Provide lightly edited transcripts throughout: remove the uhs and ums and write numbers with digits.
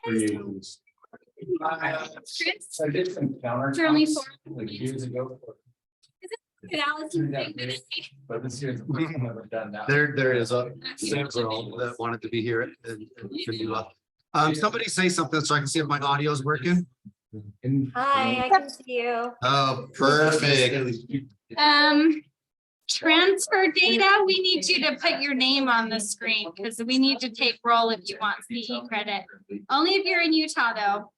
Chris? I did some counter Shirley counts, Ford. like years ago. Good Allison. But this year's the first time I've ever done that. There is a several that wanted to be here and can do well. Somebody say something so I can see if my audio is working. Hi, I can see you. Oh, perfect. Transfer data, we need you to put your name on the screen because we need to take roll if you want CE credit. Only if you're in Utah though,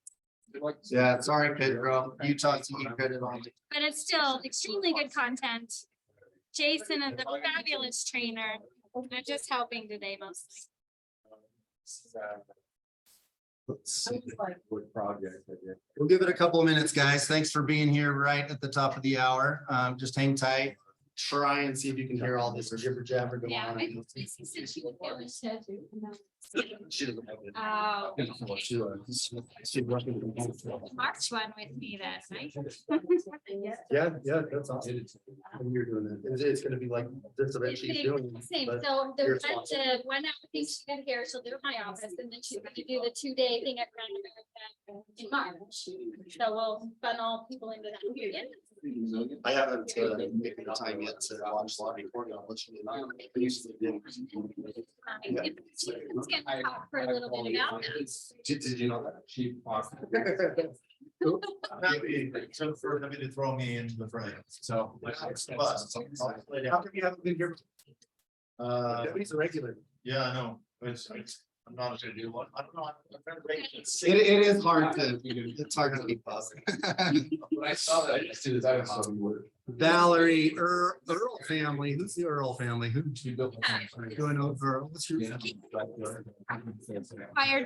Yeah, sorry, Pedro. Utah CE credit on. but it's still extremely good content. Jason is a fabulous trainer. I'm just helping today mostly. Let's see. What project I did. We'll give it a couple of minutes, guys. Thanks for being here right at the top of the hour. Just hang tight. Try and see if you can hear all this jibber jabber going Yeah, on. I think Tracy said she would be able to. She doesn't have it. Oh, She working from home. March one with me then, right? Yeah, that's awesome. When you're doing it, it's gonna be like this event she's doing. Same, but so you're the 1 hour thing she did here, she'll do at my office, and then she's gonna do the 2-day thing at Grand America in March. So we'll funnel people into that period. I haven't taken the time yet to watch a lot of recording. I'll let you know. I usually do. It's gonna talk for a little bit about that. Did you know that? Chief. So for having to throw me into the fray. So. How come you haven't been here? He's a regular. Yeah, I know. I'm not gonna do one. I don't know. It is hard to, it's hard to keep positive. When I saw that, as soon as I saw the word. Valerie, Earl family. Who's the Earl family? Who She built. going over? What's your? Required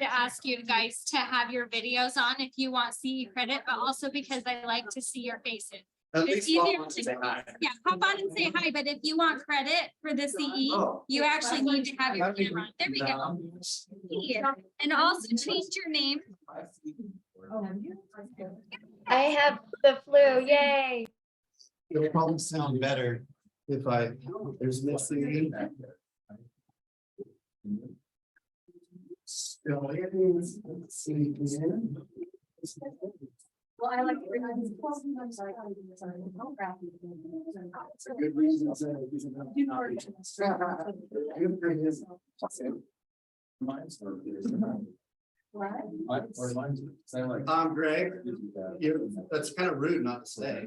to ask you guys to have your videos on if you want CE credit, but also because I like to see your faces. At It's least easier follow to- say hi. Yeah, hop on and say hi, but if you want credit for the CE, Oh. you actually need to have your camera on. There we go. Here. And also change your name. I have the flu, yay. It'll probably sound better if there's missing. Still in. Well, I like. It's a good reason. I'm Greg. That's kind of rude not to say. I'm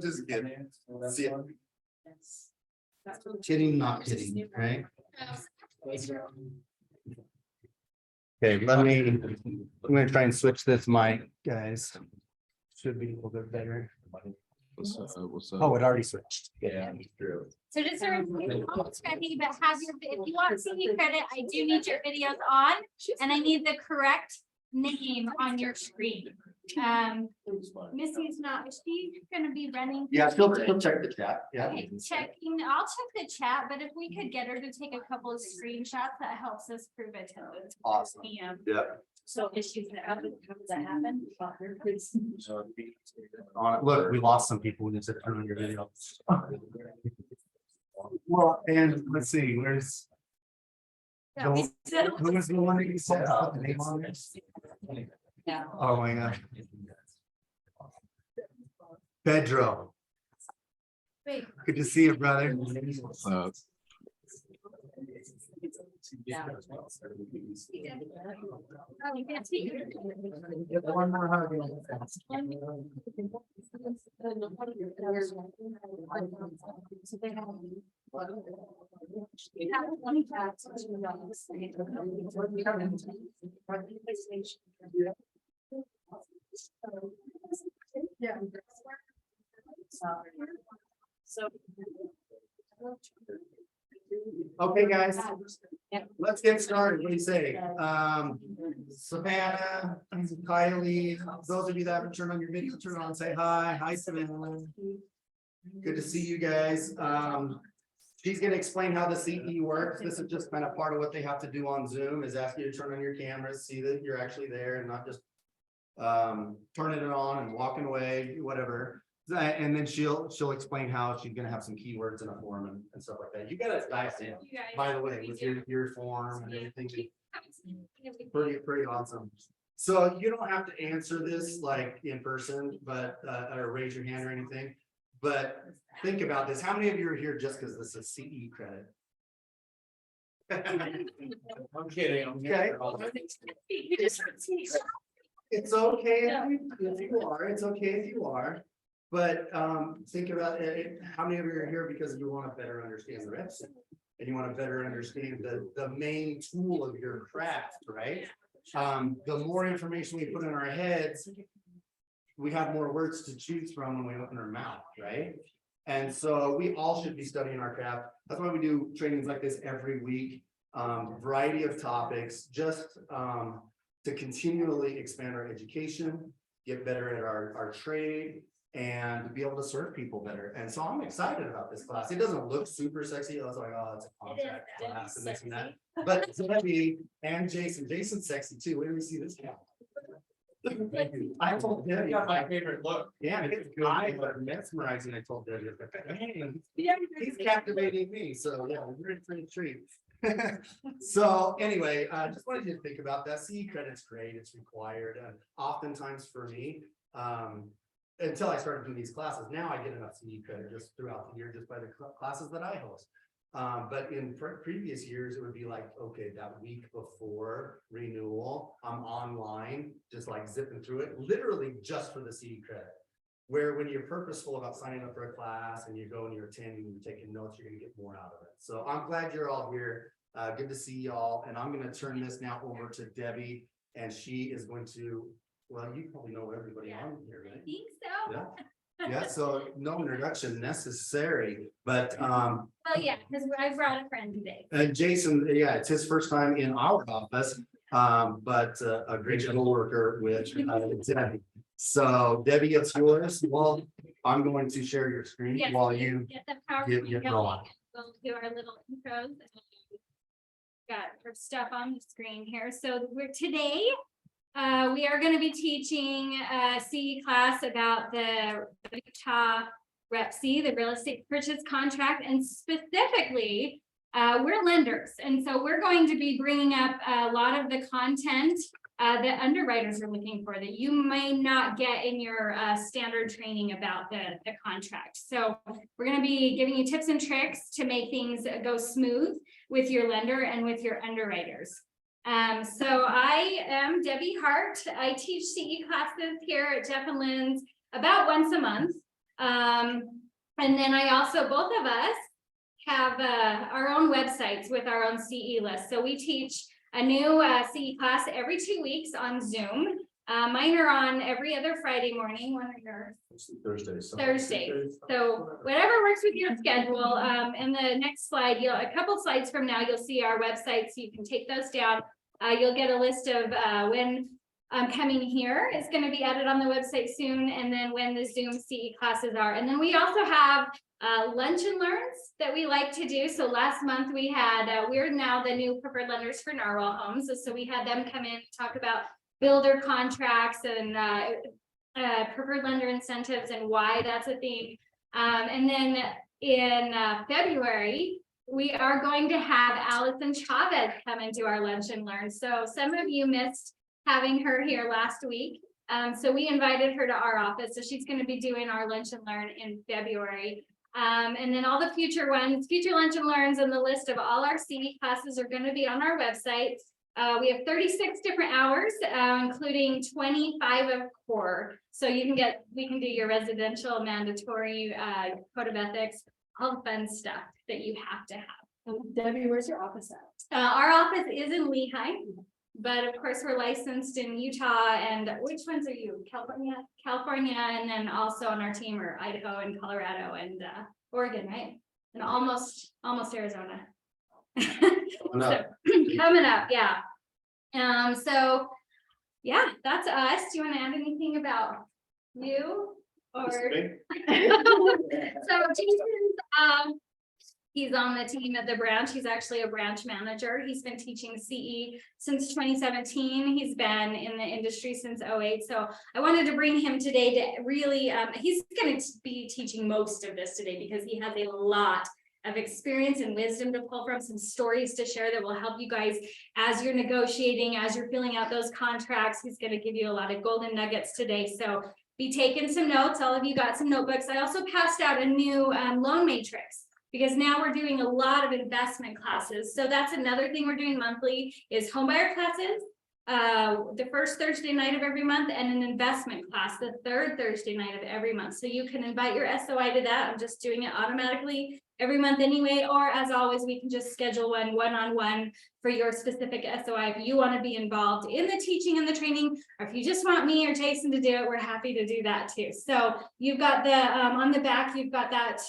just kidding. See ya. Kidding, not kidding, right? Okay, I'm gonna try and switch this mic, guys. Should be a little bit better. Oh, it already switched. Yeah, true. So just a reminder, ready, but have your, if you want CE credit, I do need your videos on and I need the correct name on your screen. Missy's not, is she gonna be running? Yeah, she'll check the chat. Yeah. Okay, checking, I'll check the chat, but if we could get her to take a couple of screenshots, that helps us prove attendance. Awesome. Yeah. Yeah. So issues that happen, how does that happen? Look, we lost some people when you said turn on your video. Well, and let's see, where's. Yeah, we said- Who was the one that you said? Put the name on this? Yeah. Oh my God. Pedro, Wait, good to see you, brother. oh, we can't see you. One more hug. So. Okay, guys, let's get started. What do you say? Savannah, Kylie, those of you that haven't turned on your video, turn on, say hi. Hi, Savannah. Good to see you guys. She's gonna explain how the CE works. This is just kind of part of what they have to do on Zoom, is ask you to turn on your cameras, see that you're actually there and not just turning it on and walking away, whatever. And then she'll explain how she's gonna have some keywords in a form and stuff like that. You gotta dive in, You guys- by the way, with your form and everything. Yeah. Pretty awesome. So you don't have to answer this like in person, but or raise your hand or anything. But think about this. How many of you are here just because this is CE credit? I'm kidding. I'm Okay. It's okay if you are, it's okay if you are. But think about it, how many of you are here because you want to better understand the REPC? And you want to better understand the main tool of your craft, right? The more information we put in our heads, we have more words to choose from when we open our mouth, right? And so we all should be studying our craft. That's why we do trainings like this every week. Variety of topics, just to continually expand our education, get better at our trade, and be able to serve people better. And so I'm excited about this class. It doesn't look super sexy. I was like, oh, it's a contract class and this and that. But Debbie and Jason's sexy too. Wait till we see this guy. Thank you. I told You Debbie, got my favorite look. yeah, his eyes are mesmerizing. I told Debbie, he's captivating me. So yeah, we're in for a treat. So anyway, just wanted you to think about that. CE credit's great. It's required. Oftentimes for me, until I started doing these classes, now I get enough CE credit just throughout the year, just by the classes that I host. But in previous years, it would be like, okay, that week before renewal, I'm online, just like zipping through it, literally just for the CE credit. Where when you're purposeful about signing up for a class and you go and you're attending and you're taking notes, you're gonna get more out of it. So I'm glad you're all here. Good to see y'all. And I'm gonna turn this now over to Debbie, and she is going to, well, you probably know everybody on here, I right? think so. Yeah. Yeah, so no introduction necessary, but Well, yeah, because I brought a friend today. and Jason, yeah, it's his first time in our office, but a great little worker with Debbie. So Debbie, it's yours. Well, I'm going to share your screen Yes, while we you get the PowerPoint get going. rolling. We'll do our little intros. Got our stuff on the screen here. So today, we are going to be teaching a CE class about the Utah REPC, the real estate purchase contract, and specifically, we're lenders. And so we're going to be bringing up a lot of the content that underwriters are looking for that you may not get in your standard training about the contract. So we're going to be giving you tips and tricks to make things go smooth with your lender and with your underwriters. So I am Debbie Hart. I teach CE classes here at Jeff and Lynn's about once a month. And then I also, both of us have our own websites with our own CE list. So we teach a new CE class every 2 weeks on Zoom. Mine are on every other Friday morning. When are yours? Thursday. So whatever works with your schedule. In the next slide, a couple slides from now, you'll see our website, so you can take those down. You'll get a list of when I'm coming here. It's going to be added on the website soon, and then when the Zoom CE classes are. And then we also have lunch and learns that we like to do. So last month we had, we're now the new preferred lenders for Narwhal Homes. So we had them come in and talk about builder contracts and preferred lender incentives and why that's a thing. And then in February, we are going to have Allison Chavez come and do our lunch and learn. So some of you missed having her here last week. So we invited her to our office. So she's going to be doing our lunch and learn in February. And then all the future ones, future lunch and learns, and the list of all our CE classes are going to be on our website. We have 36 different hours, including 25 of core. So you can we can do your residential, mandatory, code of ethics, all the fun stuff that you have to have. Debbie, where's your office at? Our office is in Lehigh, but of course we're licensed in Utah. And which ones are you? California, and then also on our team are Idaho and Colorado and Oregon, right? And almost Arizona. Coming up, yeah. So yeah, that's us. Do you want to add anything about you? Or so Jason's He's on the team at the branch. He's actually a branch manager. He's been teaching CE since 2017. He's been in the industry since 2008. So I wanted to bring him today to really, he's going to be teaching most of this today because he has a lot of experience and wisdom to pull from, some stories to share that will help you guys as you're negotiating, as you're filling out those contracts. He's going to give you a lot of golden nuggets today. So be taking some notes. All of you got some notebooks. I also passed out a new loan matrix, because now we're doing a lot of investment classes. So that's another thing we're doing monthly is homebuyer classes, the first Thursday night of every month, and an investment class the third Thursday night of every month. So you can invite your SOI to that. I'm just doing it automatically every month anyway, or as always, we can just schedule one-on-one for your specific SOI. If you want to be involved in the teaching and the training, or if you just want me or Jason to do it, we're happy to do that too. So you've got the, on the back, you've got that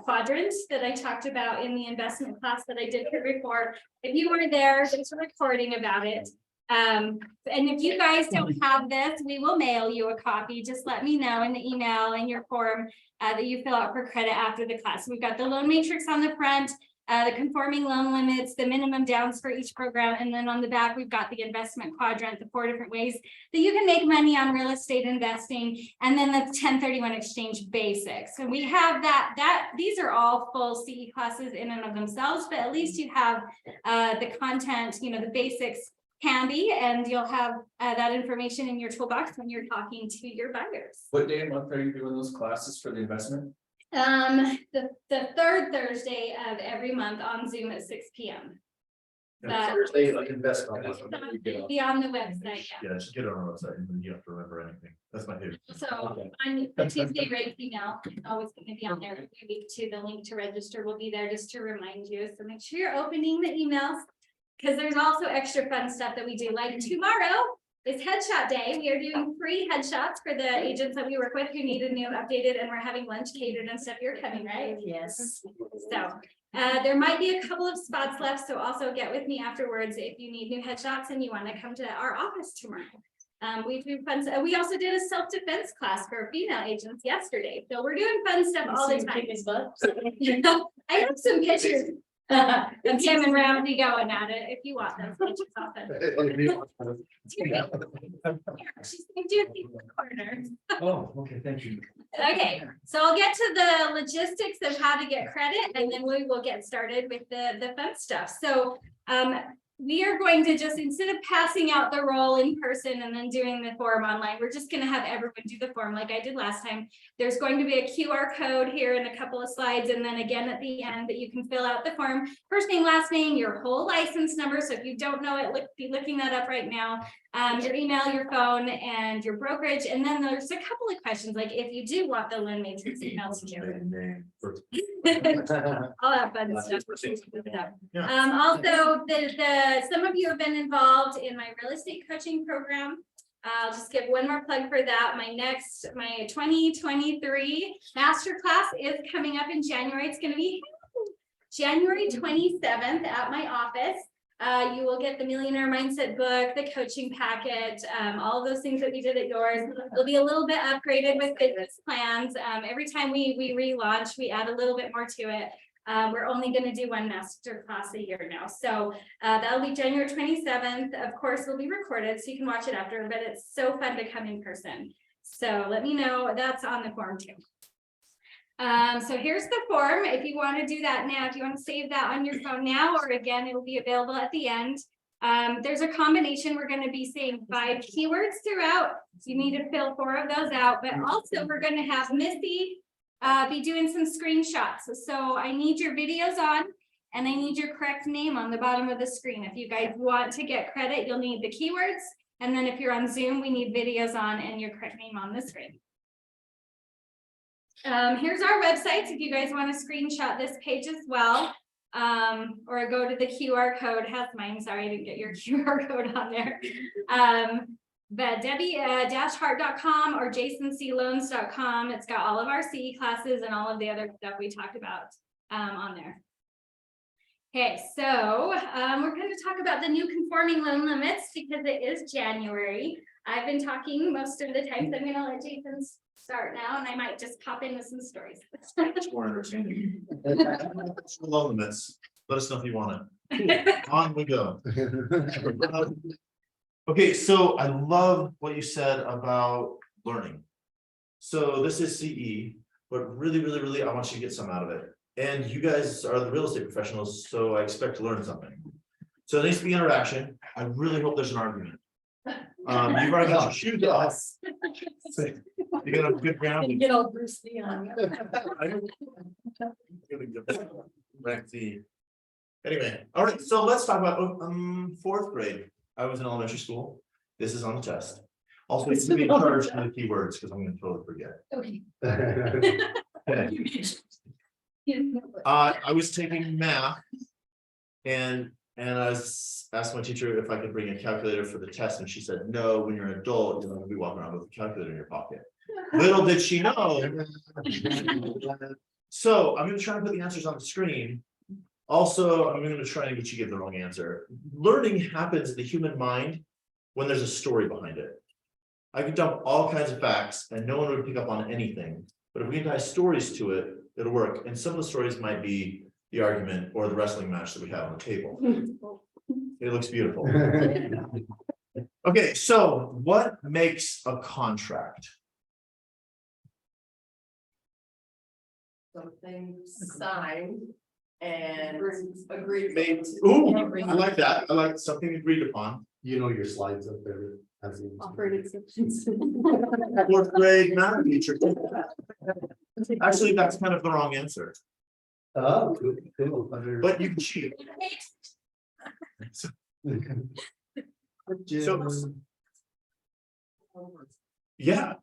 quadrant that I talked about in the investment class that I did here before. If you were there, there's a recording about it. And if you guys don't have this, we will mail you a copy. Just let me know in the email and your form that you fill out for credit after the class. We've got the loan matrix on the front, the conforming loan limits, the minimum downs for each program. And then on the back, we've got the investment quadrant, the 4 different ways that you can make money on real estate investing. And then the 1031 exchange basics. So we have these are all full CE classes in and of themselves, but at least you have the content, the basics handy, and you'll have that information in your toolbox when you're talking to your buyers. What day and month are you doing those classes for the investment? The third Thursday of every month on Zoom at 6 p.m. But Thursday, like investment. be on the website. Yeah, just get it on our website and then you have to remember anything. That's my favorite. So on the Tuesday rate email, always going to be on there every week too. The link to register will be there just to remind you. So make sure you're opening the emails, because there's also extra fun stuff that we do. Like tomorrow is headshot day. We are doing free headshots for the agents that we work with who need a new updated, and we're having lunch catered and stuff. You're coming, right? Yes. So there might be a couple of spots left. So also get with me afterwards if you need new headshots and you want to come to our office tomorrow. We do fun. We also did a self-defense class for female agents yesterday. So we're doing fun stuff all the time. I have some pictures. And Tim and Ramsey going at it if you want those pictures often. She's gonna do it in the corner. Oh, okay, thank you. Okay, so I'll get to the logistics of how to get credit, and then we will get started with the fun stuff. So we are going to just, instead of passing out the roll in person and then doing the form online, we're just going to have everyone do the form like I did last time. There's going to be a QR code here in a couple of slides, and then again at the end that you can fill out the form, first name, last name, your whole license number. So if you don't know it, be looking that up right now. Your email, your phone, and your brokerage. And then there's a couple of questions, like if you do want the loan matrix emailed to you. All that fun stuff. Also, some of you have been involved in my real estate coaching program. I'll just give one more plug for that. My 2023 masterclass is coming up in January. It's going to be January 27th at my office. You will get the Millionaire Mindset book, the coaching packet, all of those things that we did at yours. It'll be a little bit upgraded with business plans. Every time we relaunch, we add a little bit more to it. We're only going to do one master class a year now. So that'll be January 27th. Of course, it'll be recorded so you can watch it after, but it's so fun to come in person. So let me know. That's on the form too. So here's the form. If you want to do that now, if you want to save that on your phone now, or again, it'll be available at the end. There's a combination. We're going to be saying 5 keywords throughout. So you need to fill 4 of those out, but also we're going to have Missy be doing some screenshots. So I need your videos on, and I need your correct name on the bottom of the screen. If you guys want to get credit, you'll need the keywords. And then if you're on Zoom, we need videos on and your correct name on the screen. Here's our website if you guys want to screenshot this page as well, or go to the QR code. Has mine, sorry, I didn't get your QR code on there. But Debbie-Hart.com or JasonCLoans.com. It's got all of our CE classes and all of the other stuff we talked about on there. Okay, so we're going to talk about the new conforming loan limits because it is January. I've been talking most of the time, so I'm going to let Jason start now, and I might just pop in with some stories. It's more entertaining. Below limits. Let us know if you want it. Cool. On we go. Okay, so I love what you said about learning. So this is CE, but really, I want you to get some out of it. And you guys are the real estate professionals, so I expect to learn something. So there needs to be interaction. I really hope there's an argument. You've already got your shoes off. You got a good ground. Get all Bruce Lee on. Anyway, all right, so let's talk about fourth grade. I was in elementary school. This is on the test. Also, it's to be in charge of the keywords because I'm going to totally forget. Okay. Okay. I was taking math and I asked my teacher if I could bring a calculator for the test, and she said, no, when you're an adult, you're going to be walking around with a calculator in your pocket. Little did she know. So I'm going to try and put the answers on the screen. Also, I'm going to try and get you to give the wrong answer. Learning happens in the human mind when there's a story behind it. I could dump all kinds of facts and no one would pick up on anything. But if we can tie stories to it, it'll work. And some of the stories might be the argument or the wrestling match that we have on the table. It looks beautiful. Okay, so what makes a contract? Something signed and agreed. Made, ooh, I like that. I like something agreed upon. You know your slides up there. Offered exceptions. Fourth grade math teacher. Actually, that's kind of the wrong answer, Oh, cool. but you can cheat. So, yeah,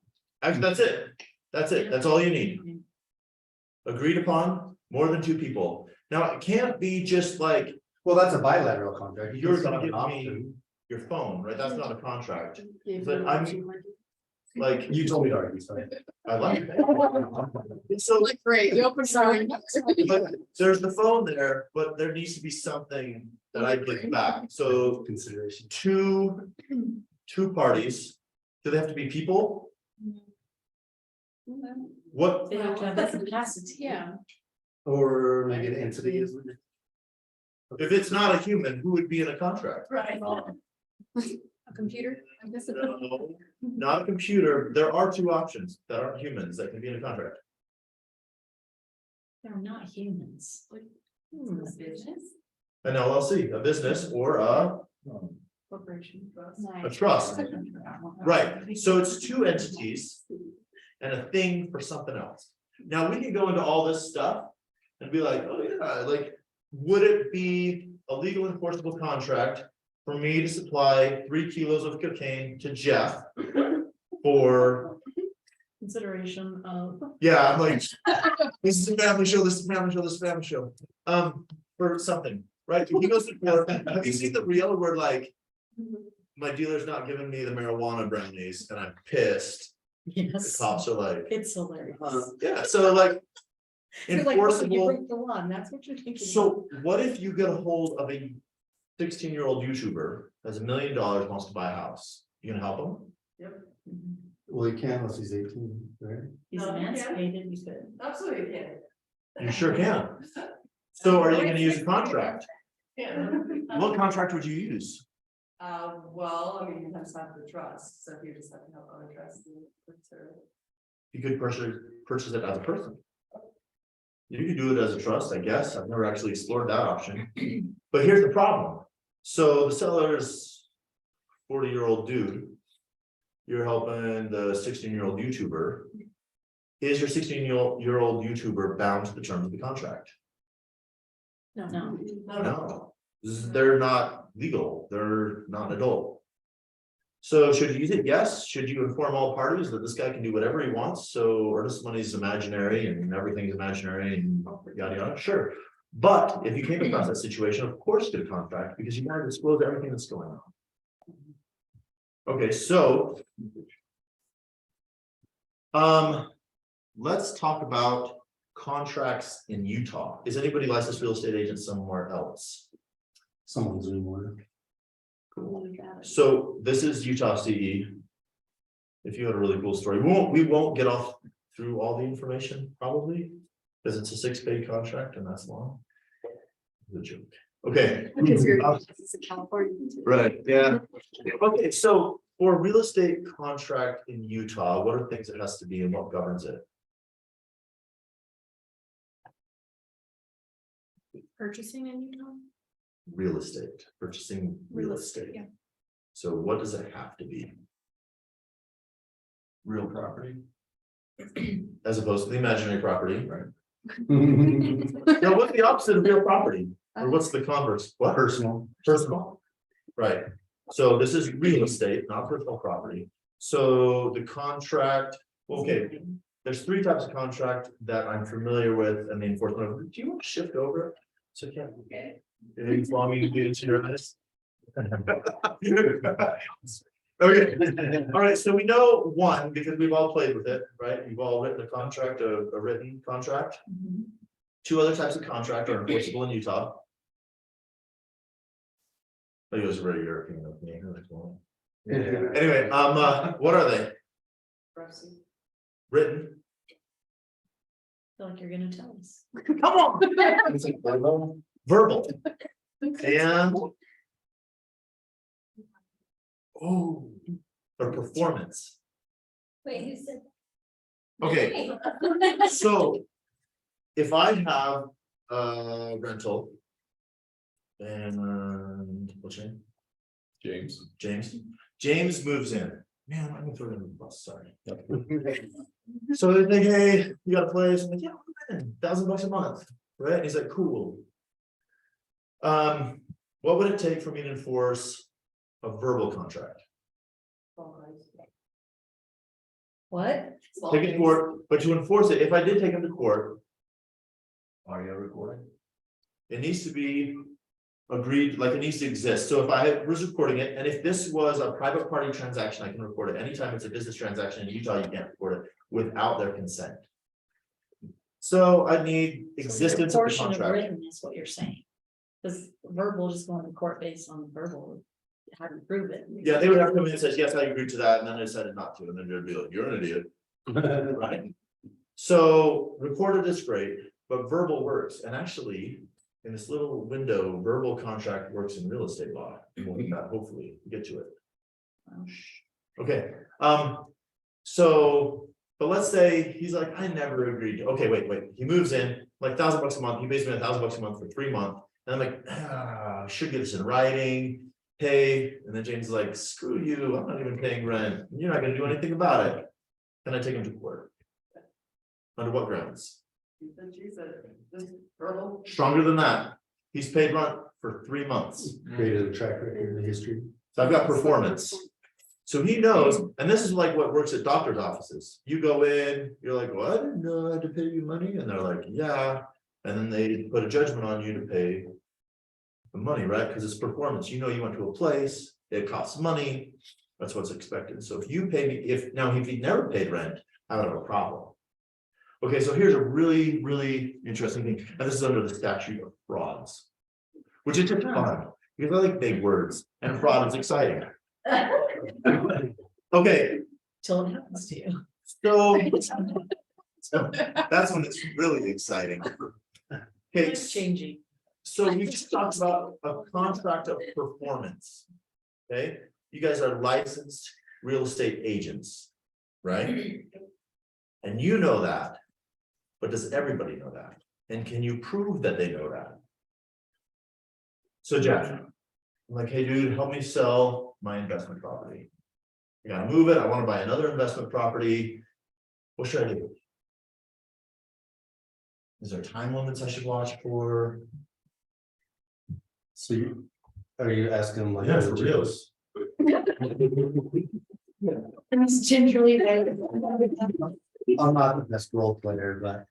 actually, that's it. That's it. That's all you need. Agreed upon, more than two people. Now, it can't be just like Well, that's a bilateral contract. You you're can gonna set give up an me option. your phone, right? That's not a contract. Gave But them I'm- what you wanted. Like, You told me to argue, sorry. I like it. So, Like, great, you opened. but there's the phone there, but there needs to be something that I give back. So Consideration. two parties, do they have to be people? What, They have to have that capacity. Yeah. Or maybe the entity is. if it's not a human, who would be in a contract? Right. A computer, I guess. No, not a computer. There are two options that aren't humans that can be in a contract. They're not humans. An LLC, a business, or a Corporation. trust. Right, so it's two entities and a thing for something else. Now, we can go into all this stuff and be like, oh yeah, like, would it be a legal enforceable contract for me to supply 3 kilos of cocaine to Jeff for, Consideration of. yeah, I'm like, this is a family show, this is a family show, this is a family show. For something, right? He goes to court. Have you seen the reel where like, my dealer's not giving me the marijuana brownies and I'm pissed? The Yes, cops are like, it's hilarious. yeah, so like. You're like, oh, you Enforceable, break the law, and that's what you're thinking. so what if you get a hold of a 16-year-old YouTuber, has $1 million, wants to buy a house, you gonna help him? Well, you can't unless he's 18, right? He's No, yeah. emancipated, you could. Absolutely can. You sure can. So are you gonna use a contract? Yeah. What contract would you use? Well, I mean, you have to have the trust, so if you just have to have other trust. You could purchase it as a person. You could do it as a trust, I guess. I've never actually explored that option. But here's the problem. So the seller's 40-year-old dude. You're helping the 16-year-old YouTuber. Is your 16-year-old YouTuber bound to the terms of the contract? No. No, they're not legal. They're not an adult. So should you use it? Yes. Should you inform all parties that this guy can do whatever he wants? So earnest money is imaginary and everything's imaginary and yada yada. Sure. But if you came across that situation, of course, get a contract because you gotta disclose everything that's going on. Okay, so let's talk about contracts in Utah. Is anybody licensed real estate agent somewhere else? Someone's doing more. Cool. So this is Utah CE. if you had a really cool story, we won't get off through all the information, probably. Because it's a 6-page contract and that's long. Good joke. Okay. Because it's in California. too. Right, yeah. Okay, so for a real estate contract in Utah, what are things it has to be and what governs it? Purchasing in Utah? Real estate, purchasing real estate. Yeah. So what does it have to be? Real property. As opposed to the imaginary property, right? Now, what's the opposite of real property? Or what's the converse? What? Personal. Personal. Right. So this is real estate, not personal property. So the contract, okay, there's 3 types of contract that I'm familiar with and the enforcement of. Do you want to shift over? So yeah. Okay. You want me to do it in your eyes? Okay, all right, so we know one, because we've all played with it, right? You've all written a contract, a written contract. 2 other types of contract are enforceable in Utah. Oh, you guys are very European of me. Anyway, what are they? REPC. Written? Feel like you're gonna tell us. Come on. Verbal. And. Oh, or performance. Wait, who said? Okay, so. If I have a rental. And what's your name? James. James moves in. Man, I'm gonna throw him in the bus, sorry. So they think, hey, you got a place, I'm like, yeah, man, $1,000 a month, right? And he's like, cool. What would it take for me to enforce a verbal contract? What? Take it to court, but to enforce it, if I did take him to court, Audio recording. it needs to be agreed, like it needs to exist. So if I was recording it, and if this was a private party transaction, I can record it. Anytime it's a business transaction in Utah, you can't record it without their consent. So I need existence of the Portion of contract. written is what you're saying. Because verbal, just going to court based on verbal, how to prove it. Yeah, they would have to come in and say, yes, I agreed to that, and then I decided not to, and then they'd be like, you're an idiot. Right? So recorded is great, but verbal works, and actually, in this little window, verbal contract works in real estate law. And we'll get that, hopefully, get to it. Okay, so, but let's say he's like, I never agreed. Okay, wait, he moves in, like $1,000 a month, he pays me $1,000 a month for 3 months. And I'm like, I should get this in writing, pay. And then James is like, screw you, I'm not even paying rent. You're not gonna do anything about it. Can I take him to court? Under what grounds? She said, just verbal. Stronger than that. He's paid rent for 3 months. Created a track record in history. So I've got performance. So he knows, and this is like what works at doctor's offices. You go in, you're like, well, I didn't know I had to pay you money. And they're like, yeah. And then they put a judgment on you to pay the money, right? Because it's performance. You know, you went to a place, it costs money. That's what's expected. So if you pay me, if he never paid rent, I would have a problem. Okay, so here's a really, really interesting thing. And this is under the statute of frauds, which is just fun because I like big words and fraud is exciting. Okay, Till it happens to you. so that's when it's really exciting. Okay, It's changing. so we just talked about a contract of performance. Okay, you guys are licensed real estate agents, right? And you know that, but does everybody know that? And can you prove that they know that? So Jeff, I'm like, hey dude, help me sell my investment property. I gotta move it, I wanna buy another investment property. What should I do? Is there time limits I should watch for? So are you asking like? Yeah, for reals. It's gingerly there. I'm not the best role player, but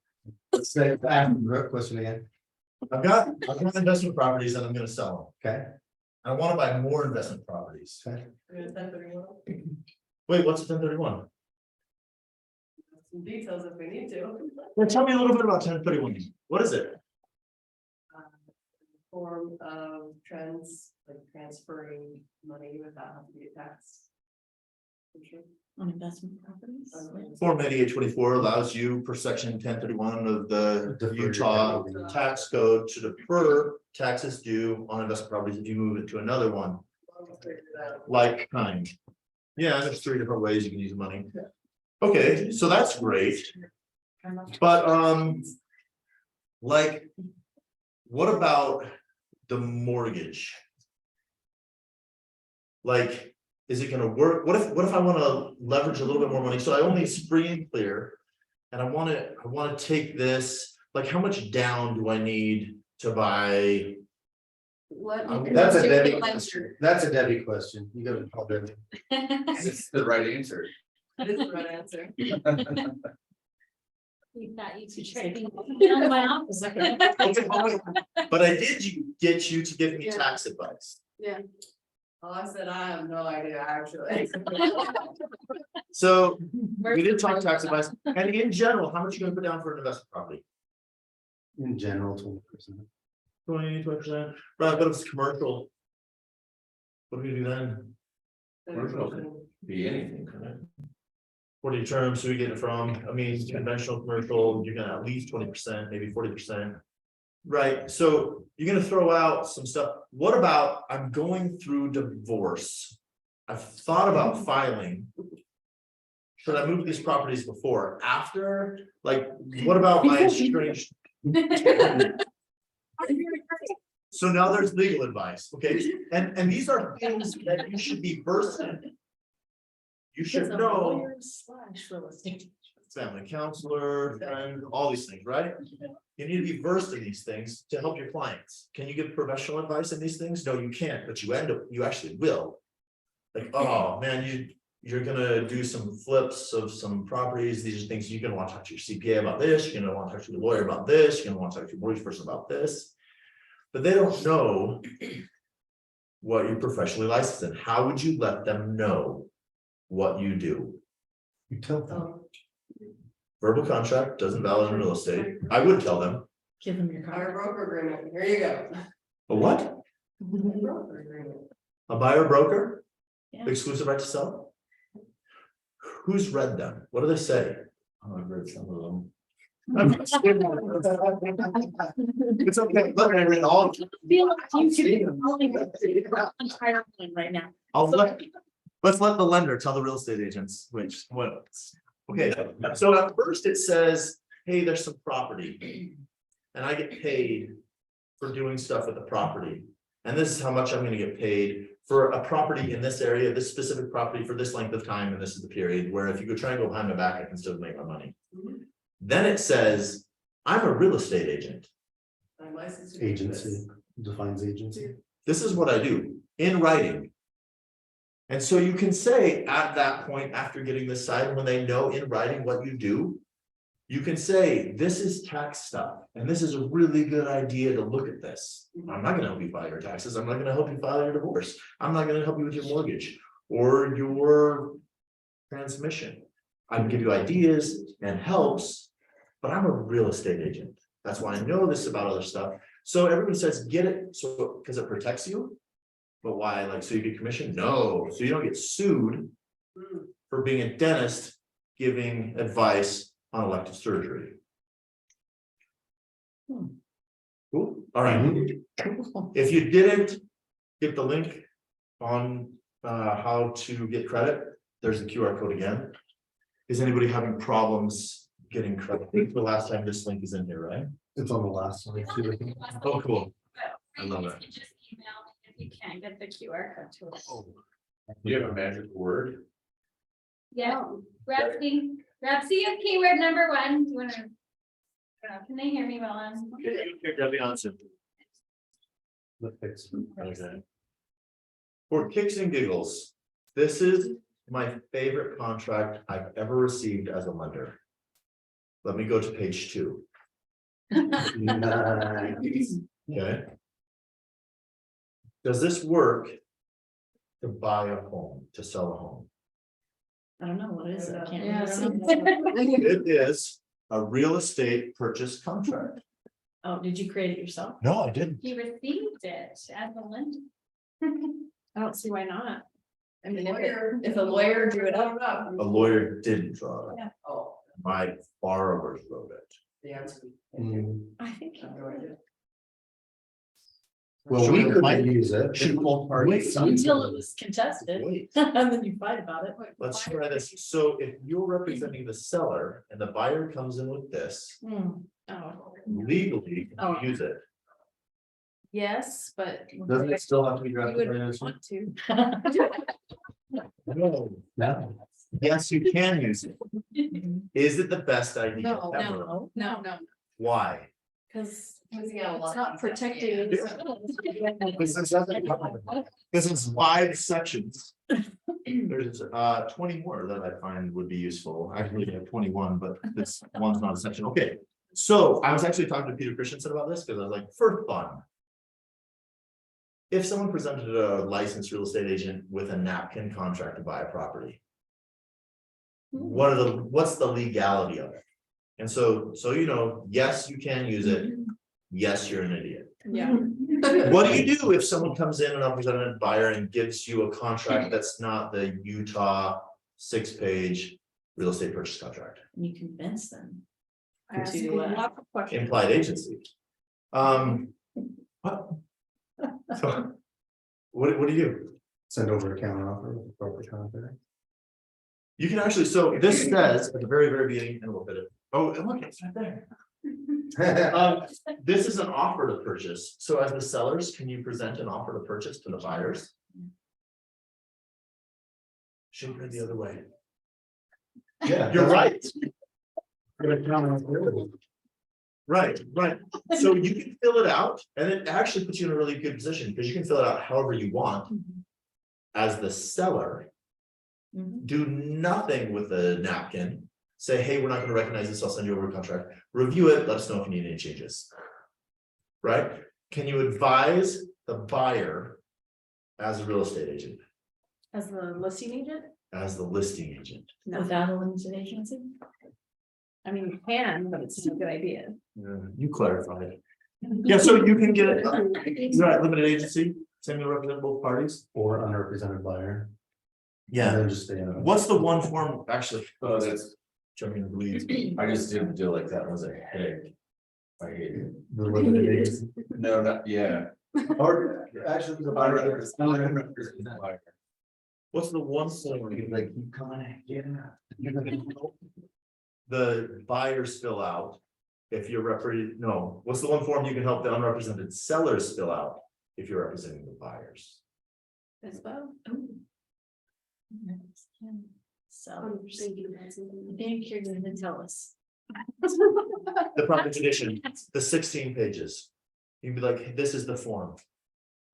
let's say, ask the question again. I've got investment properties that I'm gonna sell. Okay. I wanna buy more investment properties. Okay. Wait, what's a 1031? Some details if we need to. Well, tell me a little bit about 1031. What is it? Form of transferring money without having to be taxed. On investment properties. Form 8824 allows you per section 1031 of the Defer your Utah capital. tax code to defer taxes due on investment properties if you move it to another one. Like kind. Yeah, there's 3 different ways you can use money. Okay, so that's great. But like, what about the mortgage? Like, is it gonna work? What if I wanna leverage a little bit more money? So I only free and clear. And I wanna take this, like, how much down do I need to buy? That's a Debbie question. That's a Debbie question. You gotta call Debbie. It's the right answer. That is the right answer. You thought you could trick me. Down to my office, I can- But I did get you to give me tax advice. Oh, I said, I have no idea, actually. So we did talk tax advice, and in general, how much you gonna put down for an investment property? In general, 20%. 20%, right, but if it's commercial. What do we do then? Commercial. Be anything, correct? 40 terms, so we get it from, I mean, conventional commercial, you're gonna at least 20%, maybe 40%. Right, so you're gonna throw out some stuff. What about, I'm going through divorce? I've thought about filing. Should I move these properties before, after? Like, what about my strange? So now there's legal advice, okay? And these are things that you should be versed in. You should It's a know. lawyer slash real estate. Family counselor, friend, all these things, right? You need to be versed in these things to help your clients. Can you give professional advice in these things? No, you can't, but you actually will. Like, oh man, you're gonna do some flips of some properties. These are things you're gonna want to talk to your CPA about this, you're gonna want to talk to your lawyer about this, you're gonna want to talk to your mortgage person about this. But they don't know what you're professionally licensed in. How would you let them know what you do? You tell them. Oh, Verbal contract doesn't valid in real estate. I would tell them. Give them your Our card. broker agreement, here you go. A what? Broker agreement. A buyer broker? Yeah. Exclusive right to sell? Who's read them? What do they say? I've read some of them. It's okay. Look, I read all. Feel like you should be calling the entire line right now. Let's let the lender tell the real estate agents what else. Okay, so at first it says, hey, there's some property. And I get paid for doing stuff with the property. And this is how much I'm gonna get paid for a property in this area, this specific property for this length of time, and this is the period where if you go try and go behind my back, I can still make my money. Then it says, I'm a real estate agent. I'm licensed to do this. Agency, defines agency. This is what I do in writing. And so you can say at that point, after getting this side, when they know in writing what you do, you can say, this is tax stuff, and this is a really good idea to look at this. I'm not gonna help you file your taxes. I'm not gonna help you file your divorce. I'm not gonna help you with your mortgage or your transmission. I can give you ideas and helps, but I'm a real estate agent. That's why I know this about other stuff. So everybody says, get it, so, because it protects you. But why, like, so you get commission? No, so you don't get sued for being a dentist giving advice on elective surgery. Cool, all right. If you didn't get the link on how to get credit, there's the QR code again. Is anybody having problems getting credit? I think the last time this link is in here, right? It's on the last one. Oh, cool. I love it. Just email if you can't get the QR code to us. Do you have a magic word? Yeah, REPC is keyword number 1. Do you wanna? Can they hear me well on? Debbie Hansen. Okay. For kicks and giggles, this is my favorite contract I've ever received as a lender. Let me go to page 2. Okay. Does this work to buy a home, to sell a home? I don't know, what is it? I can't Yeah, remember. It is a real estate purchase contract. Oh, did you create it yourself? No, I didn't. He received it as a lender. I don't see why not. I mean, if a lawyer drew it up, A lawyer didn't draw it. Oh, My borrowers wrote it. the answer. I think. I have no idea. Well, Should we we- might use it. should- Both parties. Until it was contested, Wait, and then you fight about it. let's try this. So if you're representing the seller and the buyer comes in with this, Oh, legally, can Oh. you use it? yes, but. Doesn't it still have to be You drafted? would by us? want to. No. Yes, you can use it. Is it the best idea No, ever? No. Why? Because Because you got a lot it's not of protecting. This is 5 sections. There's 20 more that I find would be useful. Actually, I have 21, but this one's not a section. Okay. So I was actually talking to Peter Christiansen about this because I was like, for fun. If someone presented a licensed real estate agent with a napkin contract to buy a property. What's the legality of it? And so you know, yes, you can use it. Yes, you're an idiot. Yeah. What do you do if someone comes in, an unrepresented buyer, and gives you a contract that's not the Utah 6-page real estate purchase contract? You convince them. I asked To you do what? lots of questions. Implied agency. What? So, what do you do? Send over a counter offer with appropriate contract. You can actually, so this says at the very, very beginning, and we'll fit it. Oh, and look, it's right there. This is an offer to purchase. So as the sellers, can you present an offer to purchase to the buyers? Should be the other way. Yeah. You're right. Right. Right. So you can fill it out and it actually puts you in a really good position because you can fill it out however you want. As the seller, do nothing with the napkin. Say, hey, we're not going to recognize this. I'll send you over a contract. Review it. Let us know if you need any changes. Right? Can you advise the buyer as a real estate agent, As the listing agent, as the listing agent? without a limited agency? I mean, you can, but it's not a good idea. You clarified. Yeah, so you can get right, limited agency, same to represent both parties. Or unrepresented buyer. And Yeah. then just stay on. What's the one form actually? Oh, that's, Jumping in the weeds. I just didn't do like that was a headache. I hate it. The limited agency. No, not, yeah. Or actually, the buyer. What's the one form Like, keep coming, yeah. the buyers fill out? If you're no, what's the one form you can help the unrepresented sellers fill out if you're representing the buyers? As well. So, I'm thinking about something. I think you're gonna tell us. The proper condition, the 16 pages. You'd be like, this is the form.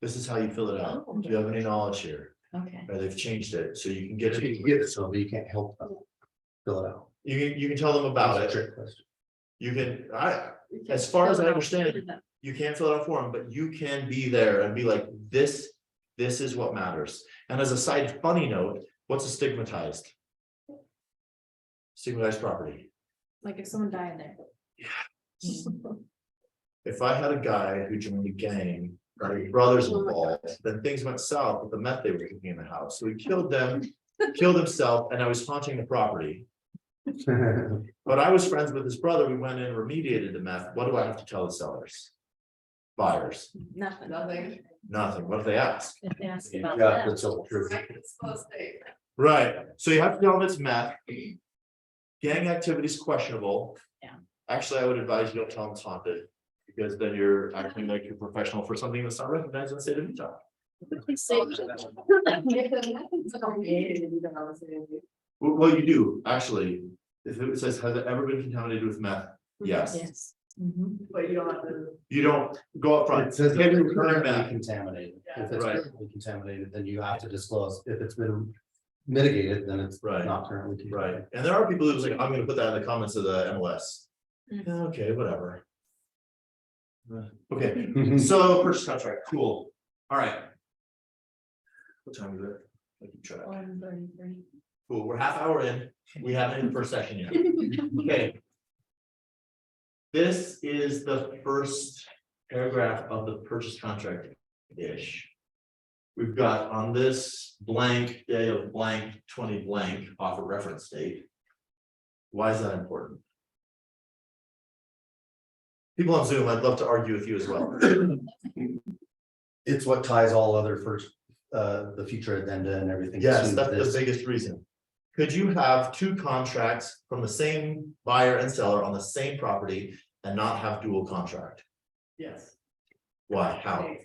This is how you fill it out. Do you have any knowledge here? Okay. Or they've changed it, so you can get You it. can get it, so you can't help them fill it out. You can tell them about It's a it. trick question. You can, as far as I understand, you can't fill it out for them, but you can be there and be like, this is what matters. And as a side funny note, what's a stigmatized? Stigmatized property. Like if someone died there. If I had a guy who joined a gang, got his brothers involved, then things went south with the meth they were cooking in the house. So he killed them, killed himself, and I was haunting the property. But I was friends with his brother. We went in and remediated the meth. What do I have to tell the sellers? Buyers? Nothing. Nothing. Nothing. What if they ask? If they ask Yeah, about that. that's all true. It's supposed to be. Right, so you have to tell them it's meth. Gang activity is questionable. Yeah. Actually, I would advise you don't tell them it's haunted, because then you're acting like you're professional for something that's not recognized in the state of Utah. Well, you do, actually. If it says, has it ever been contaminated with meth? Yes, Yes. Mhm. But you don't have to. you don't go up front. It says "Hey, if we're it's current currently meth." contaminated. If it's Right. currently contaminated, then you have to disclose. If it's been mitigated, then it's Right. not currently. Right, and there are people who's like, I'm gonna put that in the comments of the MLS. Mm. Yeah, okay, whatever. Okay, Mhm. so purchase contract, cool, all right. What time is it? I keep track. 1:33. Cool, we're half hour in, we haven't hit the first section yet, okay. This is the first paragraph of the purchase contract-ish. We've got on this blank day of blank 20 blank off a reference date. Why is that important? People on Zoom, I'd love to argue with you as well. It's what ties all other first, the future addenda and everything. Yes, to that's the this. biggest reason. Could you have two contracts from the same buyer and seller on the same property and not have dual contract? Yes. Why? How?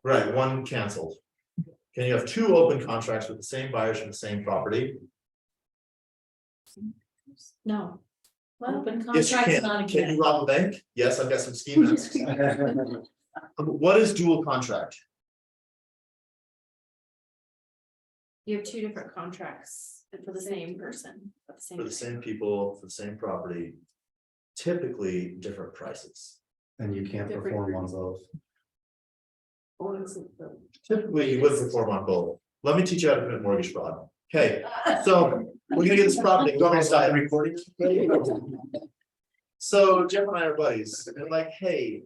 Right, one canceled. Can you have two open contracts with the same buyers from the same property? No. Open Yes, you contract's can. not a Can you gift. rob a bank? Yes, I've got some schemes. What is dual contract? You have two different contracts for the same person. at the For the same people, for the same property, typically different prices. And you can't Different perform on both. Typically, you would perform on both. Let me teach you how to commit mortgage fraud. Okay, so we're gonna get this property. You want me to stop the recording? So Jeff and I are buddies, and like, hey.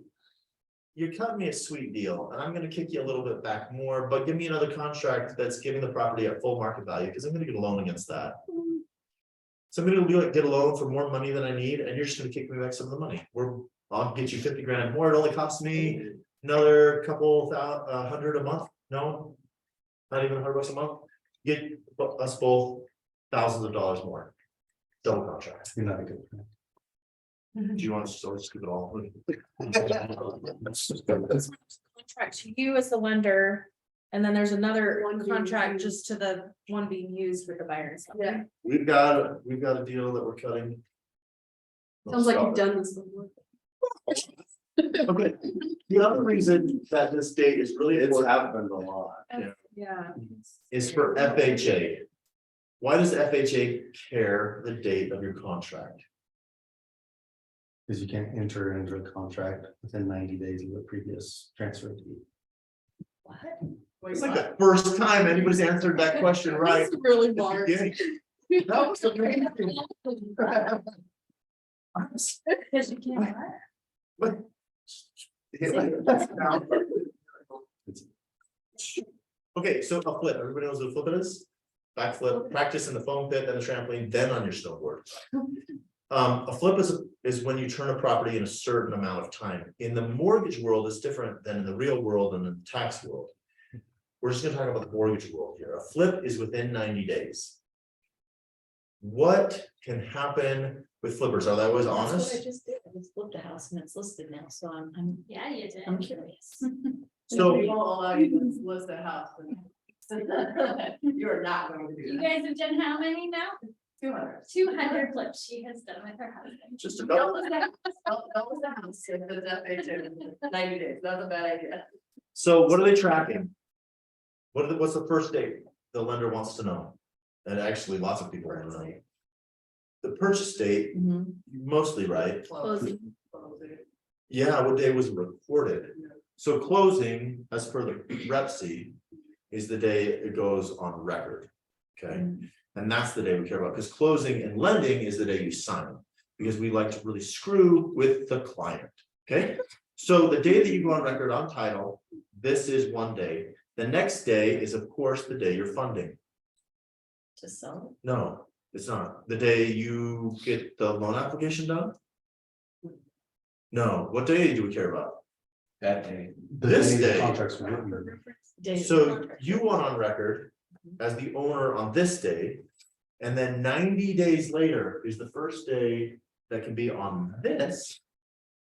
You're cutting me a sweet deal, and I'm gonna kick you a little bit back more, but give me another contract that's giving the property at full market value, because I'm gonna get a loan against that. So I'm gonna get a loan for more money than I need, and you're just gonna kick me back some of the money. I'll get you 50 grand more. It only costs me another couple hundred a month. No, not even $100 a month. Get us both thousands of dollars more. Double contract. You're not a good friend. Do you want us to just keep it all? Contract to you as the lender, and then there's another contract just to the one being used with the buyer and seller. Yeah, We've got a deal that we're cutting. sounds like you've done this before. Okay, the other reason that this date is really It's important happened a lot. Yeah. is for FHA. Why does FHA care the date of your contract? Because you can't enter into a contract within 90 days of the previous transfer deed. It's like the first time anybody's answered that question right. That's really at the large. beginning. That was amazing. Because you can't. But- Okay, so a flip, everybody knows what a flip is? Back flip, practice in the foam pit, then the trampoline, then on your snowboard. A flip is when you turn a property in a certain amount of time. In the mortgage world, it's different than in the real world and in the tax world. We're just gonna talk about the mortgage world here. A flip is within 90 days. What can happen with flippers? Are they always That's what I honest? just did. I just flipped a house and it's listed now, so I'm Yeah, you did. curious. So We won't allow you to list a house. You're not going to do You that. guys have done how many now? 200. 200 flips she has done with her husband. just a That couple. was the house. That was the house. If it's FHA in 90 days, that's a bad idea. So what are they tracking? What's the first date the lender wants to know? And actually, lots of people want to know. The purchase date, Mhm. mostly right. Closing. Yeah, what day was it recorded? So closing, as per the REPC, is the day it goes on record. Okay, and that's the day we care about, because closing and lending is the day you sign. Because we like to really screw with the client, okay? So the day that you go on record on title, this is one day. The next day is, of course, the day you're funding. To sell. No, it's not. The day you get the loan application done? No, what day do we care about? That day. This The day. Contracts were written. Date of the So contract. you went on record as the owner on this day. And then 90 days later is the first day that can be on this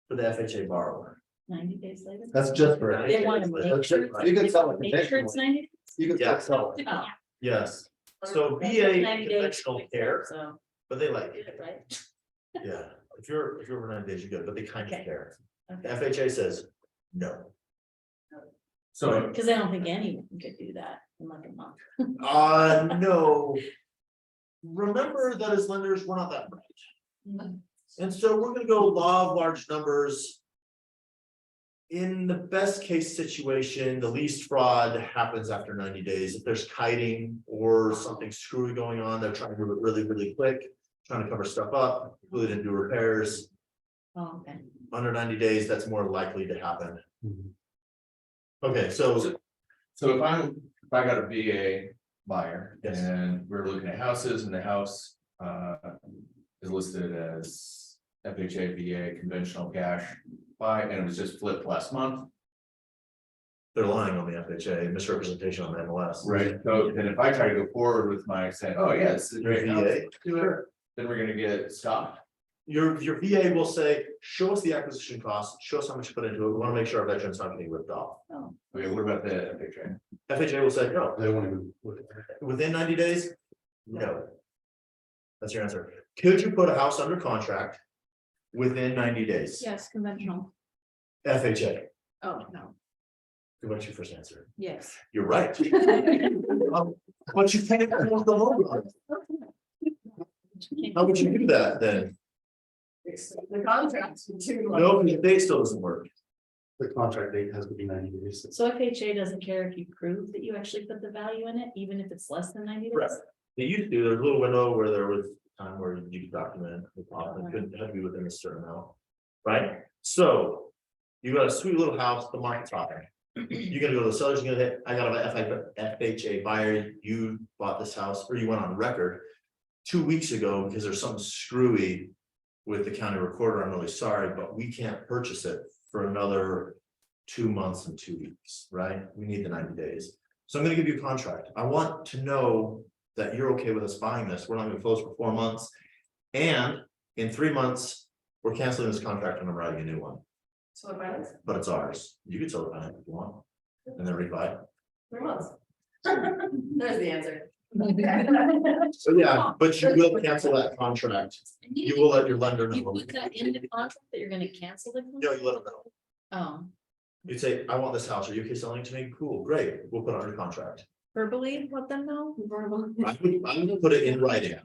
for the FHA borrower. 90 days later. That's just for. They want to make sure. You can sell it Make sure it's conventionally. 90. You can Yeah. still sell it. Oh, Yes, so that's VA 90 days, conventional care, So, but they like it. right? Yeah, if you're over 90 days, you're good, but they kind of Okay. care. Okay. The FHA says no. So, Because I don't think anyone could do that in like a month. no. Remember that as lenders, we're not that bright. And so we're gonna go law of large numbers. In the best case situation, the least fraud happens after 90 days. If there's kiting or something screwy going on, they're trying to do it really, really quick, trying to cover stuff up, really didn't do repairs. Oh, okay. Under 90 days, that's more likely to happen. Mhm. Okay, so So if I got a VA buyer Yes. and we're looking at houses and the house is listed as FHA, VA, conventional cash buy, and it was just flipped last month. They're lying on the FHA, misrepresentation on the MLS. Right. So then if I try to go forward with my saying, oh, yeah, this is a great house, VA, then we're gonna get stopped. your VA will say, show us the acquisition cost, show us how much you put into it, we wanna make sure our veteran's not getting ripped off. Okay, what about the FHA? FHA will say, no, They won't even look at that. within 90 days, no. That's your answer. Could you put a house under contract within 90 days? Yes, conventional. FHA, Oh, no, what's your first answer? yes. You're right. But you can't afford the loan. How would you do that then? Extend the contracts for 2 months. No, the date still doesn't work. The contract date has to be 90 days. So FHA doesn't care if you prove that you actually put the value in it, even if it's less than 90 days? Correct. They used to, there's a little window where there was time where you could document, the profit, it couldn't have to be within a certain amount. Right? So you got a sweet little house, the market's hot. You're gonna go to the sellers, you're gonna hit, I got an FHA buyer, you bought this house, or you went on record 2 weeks ago because there's something screwy with the county recorder, I'm really sorry, but we can't purchase it for another 2 months and 2 weeks, right? We need the 90 days. So I'm gonna give you a contract. I want to know that you're okay with us buying this. We're not gonna close for 4 months. And in 3 months, we're canceling this contract and I'm writing a new one, So if I, but it's ours. You can sell it if you want. And then rebuy it. 3 months. There's the answer. So yeah, but you will cancel that contract. You will let your lender You know. put that in the contract that you're gonna cancel the No, contract? you let them know. Oh, You'd say, I want this house. Are you okay selling it to me? Cool, great. We'll put it under contract. Verbally, let them know. I would put it in writing.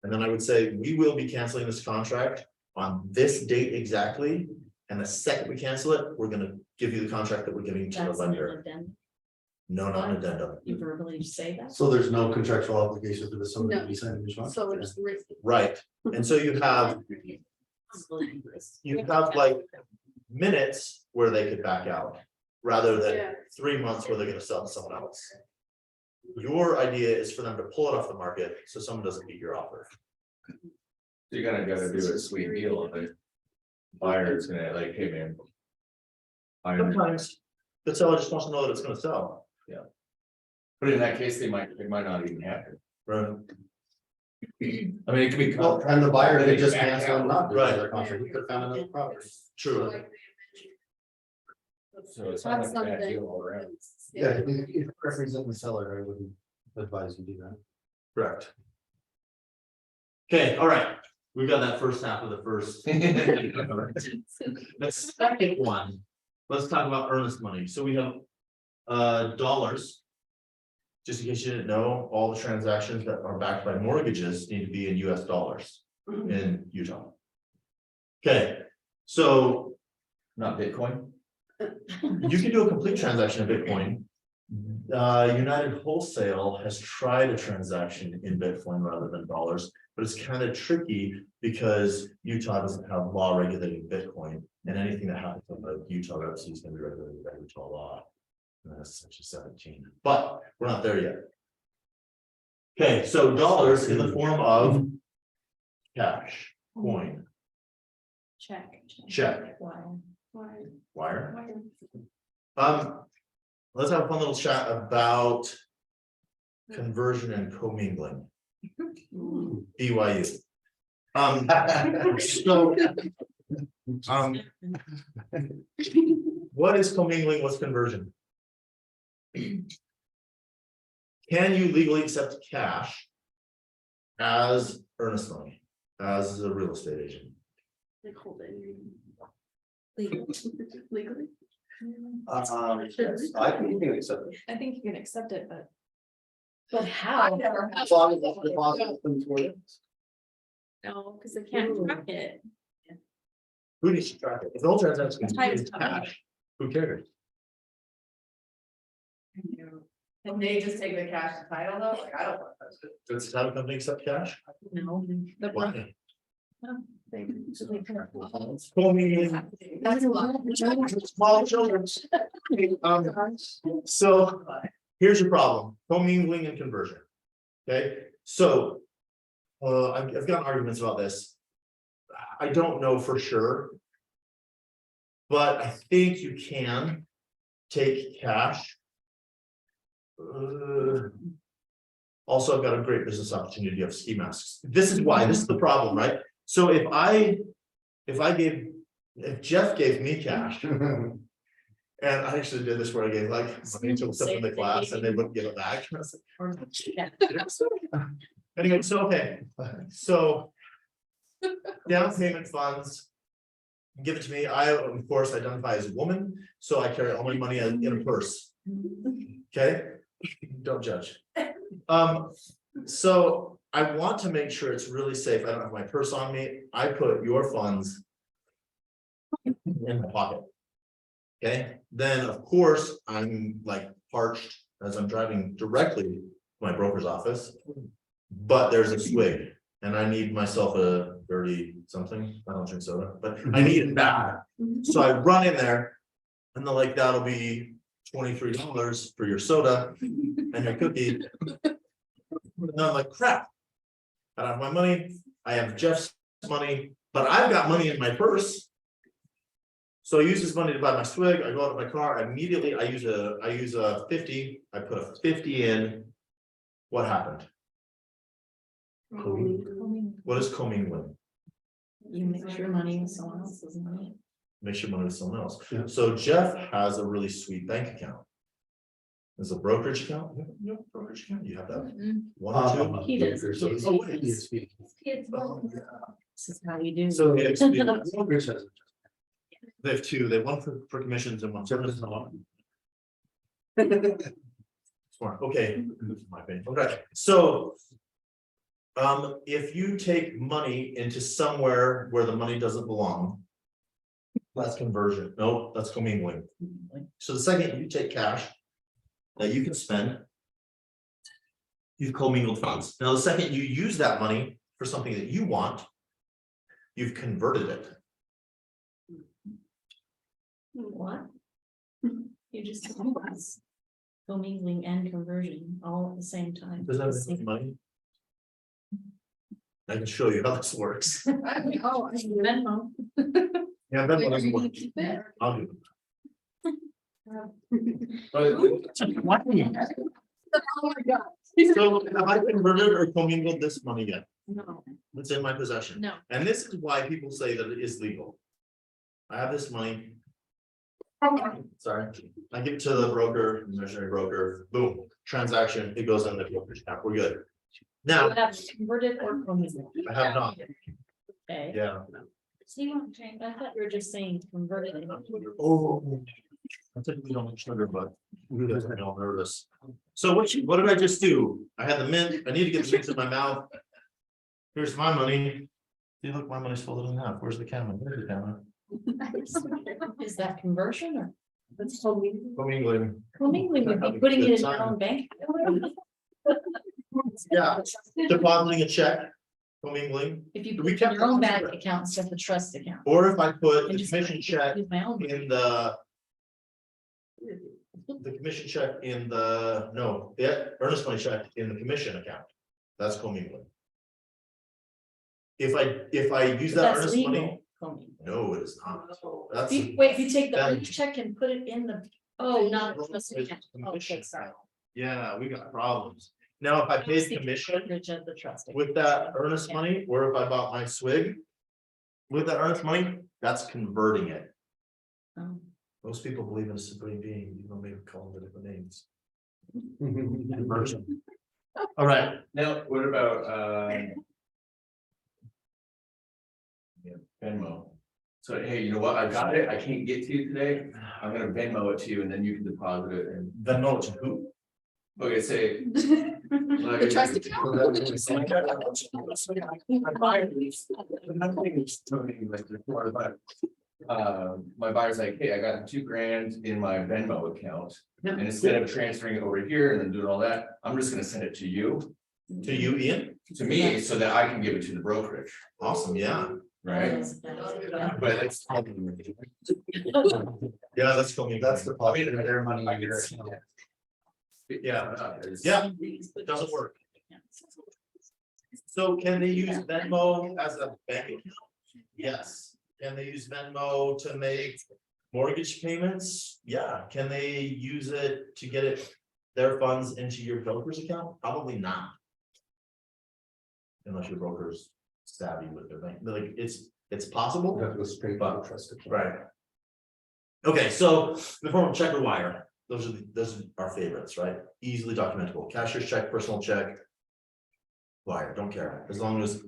And then I would say, we will be canceling this contract on this date exactly. And the second we cancel it, we're gonna give you the contract that we're giving to the that's an lender. addendum. No, not an addendum. You verbally say that? So there's no contractual obligation for the somebody to be signing this contract. So it's written. Right. And so you have like minutes where they could back out. Rather than Yeah. 3 months where they're gonna sell to someone else. Your idea is for them to pull it off the market, so someone doesn't beat your offer. You gotta do a sweet deal on it. Buyer's gonna like, hey, man. Sometimes the seller just wants to know that it's gonna sell. But in that case, they might not even have it. Right. I mean, it could be. Well, and the buyer could just Back cancel and out. not do Right. their contract. He could have found another property. True. So it's not like a bad deal all around. Yeah, if you represent the seller, I wouldn't advise you do that. Correct. Okay, all right. We've got that first half of the first. The second one, let's talk about earnest money. So we have dollars. Just in case you didn't know, all the transactions that are backed by mortgages need to be in US dollars in Utah. Okay, so Not Bitcoin. you can do a complete transaction in Bitcoin. United Wholesale has tried a transaction in Bitcoin rather than dollars, but it's kind of tricky because Utah doesn't have law regulating Bitcoin, and anything that happens on the Utah REPC is going to be regulated by Utah law. And that's section 17, but we're not there yet. Okay, so dollars in the form of cash, coin, Check. check, Why? wire. Let's have a fun little chat about conversion and commingling. BYU. So, what is commingling? What's conversion? Can you legally accept cash as earnest money, as a real estate agent? Like hold it. Legally. Legally. Yes, I think you can accept it. I think you can accept it, but. But how? I've never had. As long as that's deposited for you. No, because they can't track it. Who needs to track it? If the whole transaction Times is cash, who cares? And they just take the cash to title though, like I don't want to touch it. Does the title company accept cash? No. The Why? Small children. So here's your problem, commingling and conversion. Okay, so. I've got arguments about this. I don't know for sure. But I think you can take cash. Also, I've got a great business opportunity of ski masks. This is why, this is the problem, right? So if Jeff gave me cash. And I actually did this where I gave like money to stuff in the class and they wouldn't give it back. Anyway, so okay, so. Down payment funds. Give it to me. I, of course, identify as a woman, so I carry all my money in a purse. Okay, don't judge. So I want to make sure it's really safe. I don't have my purse on me. I put your funds in my pocket. Okay, then of course, I'm like parched as I'm driving directly to my broker's office. But there's a swig and I need myself a 30 something. I don't drink soda, but I need it bad. So I run in there and they're like, that'll be $23 for your soda and your cookie. And I'm like, crap. I don't have my money. I have Jeff's money, but I've got money in my purse. So I use this money to buy my swig. I go out to my car. Immediately I use a 50. I put a 50 in. What happened? What is commingling? You mix your money with someone else's money. Make sure money with someone else. Yeah. So Jeff has a really sweet bank account. There's a brokerage account. You have a brokerage account? You have that one or two? He does. Oh, wait. Kids. Oh, yeah. This is how you do. So it. they have two. They have one for commissions and one for. Smart. Okay. My opinion. Okay. So. If you take money into somewhere where the money doesn't belong. That's conversion. No, that's commingling. So the second you take cash that you can spend. You've commingled funds. Now, the second you use that money for something that you want. You've converted it. What? You just told us. Commingling and conversion all at the same time. Does that make money? I can show you how this works. Oh, I Venmo. Yeah, that one doesn't work. I'll do it. So have I converted or commingled this money yet? No. It's in my possession. No. And this is why people say that it is legal. I have this money. Sorry, I give it to the broker, imaginary broker, boom, transaction, it goes in the brokerage account, we're good. Now, You have converted or commingled. I have not, Okay. yeah. So you want to change? I thought you were just saying converted. Oh. I typically don't like sugar, but you guys make me all nervous. So what did I just do? I had the mint, I need to get the mint in my mouth. Here's my money. See, look, my money's folded in half. Where's the camera? Where's the camera? Is that conversion or? That's commingling. Commingling. Commingling would be putting it in your own bank. Yeah, depositing a check, commingling, If you We put it in kept your own it bank separate. account instead of a trust account. or if I put And the just commission check use my own. in the commission check in the, no, the earnest money check in the commission account. That's commingling. If I use that That's earnest money, legal. Commingling. no, it is not. That's. Wait, if you take the Then- earnest check and put it in the, oh, not a trust It's account. commission Okay, sorry. account. Yeah, we got problems. Now, if I paid commission Brokerage of the trust account. with that earnest money, or if I bought my swig. With that earnest money, that's converting it. Oh. Most people believe in a supreme being, you know, maybe call them the different names. Conversion. All right, Now, what about, yeah, Venmo? So, hey, you know what? I got it. I can't get to you today. I'm gonna Venmo it to you and then you can deposit it and, then know to who? okay, say. The trust account. My buyer's like, hey, I got $2,000 in my Venmo account. And instead of transferring it over here and then doing all that, I'm just gonna send it to you, To you, Ian? to me, so that I can give it to the brokerage. Awesome, yeah. right? But it's. Yeah, that's coming. That's the I mean, problem, their money. I can see Yeah, Yeah, it doesn't work. So can they use Venmo as a bank account? Yes. Can they use Venmo to make mortgage payments? Yeah. Can they use it to get their funds into your broker's account? Probably not. Unless your broker's savvy with their bank, like it's possible. You have to go straight to the trust account. Right. Okay, so the form of check or wire, those are our favorites, right? Easily documentable, cashier's check, personal check. Wire, don't care, as long as,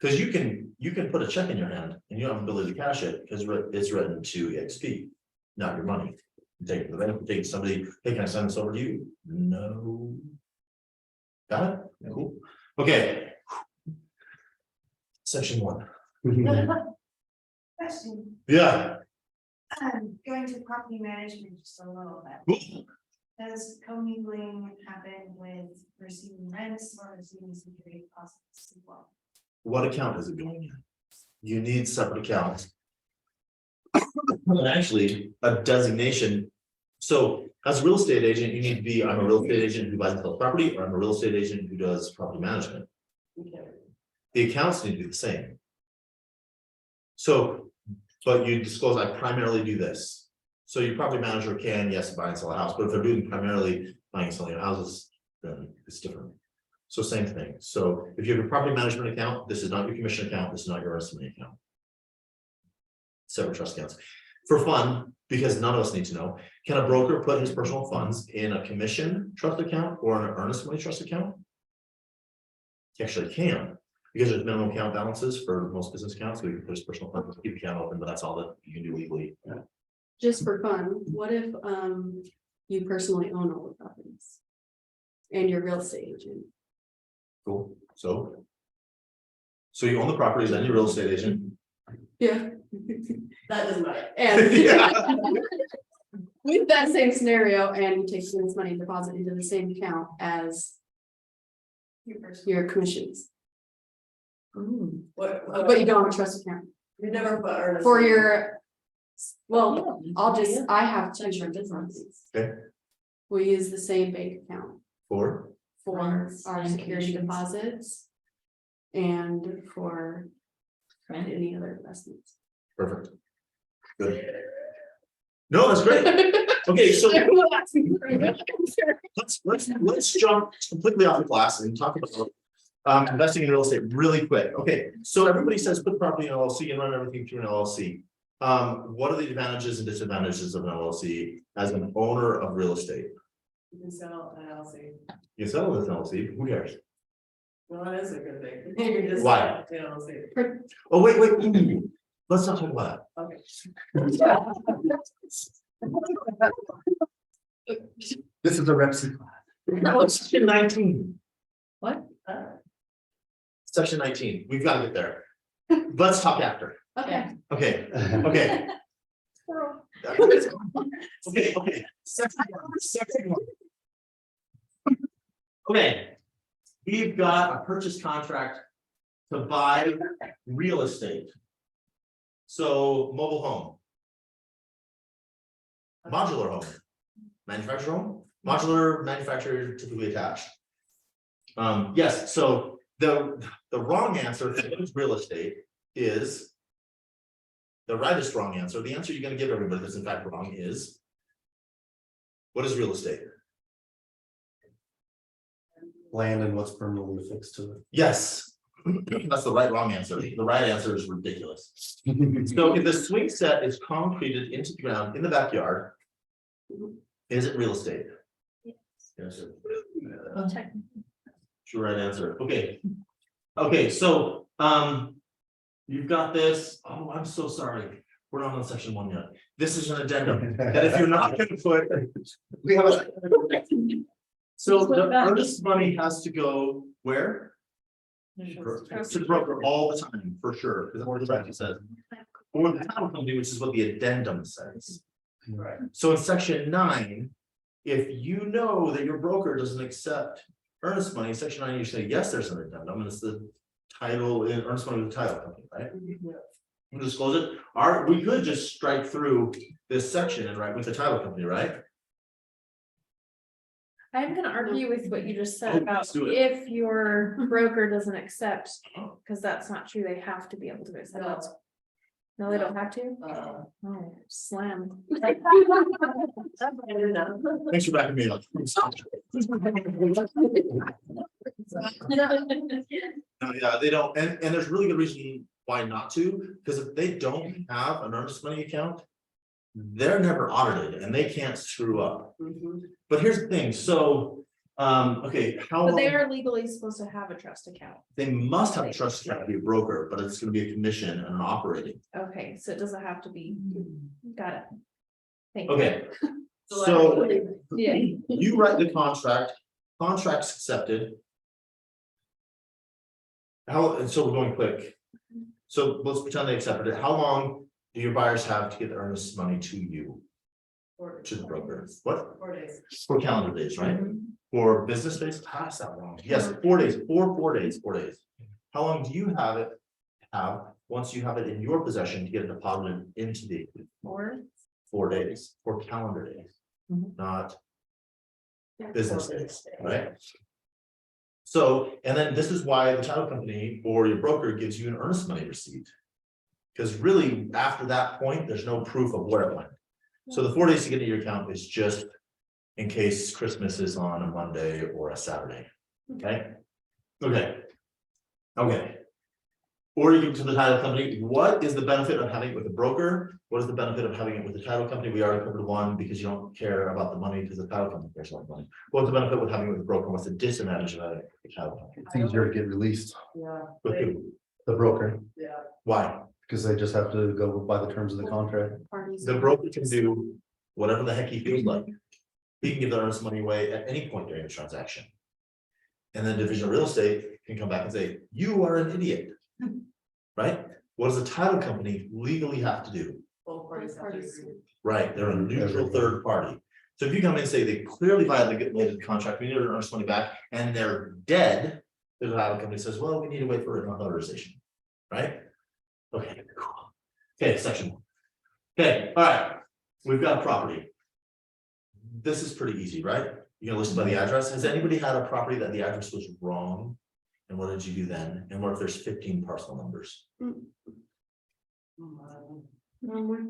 because you can put a check in your hand and you don't have the ability to cash it, because it's written to EXP, not your money. You take it to the bank, take somebody, hey, can I send this over to you? No. Got it? Cool. Okay. Section 1. Question, Yeah. going to property management just a little bit. Cool. Does commingling happen with receiving rents or receiving security deposits as well? What account is it going in? You need separate accounts. And actually, a designation. So as a real estate agent, you need to be, I'm a real estate agent who buys and sells property, or I'm a real estate agent who does property management. The accounts need to be the same. So, but you disclose, I primarily do this. So your property manager can, yes, buy and sell a house, but if they're doing primarily buying and selling houses, then it's different. So same thing. So if you have a property management account, this is not your commission account, this is not your estimate account. Separate trust accounts. For fun, because none of us need to know, can a broker put his personal funds in a commission trust account or an earnest money trust account? He actually can, because there's minimum account balances for most business accounts, so you can put his personal funds, keep the account open, but that's all that you can do legally. Just for fun, what if you personally own all the properties? And you're a real estate agent? Cool. So you own the properties and you're a real estate agent. Yeah. That doesn't matter. And Yeah. with that same scenario, and you take students' money and deposit into the same account as your commissions. But you don't have a trust account. You never put earnest. For your, well, I have two businesses. Okay. We use the same bank account For for Rents our and security commissions. deposits. And for Right. any other investments. perfect. Good. No, that's great. Okay, so let's jump completely off the class and talk about investing in real estate really quick. Okay, so everybody says put property in LLC and run everything through an LLC. What are the advantages and disadvantages of an LLC as an owner of real estate? You can sell an LLC. You sell with an LLC, who cares? Well, that is a good thing. You can just Why? sell an LLC. Oh, wait, let's not talk about Okay. This is a REPC class. that. Section 19. What? Section 19, we've got to get there. Let's talk after. Okay. Okay, okay. Okay. Section one. Okay. We've got a purchase contract to buy real estate. So mobile home. Modular home. Manufactured home, modular, manufactured, typically attached. Yes, so the wrong answer for real estate is. The rightest wrong answer, the answer you're gonna give everybody that's in fact wrong is. What is real estate? Land and what's permanently affixed to it. Yes, that's the wrong answer. The right answer is ridiculous. So if the swing set is concreted into the ground in the backyard. Is it real estate? Yes. Sure, right answer. Okay. Okay, so you've got this. Oh, I'm so sorry. We're not on section 1 yet. This is an addendum that if you're not gonna put, we have a. So the earnest money has to go where? To the broker all the time, for sure, because what the actually says. Or the title company, which is what the addendum says. Right. So in section 9, if you know that your broker doesn't accept earnest money, in section 9, you say, yes, there's an addendum, and it's the title in earnest money with the title company, right? We'll disclose it, we could just strike through this section and write with the title company, right? I'm gonna argue with what you just Oh, said about let's do it. if your broker doesn't accept, because that's not true, they have to be able to accept. No. No, they don't have to? Oh, slam. Thanks for backing me up. No, yeah, they don't, and there's really good reason why not to, because if they don't have an earnest money account. They're never audited and they can't screw up. But here's the thing, so, okay, how But they long, are legally supposed to have a trust account. they must have a trust account to be a broker, but it's gonna be a commission and an operating. Okay, so it doesn't have to be, got it. Thank you. Okay. So Yeah. you write the contract, contract's accepted. How, and so we're going quick. So let's pretend they accepted it. How long do your buyers have to get the earnest money to you? To the broker? What? 4 days. 4 calendar days, right? For business days, pass that wrong. Yes, 4 days, 4 days. How long do you have it? Once you have it in your possession to get it deposited into the 4 days, 4 calendar days, not business days, right? So, and then this is why the title company or your broker gives you an earnest money receipt. Because really, after that point, there's no proof of where it went. So the 4 days to get into your account is just in case Christmas is on a Monday or a Saturday, okay? Okay. Or you give it to the title company. What is the benefit of having it with a broker? What is the benefit of having it with the title company? We already covered one because you don't care about the money because the title company cares about the money. What's the benefit with having it with a broker? What's the disadvantage of having it with the title company? It's easier to get released, With who? the broker, Why? because they just have to go by the terms of the contract. The broker can do whatever the heck he feels like. He can give the earnest money away at any point during the transaction. And then division of real estate can come back and say, you are an idiot. Right? What does the title company legally have to do? Right, they're a neutral third party. So if you come in and say they clearly violated the contract, we need to earn money back, and they're dead, the title company says, well, we need to wait for an authorization, right? Okay, cool. Okay, section. Okay, all right, we've got a property. This is pretty easy, right? You're gonna list by the address. Has anybody had a property that the address was wrong? And what did you do then? And what if there's 15 parcel numbers?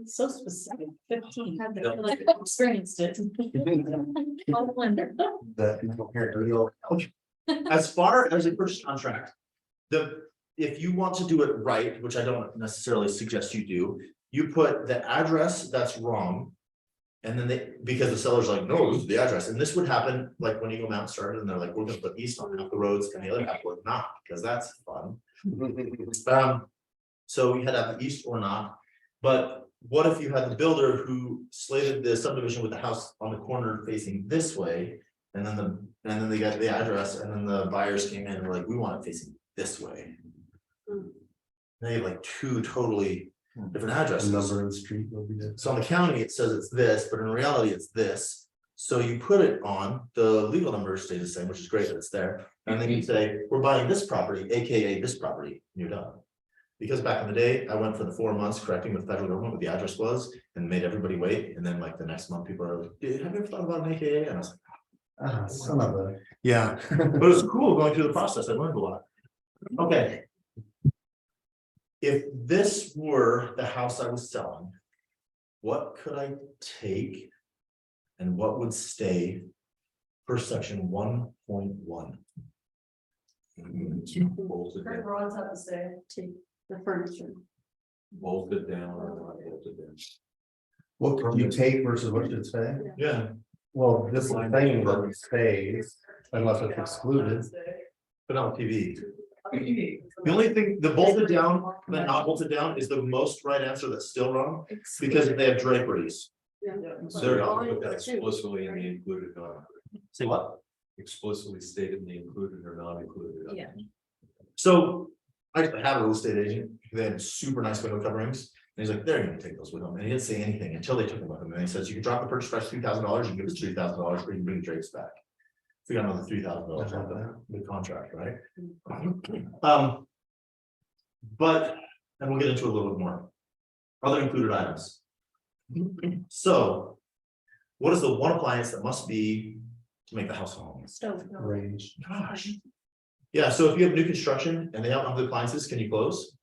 So specific, 15. Like, experienced it. All blender. That incoherent. As far as a purchase contract, if you want to do it right, which I don't necessarily suggest you do, you put the address that's wrong. And then because the seller's like, no, this is the address, and this would happen like when Eagle Mountain started, and they're like, we're gonna put east on half the roads and the other half would not, because that's fun. So you had to have the east or not, but what if you had the builder who slated the subdivision with the house on the corner facing this way? And then they got the address, and then the buyers came in and were like, we want it facing this way. They have like 2 totally different addresses. Number and street will be there. So on the county, it says it's this, but in reality, it's this. So you put it on, the legal number stays the same, which is great that it's there. And then you say, we're buying this property, AKA this property, and you're done. Because back in the day, I went for the 4 months correcting with the federal government what the address was and made everybody wait. And then like the next month, people are like, dude, have you ever thought about an AKA? And I was like, Son of a. yeah, but it was cool going through the process. I learned a lot. Okay. If this were the house I was selling, what could I take and what would stay per section 1.1? Bolted down, Rods have to say, take the furniture. bolted down, or not bolted down. What could you take versus what should stay? Yeah, Well, this thing that stays unless it's excluded. but on TV. The only thing, the bolted down, but not bolted down is the most right answer that's still wrong, because if they have draperies. They're not put that explicitly in the included, Say what? explicitly stated in the included or not included. Yeah. So I had a real estate agent, they had super nice window coverings, and he's like, they're gonna take those with them, and he didn't say anything until they took them with him, and he says, you can drop the purchase price $3,000, you can give us $3,000, or you can bring the drapes back. So we got another $3,000 out of the contract, right? But And we'll get into a little bit more. Other included items. So, what is the one appliance that must be to make the house a home? Stove. Range. Gosh. Yeah, so if you have new construction and they don't have the appliances, can you close?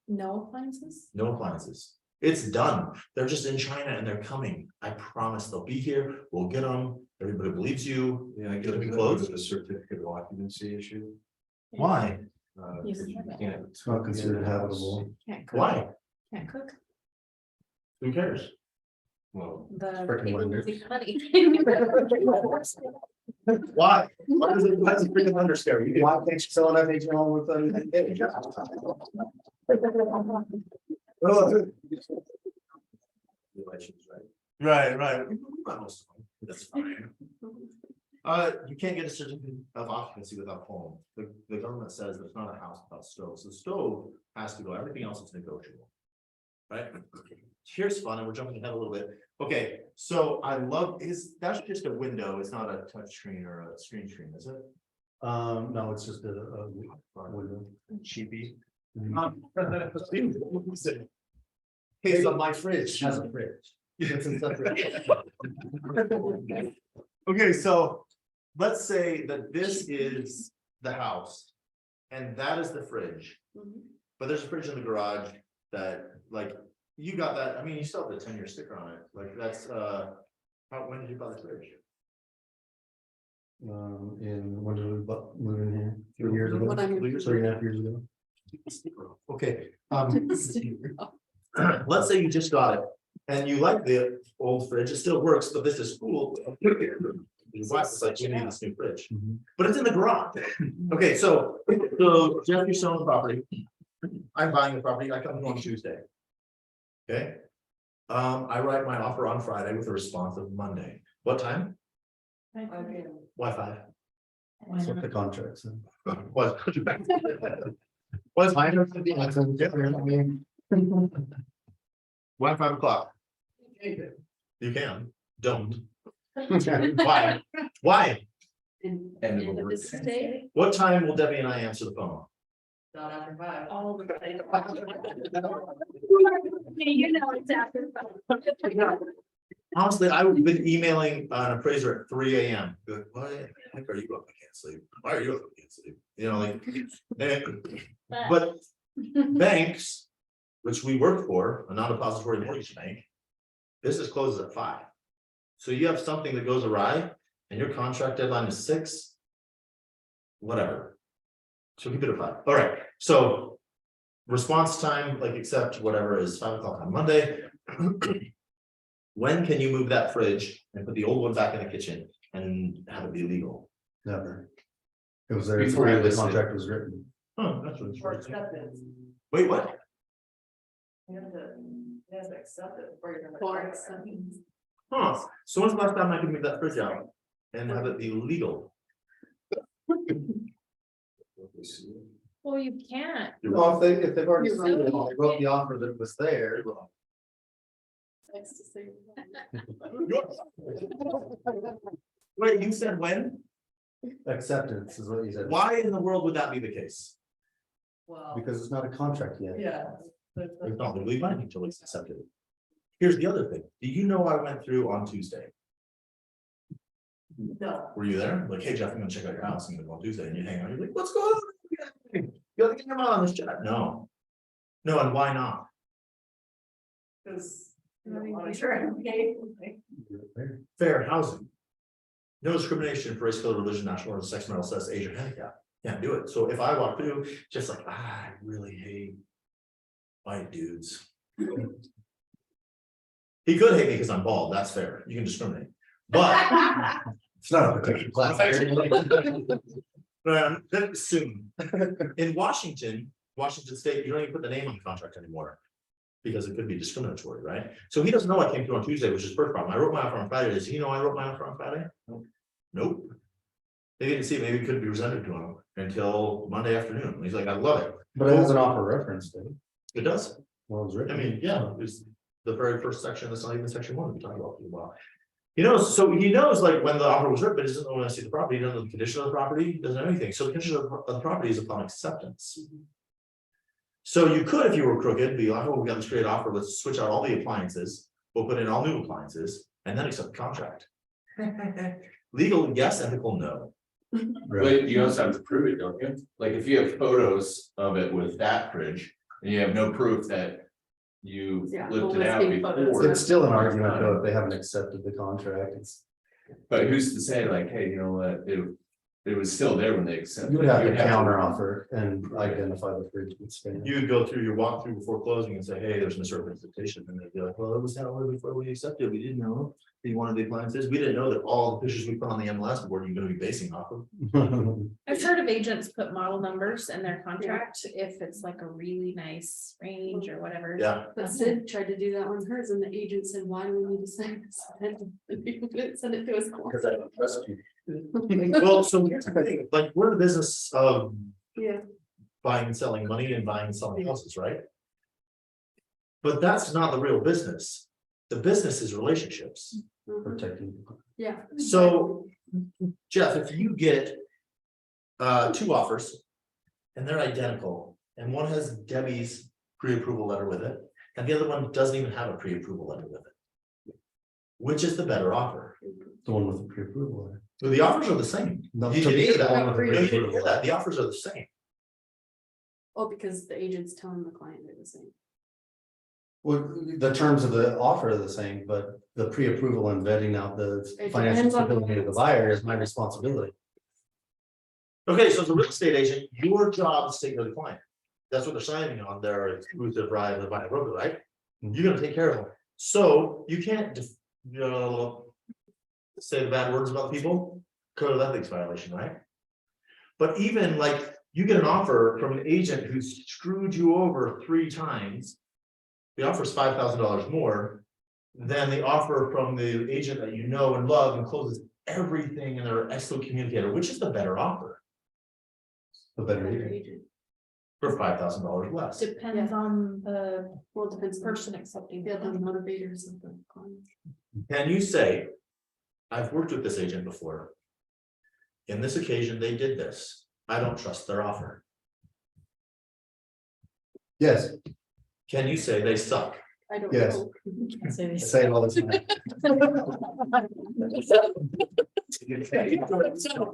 No appliances? No appliances. It's done. They're just in China and they're coming. I promise they'll be here. We'll get them. Everybody believes you. Yeah, I It'll be guess closed. a certificate of occupancy issue. Why? Yes. 'Cause you can't- It's not considered habitable. Can't cook. Why? Can't cook. Who cares? Well, The Freaking people wonder. losing money. Why? Why does it freaking thunder scare you? Why can't you sell an FHA home with them? Right, right. That's fine. You can't get a certificate of occupancy without home. The government says there's not a house without stove. So the stove has to go, everything else is negotiable. Right? Here's fun, and we're jumping ahead a little bit. Okay, so I love, that's just a window, it's not a touch screen or a screen, is it? No, it's just a window. Cheapy. Mhm. Hey, so my fridge has a fridge. It's in separate. okay, so let's say that this is the house and that is the fridge. But there's a fridge in the garage that, like, you got that, I mean, you still have the 10-year sticker on it, like, that's, when did you buy the fridge? When did we move in here? 3 years ago, When I'm- 3.5 years ago. Okay, let's say you just got it, and you like the old fridge, it still works, but this is cool. Your wife is like, you need this new fridge, Mhm. but it's in the garage. Okay, so Jeff, you're selling the property. I'm buying the property, I come on Tuesday. Okay. I write my offer on Friday with a response of Monday. What time? Why 5? Why That's what not? the contract said. What? What's mine? Why 5 o'clock? You can, don't. Why? Why? And End End of of a this work. day. What time will Debbie and I answer the phone? All the time. You know it's after. Honestly, I've been emailing an appraiser at 3 AM. Like, why the heck are you up? I can't sleep. Why are you up? I can't sleep. You know, like, but banks, which we work for, a non-depository mortgage bank, business closes at 5. So you have something that goes awry and your contract deadline is 6. Whatever. So keep it at 5. All right, so response time, like accept whatever is 5 o'clock on Monday. When can you move that fridge and put the old one back in the kitchen and have it be legal? Never. It was there Before before I the listed. contract was written. Oh, that's what it's for. Wait, what? Huh, so when's the last time I could move that fridge out and have it be legal? Well, you can't. Well, if they've already You're signed it, right. they wrote the offer that was there. Wait, you said when? Acceptance is what you said. Why in the world would that be the case? Because it's not a contract yet. It's not legally binding until it's accepted. Here's the other thing. Do you know I went through on Tuesday? No. Were you there? Like, hey Jeff, I'm gonna check out your house. I'm gonna go on Tuesday, and you hang out. You're like, what's going on? You're like, come on this chat. No. No, and why not? Fair housing. No discrimination for race, color, religion, national or sex, mental status, age, or handicap. Can't do it. So if I walk through, just like, I really hate white dudes. He could hate me because I'm bald. That's fair. You can discriminate. But It's not a protected class. soon. In Washington State, you don't even put the name on the contract anymore. Because it could be discriminatory, right? So he doesn't know I came through on Tuesday, which is first problem. I wrote my offer on Friday. Does he know I wrote my offer on Friday? Nope. They didn't see it. Maybe it couldn't be presented to him until Monday afternoon. He's like, I love it. But it has an offer reference, did it? It does. Well, it was I written. mean, yeah, it's the very first section. That's not even section 1 we talked about for a while. He knows, so he knows like when the offer was written, but he doesn't know when I see the property, he doesn't know the condition of the property, he doesn't know anything. So the condition of the property is upon acceptance. So you could, if you were crooked, be like, oh, we got this great offer, let's switch out all the appliances, we'll put in all new appliances, and then accept the contract. Legal, yes, ethical, no. But you also have to prove it, don't you? Like if you have photos of it with that fridge and you have no proof that you Yeah, lived well, it out listing photos. before. It's still an argument though, if they haven't accepted the contract, it's, But who's to say like, hey, you know what, it was still there when they accepted. you would have You'd to counter offer and identify the fridge would stand. You would go through your walkthrough before closing and say, hey, there's misrepresentation, and they'd be like, well, it was that way before we accepted, we didn't know. You wanted the appliances, we didn't know that all the pictures we put on the MLS board, you're gonna be basing off of. I've heard of agents put model numbers in their contract if it's like a really nice range or whatever. Yeah, But Sid tried to do that on hers and the agent said, why do we need to sign this? And people didn't send it to us. because I don't trust you. Well, so here's the thing, like, we're in the business of Yeah. buying and selling money and buying and selling houses, right? But that's not the real business. The business is relationships. Protecting. Yeah. So, Jeff, if you get two offers and they're identical, and one has Debbie's pre-approval letter with it, and the other one doesn't even have a pre-approval letter with it, which is the better offer? The one with the pre-approval letter. So the offers are the same. No, You to didn't me, hear the that. one with the No, you didn't hear pre-approval that. The offers are the same. Oh, because the agent's telling the client they're the same. Well, the terms of the offer are the same, but the pre-approval and vetting out the It financial depends on the stability of the buyer is my responsibility. Okay, so as a real estate agent, your job is to take care of the client. That's what they're signing on their exclusive right of the buyer broker, right? You're gonna take care of them. So you can't, say the bad words about people, code of ethics violation, right? But even like, you get an offer from an agent who screwed you over 3 times. The offer is $5,000 more than the offer from the agent that you know and love and closes everything and they're an excellent communicator, which is the better offer The better agent. for $5,000 less. Depends on the Well, it depends on person accepting. yeah, the motivators of the client. Can you say, I've worked with this agent before. In this occasion, they did this. I don't trust their offer. Yes, Can you say they suck? I don't Yes. know. Can't say I this. say it all the time.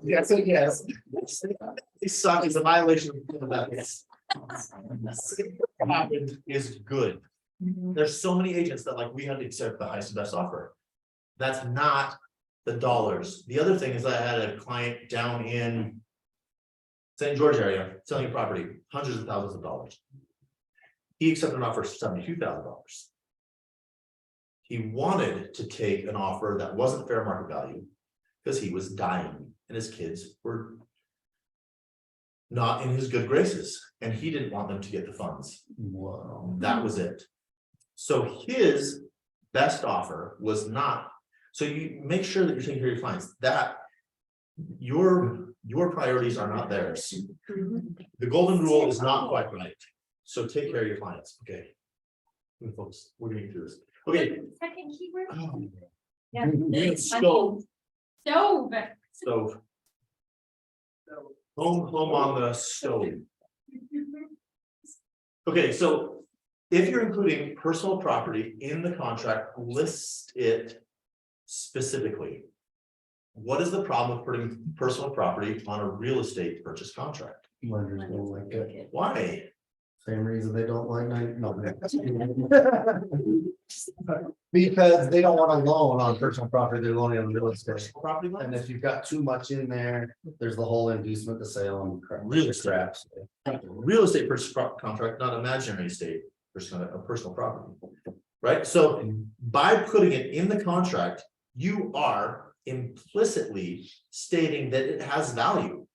Yes, yes. They suck is a violation of that. What happened is good. There's so many agents that like, we had to accept the highest and best offer. That's not the dollars. The other thing is I had a client down in St. George area, selling a property, hundreds of thousands of dollars. He accepted an offer for $72,000. He wanted to take an offer that wasn't fair market value because he was dying and his kids were not in his good graces and he didn't want them to get the funds. Wow. That was it. So his best offer was not, so you make sure that you're taking care of your clients, that your priorities are not theirs. The golden rule is not quite right. So take care of your clients, okay? Folks, we're gonna get through this. Okay. Second keyword. Oh, Yeah. Stove, Stove. home on the stove. Okay, so if you're including personal property in the contract, list it specifically. What is the problem with putting personal property on a real estate purchase contract? Lenders don't like it. Why? Same reason they don't like no. Because they don't want a loan on personal property, they're loaning on real estate. Personal property And lines? if you've got too much in there, there's the whole inducement to sale on Real estate. scraps. Real estate purchase contract, not imaginary estate, a personal property. Right, so by putting it in the contract, you are implicitly stating that it has value.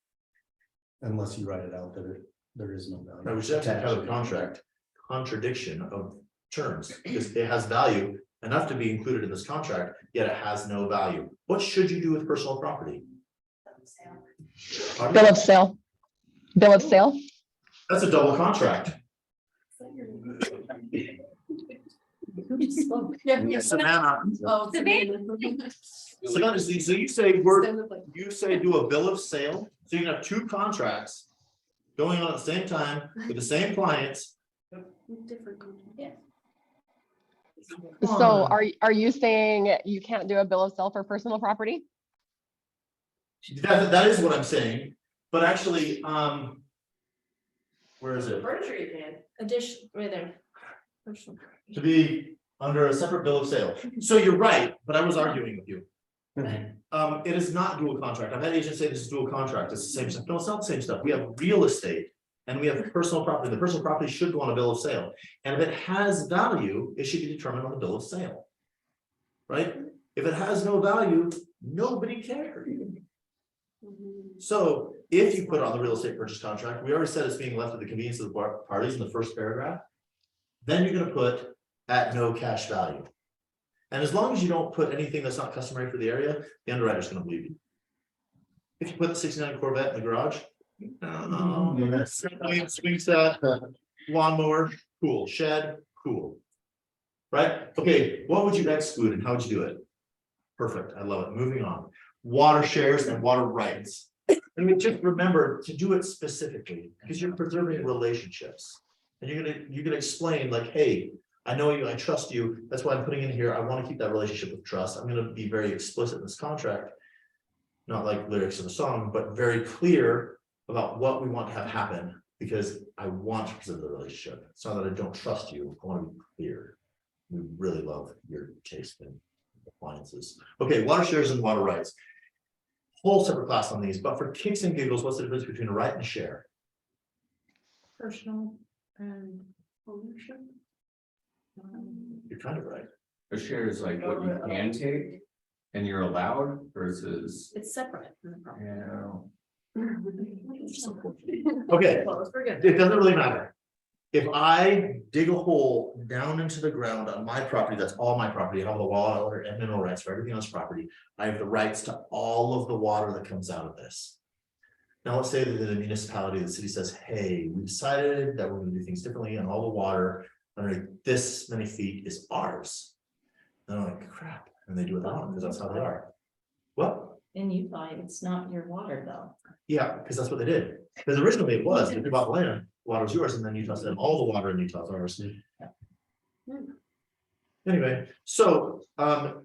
Unless you write it out that there is no value. I was just have a contract contradiction of terms, because it has value enough to be included in this contract, yet it has no value. What should you do with personal property? Pardon? Bill of sale. Bill of sale. That's a double contract. Yeah. Savannah, Oh, Savannah, so you say you say do a bill of sale, so you can have 2 contracts going on at the same time with the same clients, Different. Yeah. So are you saying you can't do a bill of sale for personal property? That is what I'm saying, but actually, where is it? Furniture you can. Addition, right there. Personal. To be under a separate bill of sale. So you're right, but I was arguing with you. It is not dual contract. I've had agents say this is dual contract. It's the same stuff. No, it's not the same stuff. We have real estate and we have personal property. The personal property should go on a bill of sale. And if it has value, it should be determined on the bill of sale. Right? If it has no value, nobody cares. So if you put it on the real estate purchase contract, we already said it's being left at the convenience of the parties in the first paragraph. Then you're gonna put at no cash value. And as long as you don't put anything that's not customary for the area, the underwriter's gonna believe you. If you put the 69 Corvette in the garage, swing set, lawnmower, cool, shed, cool. Right? Okay, what would you exclude and how would you do it? Perfect, I love it. Moving on. Water shares and water rights. And just remember to do it specifically because you're preserving relationships. And you're gonna explain like, hey, I know you, I trust you. That's why I'm putting in here. I want to keep that relationship with trust. I'm gonna be very explicit in this contract. Not like lyrics of a song, but very clear about what we want to have happen because I want to preserve the relationship. It's not that I don't trust you. I want to be clear. We really love your taste in appliances. Okay, water shares and water rights. Whole separate class on these, but for kicks and giggles, what's the difference between a right and a share? Personal and ownership. You're kind of right. A share is like what you can take and you're allowed versus, It's separate from the property. Okay, Close, we're good. it doesn't really matter. If I dig a hole down into the ground on my property, that's all my property, I have the water and mineral rights for everything on this property. I have the rights to all of the water that comes out of this. Now, let's say that the municipality, the city says, hey, we decided that we're gonna do things differently and all the water under this many feet is ours. And I'm like, crap, and they do what they want because that's how they are. What? In Utah, it's not your water though. Yeah, because that's what they did. Because originally it was, if you bought land, water was yours, and then Utah said all the water in Utah is ours. Anyway, so the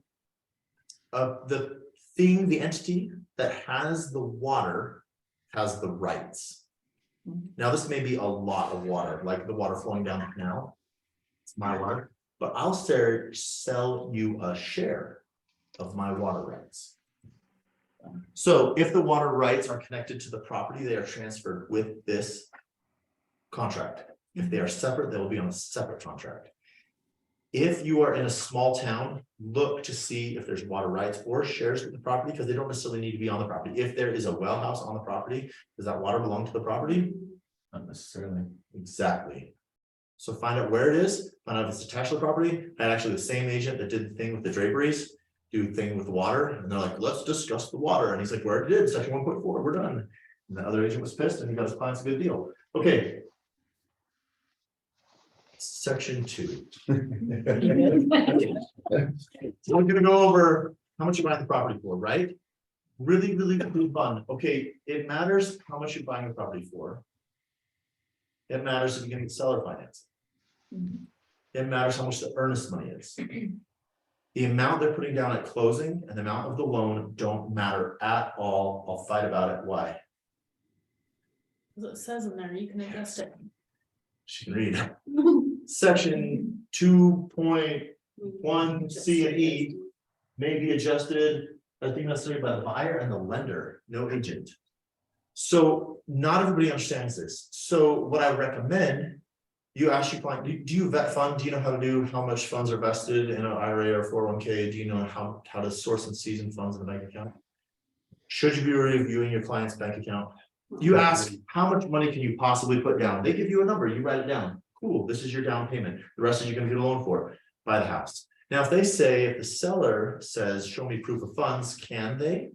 entity that has the water has the rights. Now, this may be a lot of water, like the water flowing down the canal. It's my water, but I'll sell you a share of my water rights. So if the water rights are connected to the property, they are transferred with this contract. If they are separate, they will be on a separate contract. If you are in a small town, look to see if there's water rights or shares with the property because they don't necessarily need to be on the property. If there is a well house on the property, does that water belong to the property? not necessarily. Exactly. So find out where it is, find out if it's attached to the property. And actually the same agent that did the thing with the draperies, do the thing with the water. And they're like, let's discuss the water. And he's like, where it did, section 1.4, we're done. And the other agent was pissed and he got his clients a good deal. Okay. Section 2. We're gonna go over how much you buy the property for, right? Really, really, really fun. Okay, it matters how much you're buying the property for. It matters if you're getting seller finance. It matters how much the earnest money is. The amount they're putting down at closing and the amount of the loan don't matter at all. I'll fight about it. Why? It says in there, you can adjust it. She can read. Section 2.1 C and E may be adjusted as being necessary by the buyer and the lender, no agent. So not everybody understands this. So what I recommend, you ask your client, do you vet fund? Do you know how to do how much funds are vested in an IRA or 401k? Do you know how to source and season funds in the bank account? Should you be reviewing your client's bank account? You ask, how much money can you possibly put down? They give you a number, you write it down. Cool, this is your down payment. The rest is you're gonna get a loan for, buy the house. Now, if they say, if the seller says, show me proof of funds, can they?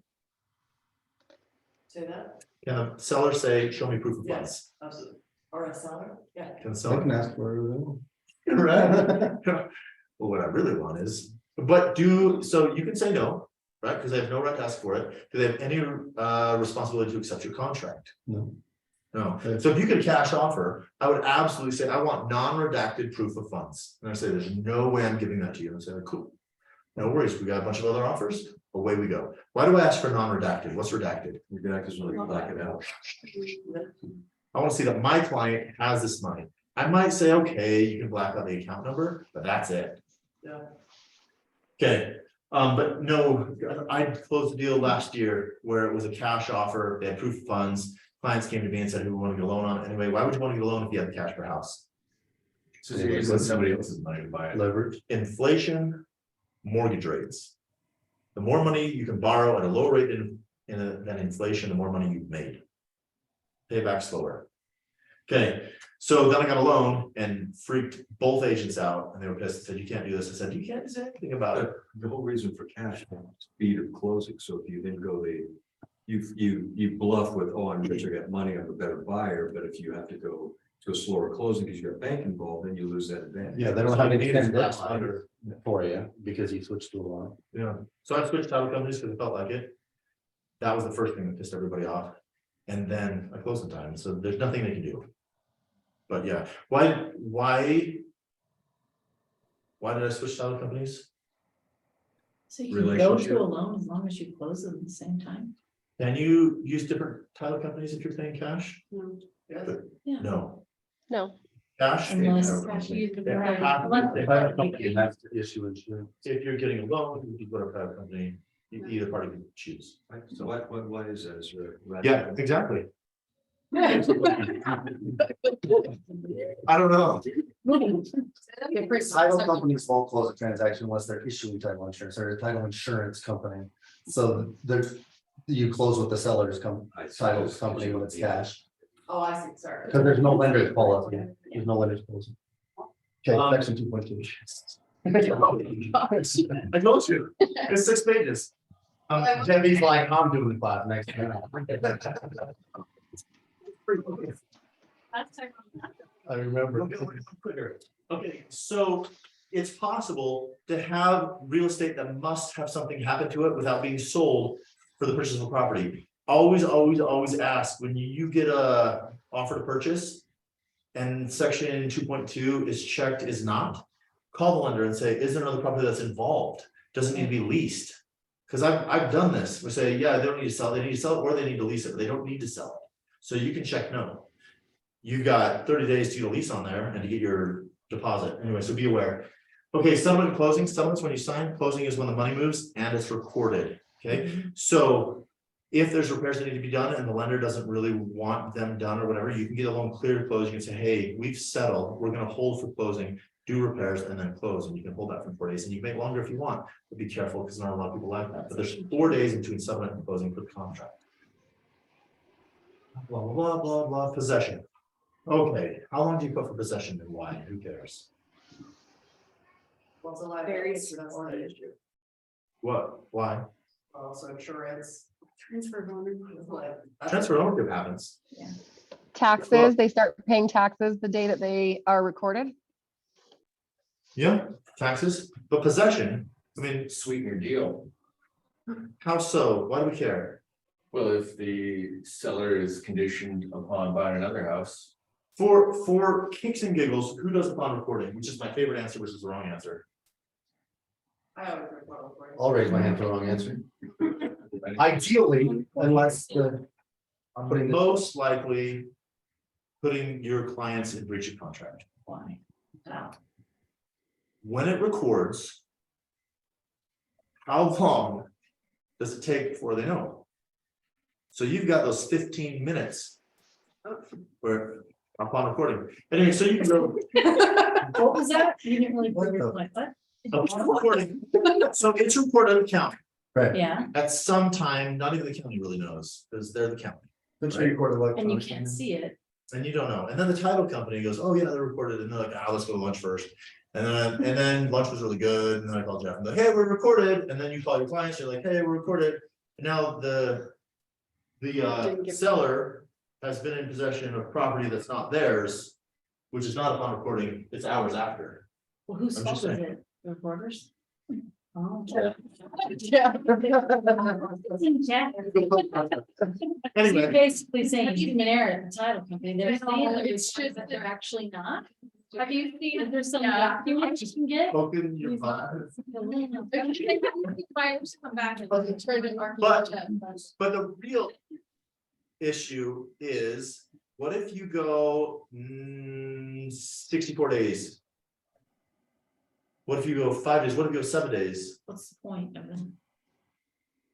Say that? Can the seller say, show me proof of funds? Absolutely. Or a seller? Yeah. Can the I seller? can ask for it. Right? Well, what I really want is, but so you can say no, right? Because they have no right to ask for it. Do they have any responsibility to accept your contract? No. No, so if you could cash offer, I would absolutely say, I want non-redacted proof of funds. And I say, there's no way I'm giving that to you. And I say, cool. No worries, we got a bunch of other offers, away we go. Why do I ask for non-redacted? What's redacted? Redacted is when you black it out. I want to see that my client has this money. I might say, okay, you can black out the account number, but that's it. Yeah. Okay, but no, I closed a deal last year where it was a cash offer, they had proof of funds. Clients came to me and said, who want to get a loan on? Anyway, why would you want to get a loan if you have the cash per house? So you're using somebody else's money to buy it. Leverage. Inflation, mortgage rates. The more money you can borrow at a lower rate than inflation, the more money you've made. Payback slower. Okay, so then I got a loan and freaked both agents out and they were pissed and said, you can't do this. I said, you can't say anything about it. The whole reason for cash is speed of closing, so if you then go you bluff with, oh, I'm rich, I got money, I'm a better buyer, but if you have to go to a slower closing because you got bank involved, then you lose that advantage. Yeah, they don't have any deadline for you because you switched to a loan. Yeah, so I switched title companies because I felt like it. That was the first thing that pissed everybody off. And then I closed in time, so there's nothing they can do. But yeah, why did I switch title companies? So you can go to a loan as long as you close it at the same time. Can you use different title companies if you're paying cash? No. Yeah. No. No. Cash? Unless you can provide- And that's the issue insurance. If you're getting a loan, you go to a private company, either party can choose. So why is that? Is there a- Yeah, exactly. I don't know. Title companies won't close a transaction unless they're issuing title insurance or a title insurance company. So there's, you close with the seller's title company when it's cash. Oh, I see, sorry. Because there's no lender's policy. There's no lender's policy. Okay, section 2.2. I told you, it's 6 pages. Debbie's like, I'm doing the class next time. I remember. Okay, so it's possible to have real estate that must have something happen to it without being sold for the purchase of a property. Always ask when you get a offer to purchase and section 2.2 is checked is not, call the lender and say, is there another property that's involved? Doesn't need to be leased. Because I've done this. We say, yeah, they don't need to sell, they need to sell it or they need to lease it, but they don't need to sell it. So you can check no. You've got 30 days to get a lease on there and to get your deposit. Anyway, so be aware. Okay, settlement and closing. Settlement's when you sign, closing is when the money moves and it's recorded. Okay, so if there's repairs that need to be done and the lender doesn't really want them done or whatever, you can get a loan clear to close. You can say, hey, we've settled, we're going to hold for closing, do repairs and then close. And you can hold that for 4 days and you can make longer if you want, but be careful because not a lot of people like that. But there's 4 days between settlement and closing for the contract. Blah, blah, blah, blah, blah, possession. Okay, how long do you put for possession and why? Who cares? What's a lot of Very areas for that one issue? What? Why? Also insurance. Transfer of owner. Transfer of ownership happens. Taxes, they start paying taxes the day that they are recorded. Yeah, taxes, but possession, I mean, Sweeten your deal. how so? Why do we care? Well, if the seller is conditioned upon buying another house. For kicks and giggles, who does upon recording, which is my favorite answer, which is the wrong answer. I always report for it. I'll raise my hand for the wrong answer. Ideally, unless I'm putting Most likely putting your clients in breach of contract. Why? When it records, how long does it take before they know? So you've got those 15 minutes where upon recording. Anyway, so you can go What was that? You didn't really. What the- Like, what? upon recording. So it's reported to the county Right. Yeah, at some time, not even the county really knows, because they're the county. But you record and you electronically. can't see it. And you don't know. And then the title company goes, oh yeah, they're recorded. And they're like, let's go to lunch first. And then lunch was really good. And then I called Jeff and like, hey, we're recorded. And then you call your clients, you're like, hey, we're recorded. And now the seller has been in possession of property that's not theirs, which is not upon recording, it's hours after. Well, whose I'm fault just is saying. it? The reporters? Oh. Jeff. You're Anyway, basically saying human error at the title company, they're saying that it's true, but they're actually not. Have you seen? Is there some document you can get? open your butt. Buyers come back and turn it But the real issue is, what if you go 64 days? What if you go 5 days? What if you go 7 days? What's the point of them?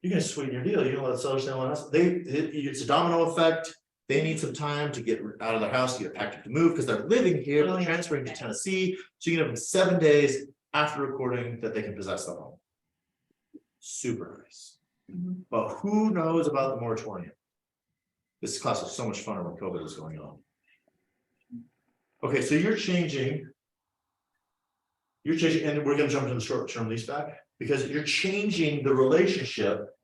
You're gonna sweeten your deal. You're gonna let sellers know else. It's a domino effect. They need some time to get out of their house, to get packed up to move, because they're living here, Oh, they're yeah. transferring to Tennessee. So you can have them 7 days after recording that they can possess the home. Super nice. Mhm. But who knows about the moratorium? This class was so much fun when COVID was going on. Okay, so you're changing, and we're gonna jump into the short-term lease back, because you're changing the relationship.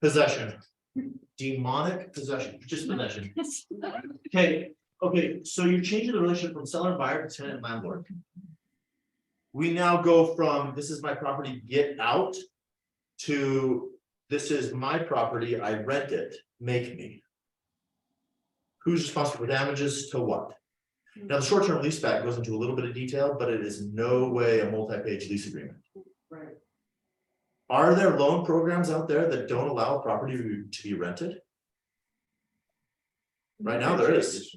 Possession, demonic possession, just possession. Okay, so you're changing the relationship from seller, buyer to tenant, landlord. We now go from, this is my property, get out, to this is my property, I rent it, make me. Who's responsible for damages to what? Now, the short-term lease back goes into a little bit of detail, but it is no way a multi-page lease agreement. Right. Are there loan programs out there that don't allow property to be rented? Right now, there is.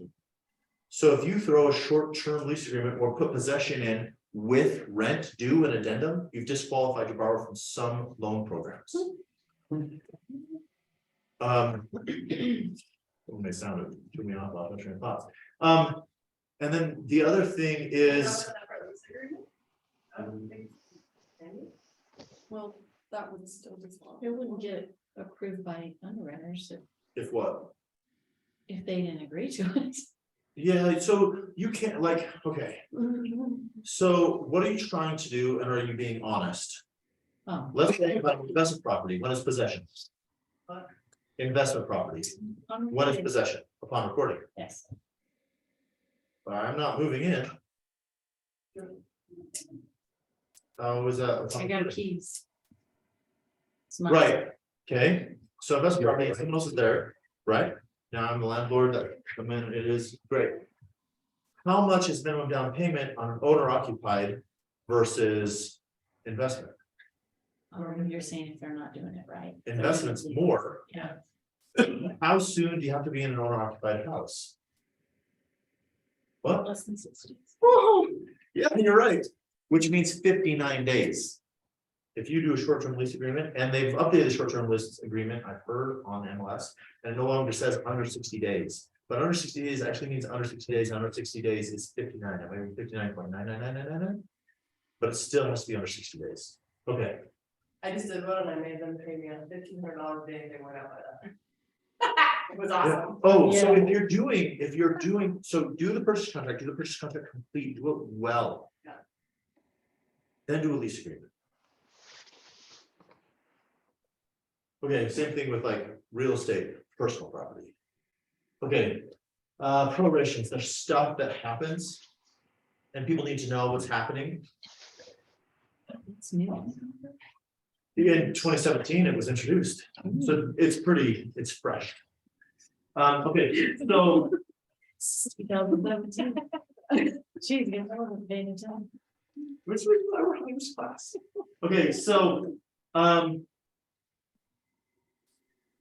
So if you throw a short-term lease agreement or put possession in with rent due and addendum, you've disqualified your borrower from some loan programs. It may sound, threw me off my train of thoughts. And then the other thing is, Well, that would still disqualify. It wouldn't get approved by underwriters if what? if they didn't agree to it. Yeah, so you can't okay, so what are you trying to do and are you being honest? Oh. Let's think about investment property, when is possession? Investment property, when is possession? Upon recording. Yes. I'm not moving in. How was that? I got keys. It's mine. Right, okay, so investment property, someone else is there, right? Now I'm the landlord, that come in, it is great. How much is minimum down payment on an owner occupied versus investment? You're saying if they're not doing it right. Investment's more. Yeah. How soon do you have to be in an owner occupied house? What? Less than 60. Oh, yeah, you're right, which means 59 days. If you do a short-term lease agreement, and they've updated the short-term lease agreement, I've heard on MLS, and it no longer says under 60 days. But under 60 days actually means under 60 days, under 60 days is 59, I mean 59.99999. But it still has to be under 60 days. Okay, I just did one and I made them pay me a $1,500 a day, they went out by that. It was awesome. oh, so if you're doing, so do the purchase contract complete, do it well. Yeah. Then do a lease agreement. Okay, same thing with like real estate, personal property. Okay, prorations, there's stuff that happens. And people need to know what's happening. It's new. In 2017, it was introduced, so it's fresh. Okay, so 2017. Jeez, I wasn't paying attention. which was our Holmes class. Okay, so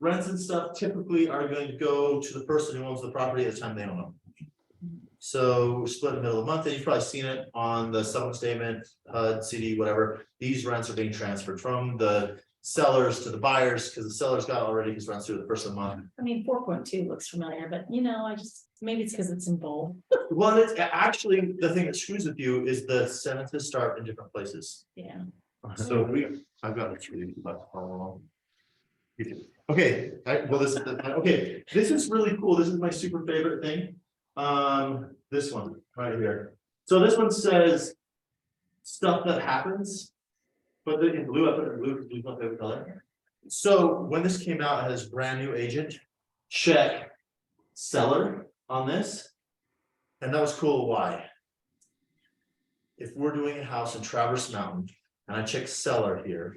rents and stuff typically are going to go to the person who owns the property at the time they own them. So split in the middle of the month, and you've probably seen it on the settlement statement, CD, whatever. These rents are being transferred from the sellers to the buyers because the sellers got already his rents through the first of the month. I mean, 4.2 looks familiar, but I just, maybe it's because it's in bold. Well, it's actually the thing that screws with you is the sentences start in different places. Yeah. So I've got it really left for a while. Okay, this is really cool. This is my super favorite thing. This one right here. So this one says stuff that happens, but in blue, I put it in blue because blue's my favorite color. So when this came out, it has brand new agent, check seller on this. And that was cool. Why? if we're doing a house in Traverse Mountain and I check seller here,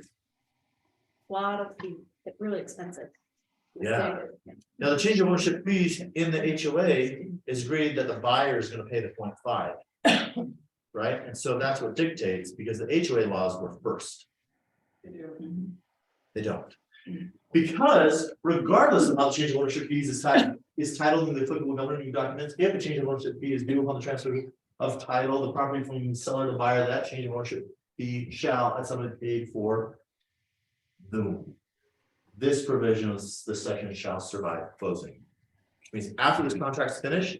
Lot of fee, really expensive. yeah. Now, the change of ownership fees in the HOA is agreed that the buyer is gonna pay the 0.5. Right, and so that's what dictates, because the HOA laws were first. They don't. Because regardless of how the change of ownership fees is titled in the applicable governing documents, if a change of ownership fee is due upon the transfer of title, the property from the seller to buyer, that change of ownership fee shall at some point be paid for. This provision of this section shall survive closing. Which means after this contract's finished,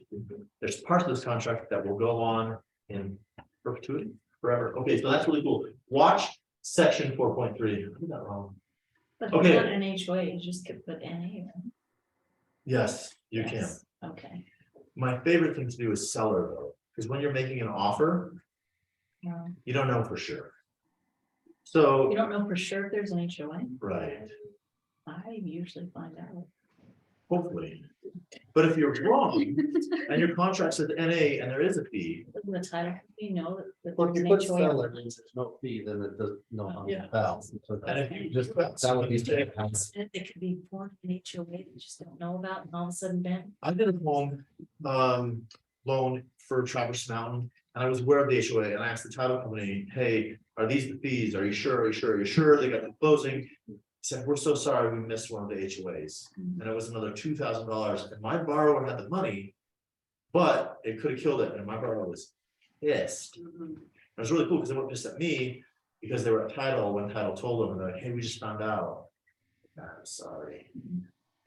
there's parts of this contract that will go on in perpetuity, forever. Okay, so that's really cool. Watch section 4.3. I did that wrong. But Okay. not an HOA, you just could put NA. Yes, you can. Yes, okay. My favorite thing to do is seller though, because when you're making an offer, you don't know for sure. So, You don't know for sure if there's an HOA? right, I usually find out. hopefully. But if you're wrong and your contract says NA and there is a fee, Doesn't the title company know that Well, if there's you an put HOA? seller means there's no fee, then it does no harm Yeah. to foul. So and if you just, that would be. It could be formed an HOA that you just don't know about and all of a sudden, bam. I did a home loan for Traverse Mountain, and I was aware of the HOA, and I asked the title company, hey, are these the fees? Are you sure? Are you sure? Are you sure? They got the closing. He said, we're so sorry, we missed one of the HOAs. And it was another $2,000, and my borrower had the money, but it could have killed it, and my borrower was pissed. It was really cool because they weren't pissed at me because they were at title when title told them, and they're like, hey, we just found out. I'm sorry.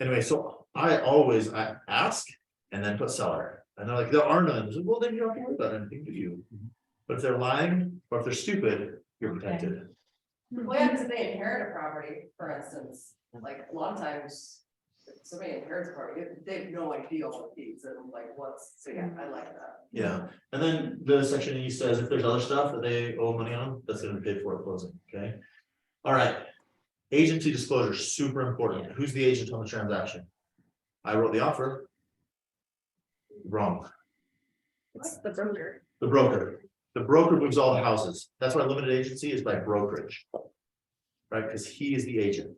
Anyway, so I ask and then put seller, and they're like, there are none. I said, well, then you don't have to worry about anything, do you? But if they're lying or if they're stupid, you're protected. Well, yeah, because if they inherit a property, for instance, like a lot of times, if somebody inherits a property, they have no idea all the fees and like what's, so yeah, I like that. Yeah, and then the section E says if there's other stuff that they owe money on, that's gonna be paid for at closing, okay? All right, agency disclosure, super important. Who's the agent on the transaction? I wrote the offer. Wrong. It's the broker. The broker. The broker moves all the houses. That's why limited agency is by brokerage. Right, because he is the agent.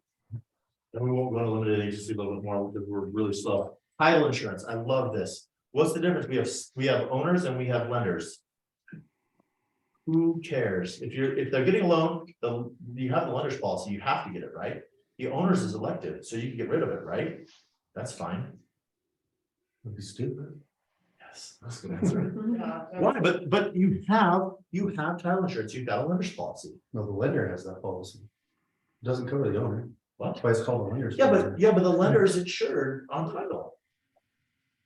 And we won't go to limited agency a little bit more because we're really slow. Title insurance, I love this. What's the difference? We have owners and we have lenders. Who cares? If they're getting a loan, you have the lender's policy, you have to get it, right? The owners is elected, so you can get rid of it, right? That's fine. Would be stupid. Yes, that's a good answer. Yeah. Why? But you have title insurance, you've got a lender's policy. No, the lender has that policy. Doesn't cover the owner. What? That's why it's called a lender's. Yeah, policy. but the lender is insured on title.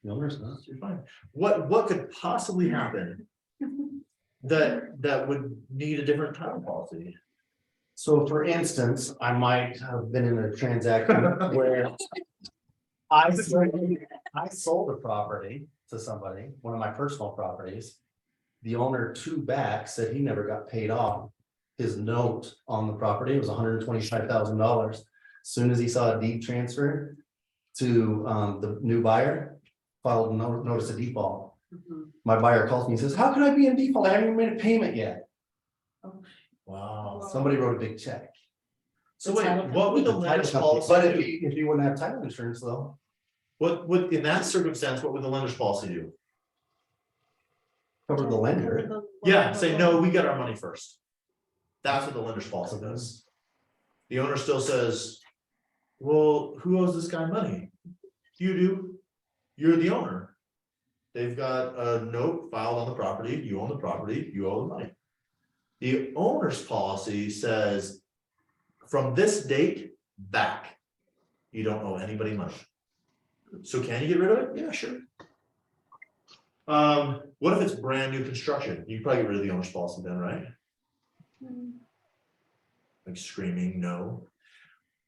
The owner's not. You're fine. What could possibly happen that would need a different title policy? So for instance, I might have been in a transaction where I sold a property to somebody, one of my personal properties. The owner to back said he never got paid off. His note on the property was $125,000. Soon as he saw a deed transfer to the new buyer, filed a notice of default. My buyer calls me and says, how can I be in default? I haven't even made a payment yet. Wow. Somebody wrote a big check. So wait, what would the lender's policy But do? if you wouldn't have title insurance though, What would, in that circumstance, what would the lender's policy do? cover the lender. Yeah, say, no, we get our money first. That's what the lender's policy does. The owner still says, well, who owes this guy money? You do. You're the owner. They've got a note filed on the property, you own the property, you owe the money. The owner's policy says, from this date back, you don't owe anybody money. So can you get rid of it? Yeah, sure. What if it's brand new construction? You probably get rid of the owner's policy then, right? Like screaming, no.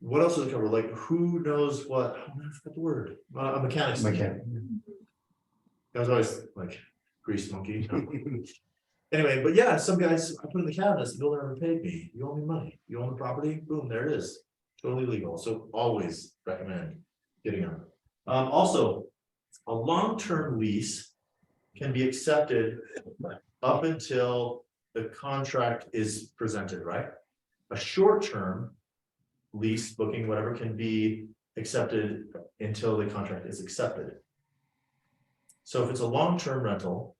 What else does it cover? Like who knows what? I forgot the word. A mechanic. Mechanic. I was always like grease monkey. Anyway, but yeah, some guys I put in the cabinets, the builder never paid me. You owe me money. You own the property, boom, there it is. Totally legal. So always recommend getting them. Also, a long-term lease can be accepted up until the contract is presented, right? A short-term lease, booking, whatever, can be accepted until the contract is accepted. So if it's a long-term rental,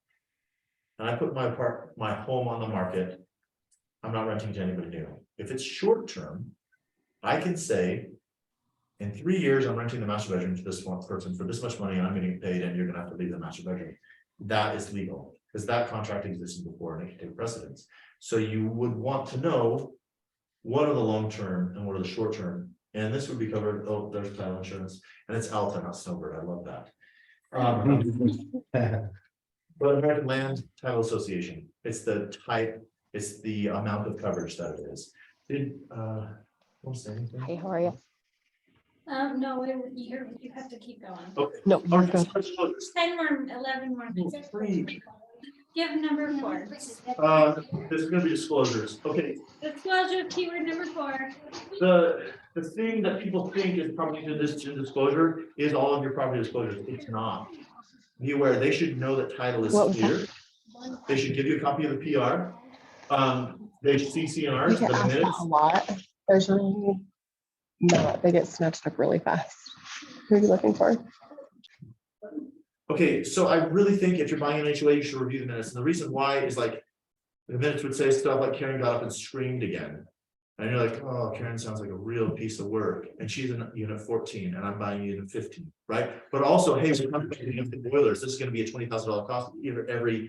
and I put my home on the market, I'm not renting to anybody new. If it's short-term, I can say, in 3 years, I'm renting the master bedroom to this one person for this much money, and I'm getting paid, and you're gonna have to leave the master bedroom. That is legal, because that contract existed before and it can take precedence. So you would want to know what are the long-term and what are the short-term, and this would be covered. Oh, there's title insurance, and it's Alta, not Snowbird. I love that. But American Land Title Association, it's the type, it's the amount of coverage that it is. Did what's the anything? Hey, how are you? No, you have to keep going. Okay. No, All right, you're good. let's close this. 10 more, 11 more. Give number 4. This is gonna be disclosures. Okay, Disclosure, keyword number 4. the thing that people think is property disclosure is all of your property disclosures. It's not. Be aware, they should know that title is What was clear. They should give you a copy of the PR. They should see You CNRs, get the asked that minutes. a lot. There's really not, they get snatched up really fast. Who are you looking for? Okay, so I really think if you're buying an HOA, you should review the minutes. And the reason why is like, the minutes would say stuff like Karen got up and screamed again. And you're like, oh, Karen sounds like a real piece of work. And she's in unit 14 and I'm buying unit 15, right? But also, hey, we're not putting the boilers. This is gonna be a $20,000 cost, every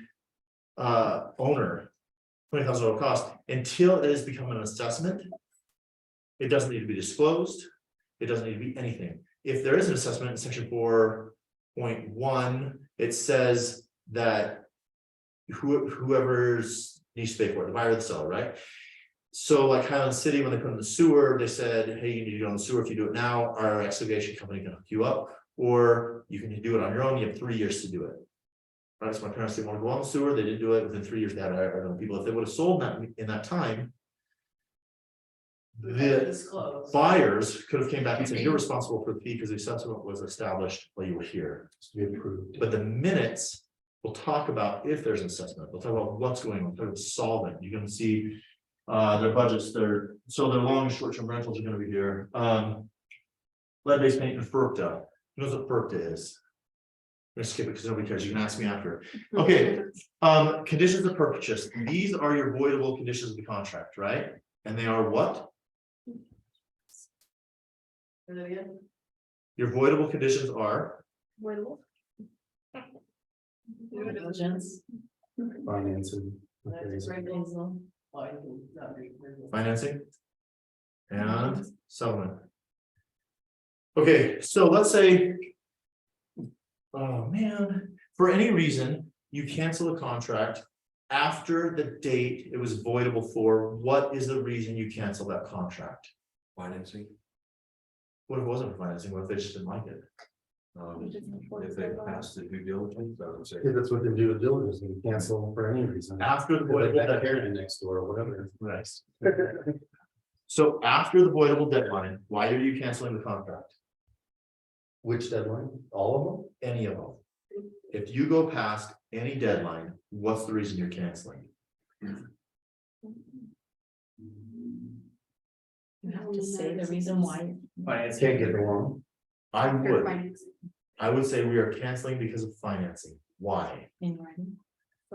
owner, $20,000 cost, until it has become an assessment. It doesn't need to be disclosed. It doesn't need to be anything. If there is an assessment in section 4.1, it says that whoever's needs to pay for it, the buyer or the seller, right? So like Highland City, when they put in the sewer, they said, hey, you need to go on the sewer. If you do it now, our excavation company can hook you up, or you can do it on your own. You have 3 years to do it. Right, so my parents didn't want to go on the sewer. They didn't do it. Within 3 years, they had to hire other people. If they would have sold that in that time, the buyers could have came back and said, you're responsible for the fee because the assessment was established while you were here. To be approved. But the minutes will talk about if there's an assessment. They'll talk about what's going on, talk about solving. You're going to see their budgets, their long and short-term rentals are going to be here. Lead-based paint and FERPTA. Who knows what FERPTA is? I'm gonna skip it because nobody cares. You can ask me after. Okay. Conditions of purchase. These are your voidable conditions of the contract, right? And they are what? Your voidable conditions are Diligence. Financing. Appraisal. financing and settlement. Okay, so let's say, oh man, for any reason, you cancel a contract after the date it was voidable for. What is the reason you cancel that contract? Financing. What if it wasn't for financing? What if they just didn't like it? If they pass the due diligence, I would say. If it's within due diligence, you can cancel for any reason. After the Like voidable that deadline. area next door or whatever. Nice. So after the voidable deadline, why are you canceling the contract? Which deadline? All of them? Any of them. If you go past any deadline, what's the reason you're canceling? You have to say the reason why. Can't get the loan. I would say we are canceling because of financing. Why? In writing.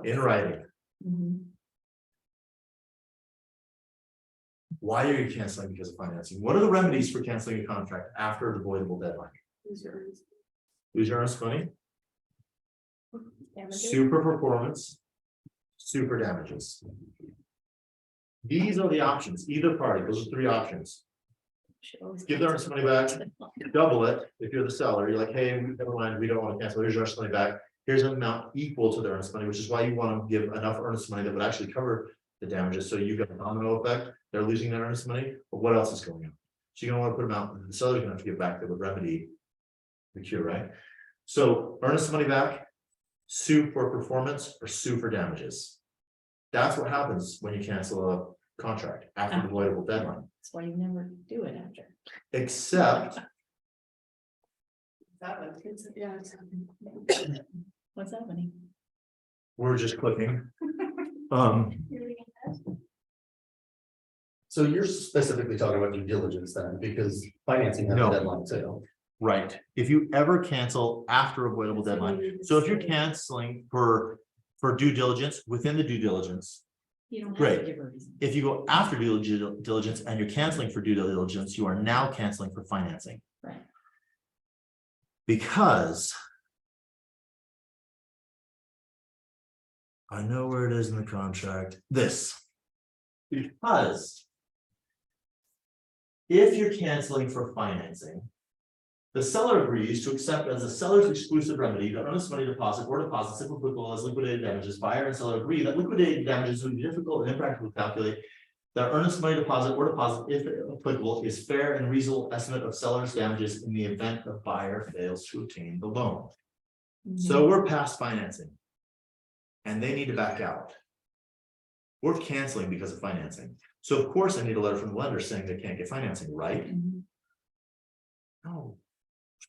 In writing. Mhm. Why are you canceling because of financing? What are the remedies for canceling a contract after the voidable deadline? Lose your earnest money, super performance, super damages. These are the options, either party, those are 3 options. Give the earnest money back, double it. If you're the seller, you're like, hey, never mind, we don't want to cancel. Here's your earnest money back. Here's an amount equal to the earnest money, which is why you want to give enough earnest money that would actually cover the damages. So you get a domino effect. They're losing their earnest money, but what else is going on? So you're gonna want to put them out. The seller's gonna have to give back that would remedy the cure, right? So earnest money back, sue for performance, or sue for damages. That's what happens when you cancel a contract after the voidable deadline. That's why you never do it after. Except What's happening? we're just clicking. So you're specifically talking about due diligence then, because financing has a No. deadline too. Right, if you ever cancel after avoidable deadline, so if you're canceling for due diligence, within the due diligence. You don't have Great. to give a reason. If you go after due diligence and you're canceling for due diligence, you are now canceling for financing. Right. Because. I know where it is in the contract, this. Because. If you're canceling for financing. The seller agrees to accept as a seller's exclusive remedy the earnest money deposit or deposits if applicable as liquidated damages. Buyer and seller agree that liquidated damages would be difficult and impractical to calculate. The earnest money deposit or deposit, if applicable, is fair and reasonable estimate of seller's damages in the event the buyer fails to obtain the loan. So we're past financing. And they need to back out. We're canceling because of financing. So of course I need a letter from the lender saying they can't get financing, right? No.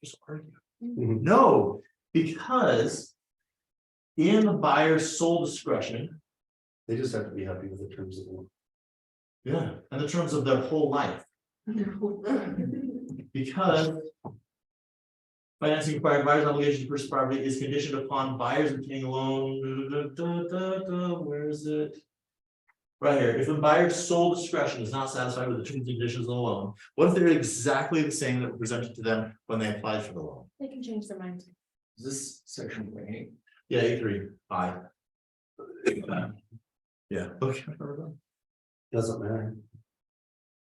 We're supposed to argue. No, because. In the buyer's sole discretion. They just have to be happy with the terms of the loan. Yeah, and the terms of their whole life. Because. Financing required buyer's obligation to purchase property is conditioned upon buyers obtaining a loan. Where is it? Right here, if the buyer's sole discretion is not satisfied with the terms and conditions of the loan, what if they're exactly the same that were presented to them when they applied for the loan? They can change their mind. Is this section A? Yeah, A3, I. Yeah, okay. Doesn't matter. Could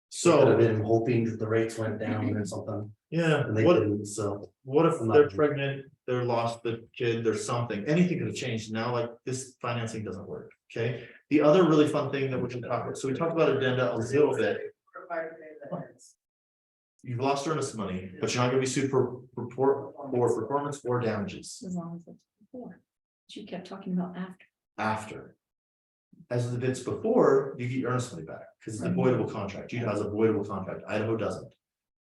So. have been hoping that the rates went down or something, Yeah, and they what, didn't, so. what if I'm not- they're pregnant, they're lost the kid, there's something, anything could have changed now, like this financing doesn't work, okay? The other really fun thing that we're gonna talk about, so we talked about addenda a little bit, you've lost earnest money, but you're not gonna be sued for performance or damages As long as it's before. But you kept talking about after. after. As if it's before, you get your earnest money back, because it's a voidable contract, Utah has a voidable contract, Idaho doesn't.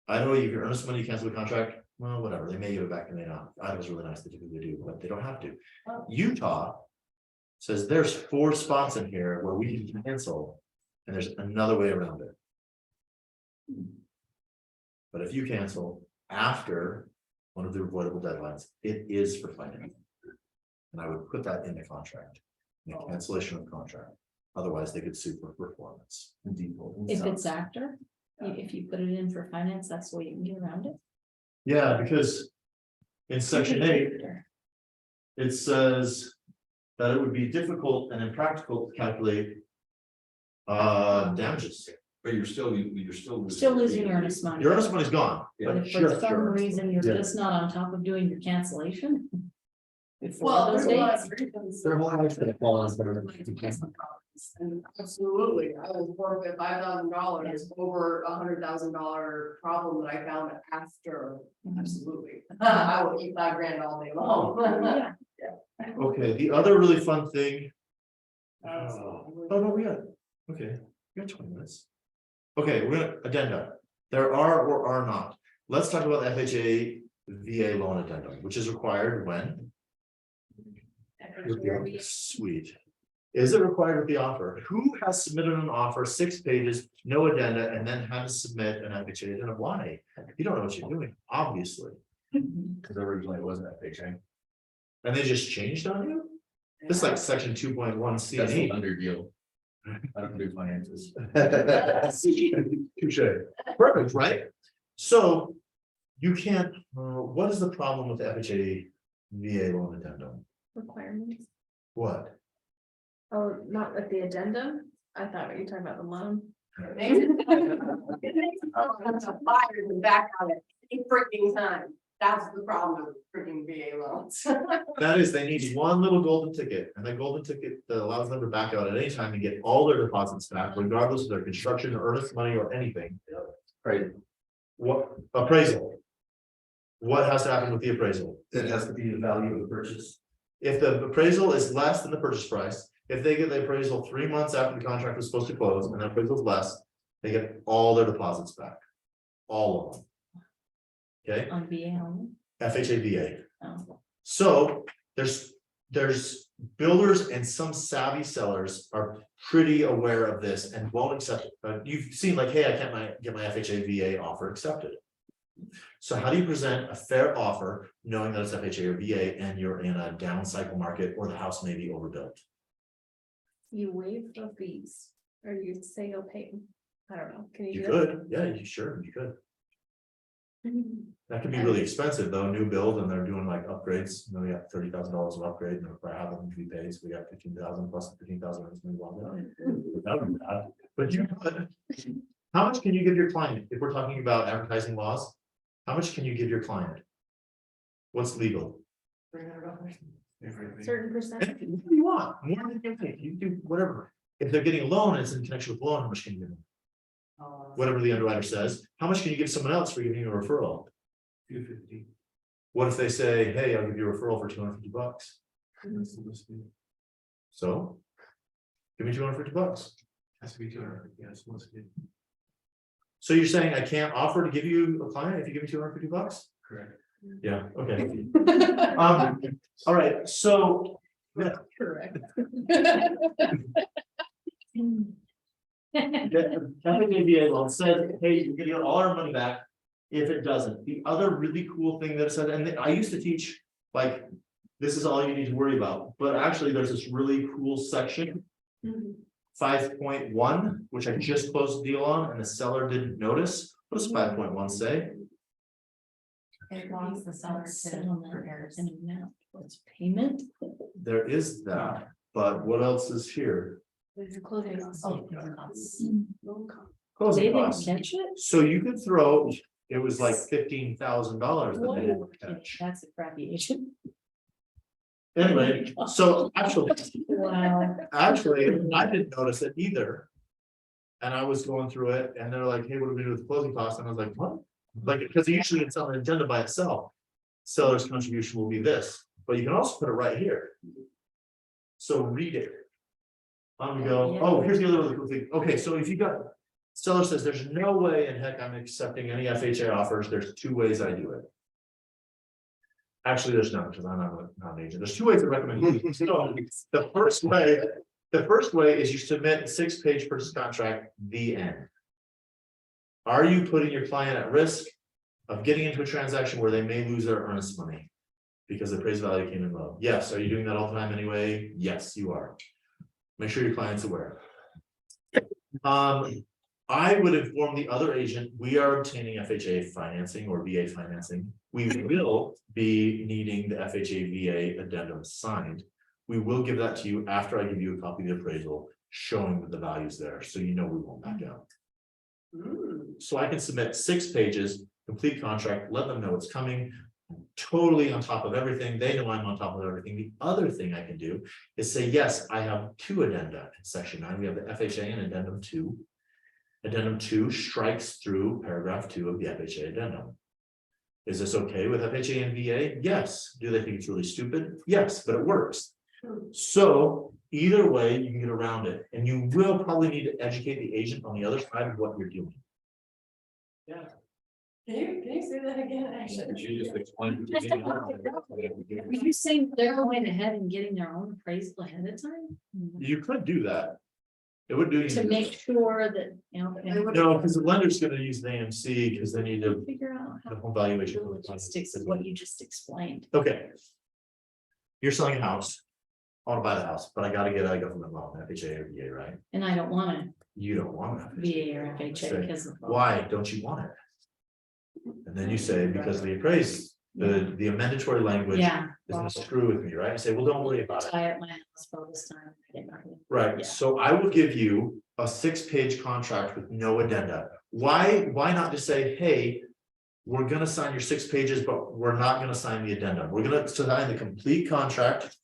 Idaho, you give your earnest money, you cancel the contract, well, whatever, they may give it back and they not. Idaho's really nice, they typically do, but they don't have to. Utah says there's 4 spots in here where we can cancel, and there's another way around it. But if you cancel after one of the avoidable deadlines, it is for financing. And I would put that in the contract, in the cancellation of the contract. Otherwise, they could sue for performance and default. and If stuff. it's after, if you put it in for finance, that's the way you can get around it. Yeah, because in section 8, it says that it would be difficult and impractical to calculate damages. But you're still Still losing your earnest money. Your earnest money's gone. But if for some reason you're just not on top of doing your cancellation. Before Well, those there's a lot of dates. reasons. Their whole life could have fallen as better. And absolutely, I will forfeit $5,000 over $100,000 problem that I found after, absolutely. I will eat $5,000 all day long. Yeah. Okay, the other really fun thing. Absolutely. Oh, no, we got, okay, we got 20 minutes. Okay, we're gonna addenda. There are or are not. Let's talk about the FHA VA loan addendum, which is required when? Sweet. Is it required with the offer? Who has submitted an offer, 6 pages, no addenda, and then had to submit an FHA addendum? Why? You don't know what you're doing, obviously. Because originally it wasn't FHA. And they just changed on you? This is like section 2.1 C That's and the E. under deal. I don't do finances. Touche. Perfect, right? So you can't, what is the problem with FHA VA loan addendum? Requirements. What? Oh, not with the addendum. I thought you were talking about the loan. It makes a buyer to back out at any freaking time. That's the problem with freaking VA loans. That is, they need one little golden ticket, and that golden ticket that allows them to back out at any time and get all their deposits back, regardless of their construction or earnest money or anything. Right, What appraisal? What has to happen with the appraisal? it has to be the value of the purchase. If the appraisal is less than the purchase price, if they get the appraisal 3 months after the contract was supposed to close and the appraisal is less, they get all their deposits back. All of them. Okay, On VA only. FHA VA. Oh. So there's there's builders and some savvy sellers are pretty aware of this and won't accept it. You've seen like, hey, I can't get my FHA VA offer accepted. So how do you present a fair offer knowing that it's FHA or VA and you're in a down cycle market or the house may be overbuilt? You waive the fees, or you say you'll pay them. I don't know, can you You do could, yeah, you could. That could be really expensive though, new build, and they're doing like upgrades, we got $30,000 of upgrade, and they're probably having to be paid, so we got 15,000 plus 15,000. But you could, how much can you give your client, if we're talking about advertising laws, how much can you give your client? What's legal? it? Certain percentage. Anything you want, more than you think, you do whatever, if they're getting a loan, and it's in connection with the loan, how much can you give them? Whatever the underwriter says, how much can you give someone else for giving you a referral? 250. What if they say, hey, I'll give you a referral for $250? So. Give me $250. Has to be 200, yes, must be. So you're saying I can't offer to give you a client if you give me $250? Correct. Yeah, okay. All right, so. Correct. FHA loan said, hey, you're gonna get all our money back if it doesn't. The other really cool thing that it said, and I used to teach, like, this is all you need to worry about, but actually there's this really cool section. 5.1, which I just closed the deal on and the seller didn't notice. What does 5.1 say? It wants the seller to prepare an amount, what's payment? There is that, but what else is here? Clothing. Closing They didn't costs. catch it? So you could throw, it was like $15,000 that they didn't catch. That's a crappy agent. Anyway, so actually, Wow. I didn't notice it either. And I was going through it and they're like, hey, what do we do with the closing costs? And I was like, what? Like, because usually it's on an agenda by itself. Seller's contribution will be this, but you can also put it right here. So read it. I'm gonna go, oh, here's the other really cool thing. Okay, so if you got, seller says, there's no way in heck I'm accepting any FHA offers. There's two ways I do it. Actually, there's none, because I'm not an agent. There's two ways I recommend you do it. So the first way is you submit a 6-page purchase contract, the end. Are you putting your client at risk of getting into a transaction where they may lose their earnest money because the appraised value came in low? Yes. Are you doing that all the time anyway? Yes, you are. Make sure your client's aware. I would inform the other agent, we are obtaining FHA financing or VA financing. We will be needing the FHA VA addendum signed. We will give that to you after I give you a copy of the appraisal showing that the value's there, so you know we won't back out. So I can submit 6 pages, complete contract, let them know it's coming. Totally on top of everything. They know I'm on top of everything. The other thing I can do is say, yes, I have 2 addenda in section 9. We have the FHA and addendum 2. Addendum 2 strikes through paragraph 2 of the FHA addendum. Is this okay with FHA and VA? Yes. Do they think it's really stupid? Yes, but it works. So either way, you can get around it, and you will probably need to educate the agent on the other side of what you're doing. Yeah. Can you say that again? Actually. She just explained. Are you saying they're going ahead and getting their own appraisal ahead of time? You could do that. It would do you. To make sure that, you know. No, because the lender's gonna use the AMC because they need to, Figure out the how home valuation. the logistics of what you just explained. Okay. You're selling a house. I want to buy the house, but I gotta get a government loan, FHA or VA, right? And I don't want You don't want to that. VA or FHA because of. Why don't you want it? And then you say, because the appraised, the amendatory language Yeah. is gonna screw with me, right? You say, well, don't worry about it. Tie up my house for all this time. I get nothing. Right, Yeah. so I will give you a 6-page contract with no addenda. Why not just say, hey, we're gonna sign your 6 pages, but we're not gonna sign the addendum. We're gonna sign the complete contract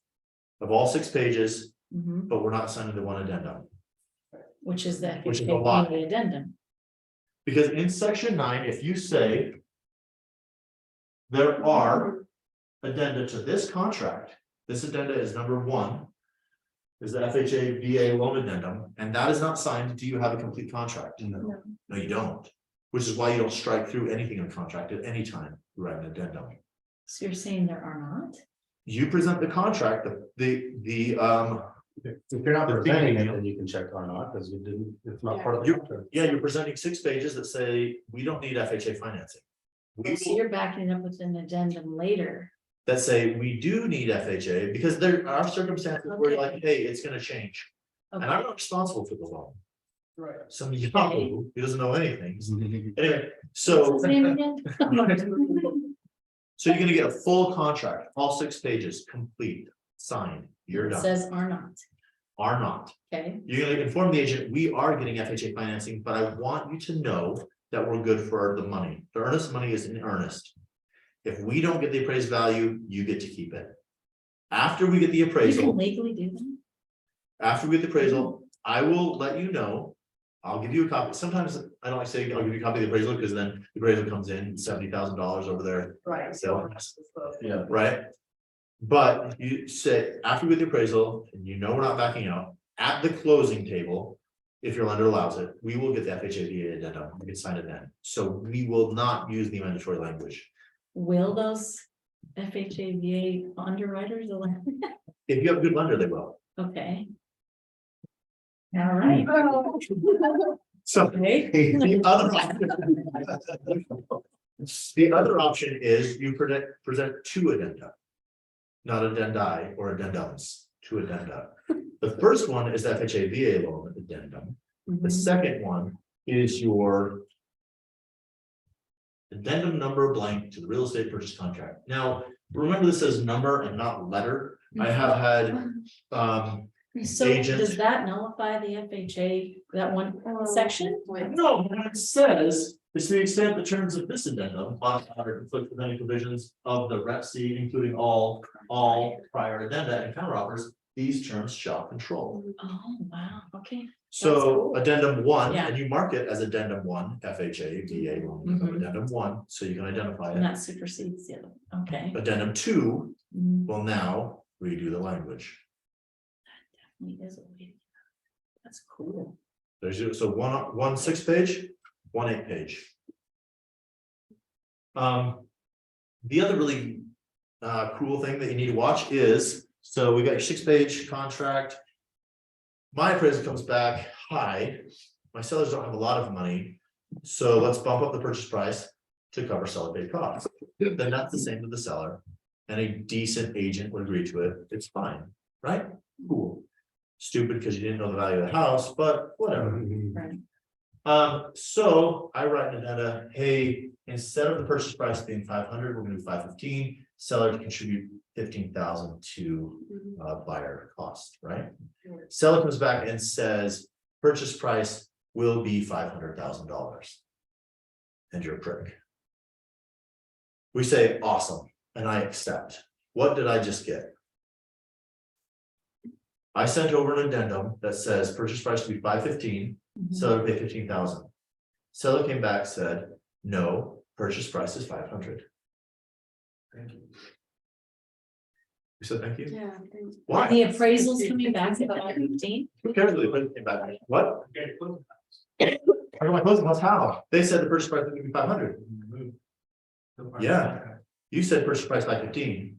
of all 6 pages, Mhm. but we're not signing the one addendum. Which is the Which is a lot. FHA addendum. Because in section 9, if you say there are addenda to this contract, this addenda is number 1, is the FHA VA loan addendum, and that is not signed. Do you have a complete contract? No, you don't. Which is why you don't strike through anything in a contract at any time. You write an addendum. So you're saying there are not? You present the contract, If you're not The presenting thing- it, then you can check on it, because you didn't, it's not part of the You- contract. yeah, you're presenting 6 pages that say, we don't need FHA financing. We So will, you're backing up with an addendum later. that say, we do need FHA, because there are circumstances where you're like, hey, it's gonna change. And I'm not responsible for the loan. Right. Some yahoo who doesn't know anything. Anyway, so. What's his name again? So you're gonna get a full contract, all 6 pages, complete, signed, you're It done, says are not, are not. okay? You're gonna inform the agent, we are getting FHA financing, but I want you to know that we're good for the money. The earnest money is in earnest. If we don't get the appraised value, you get to keep it. After we get the You can appraisal, legally do that? after we get the appraisal, I will let you know. I'll give you a copy. Sometimes I don't like saying I'll give you a copy of the appraisal, because then the appraisal comes in $70,000 over there. Right. So, Yeah. right? But you say, after we get the appraisal, and you know we're not backing out, at the closing table, if your lender allows it, we will get the FHA addendum, we can sign it then. So we will not use the mandatory language. Will those FHA underwriters allow? If you have a good lender, they will. Okay. All right. So Okay. the other option. The other option is you present 2 addenda. Not addendi or addendums, 2 addenda. The first one is FHA VA loan addendum. The Mhm. second one is your addendum number blank to the real estate purchase contract. Now, remember this says number and not letter. I have had, So agent. does that nullify the FHA, that one section? no, what it says is to the extent the terms of this addendum modify or conflict with any provisions of the REPC, including all prior addenda and counteroffers, these terms shall control. Oh, wow, okay. So addendum 1, Yeah. and you mark it as addendum 1, FHA, VA loan, Mhm. addendum 1, so you can identify And it. that supersedes the other, one. Okay. Addendum 2 Mm, will now redo the language. definitely is a way. That's cool. There's your, so one 6 page, 1 8 page. The other really cool thing that you need to watch is, so we got your 6 page contract. My appraisal comes back high, my sellers don't have a lot of money, so let's bump up the purchase price to cover seller paid costs. Then that's the same to the seller, and a decent agent would agree to it, it's fine, right? Cool. Stupid because you didn't know the value of the house, but whatever. So I write an addenda, hey, instead of the purchase price being 500, we're gonna do 515, seller to contribute 15,000 to buyer cost, right? Seller comes back and says, purchase price will be $500,000. And you're a prick. We say, awesome, and I accept. What did I just get? I sent over an addendum that says purchase price to be 515, seller pay 15,000. Seller came back, said, no, purchase price is 500. Thank you. You said thank you? Yeah. Why? The appraisal's coming back at 515. Who cares if they put it came back? What? I got my closing costs, how? They said the purchase price would be 500. Yeah, you said purchase price 515.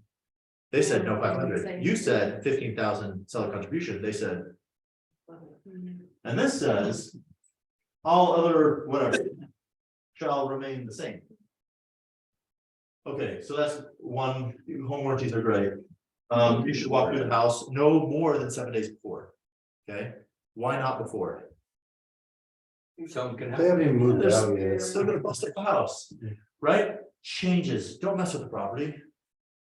They said no 500. You said 15,000 seller contribution. They said. And this says. All other whatever. Shall remain the same. Okay, so that's one, home warranties are great. You should walk through the house no more than 7 days before. Okay, why not before? Something can They happen. haven't even moved They're out yet. still gonna bust up the house, right? Changes, don't mess with the property.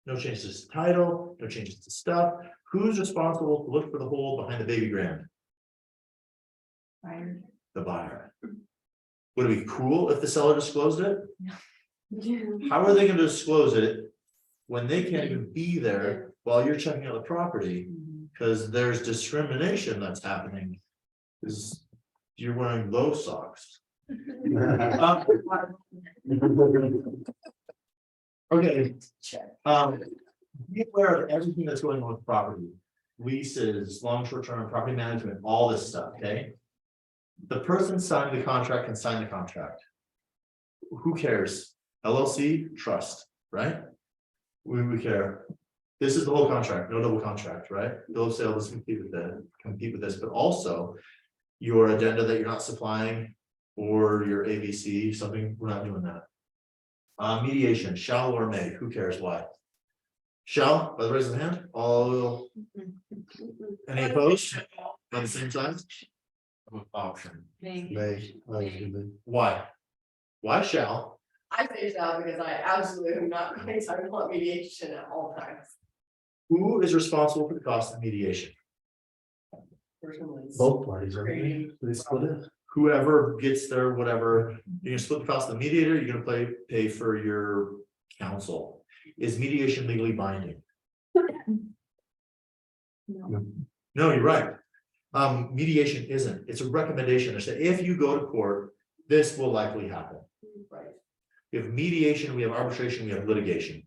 No changes to title, no changes to stuff. Who's responsible to look for the hole behind the baby grand? The buyer. Would it be cool if the seller disclosed it? How are they gonna disclose it when they can't even be there while you're checking out the property? Because there's discrimination that's happening. Because you're wearing low socks. Okay. Be aware of everything that's going on with property, leases, long, short-term, property management, all this stuff, okay? The person signing the contract can sign the contract. Who cares? LLC, trust, right? We care. This is the whole contract, no double contract, right? Bill of sale doesn't compete with this, but also your addenda that you're not supplying or your ABC, something, we're not doing that. Mediation, shall or may, who cares why? Shall, by the raise of the hand, all, any opposed, on the same side? Option. Why? Why shall? I say shall because I absolutely am not going to, I want mediation at all times. Who is responsible for the cost of mediation? Personally. Both parties are. They split it. Whoever gets there, whatever, you're gonna split the cost of the mediator, you're gonna pay for your counsel. Is mediation legally binding? No. No, you're right. Mediation isn't, it's a recommendation, they say, if you go to court, this will likely happen. Right. We have mediation, we have arbitration, we have litigation.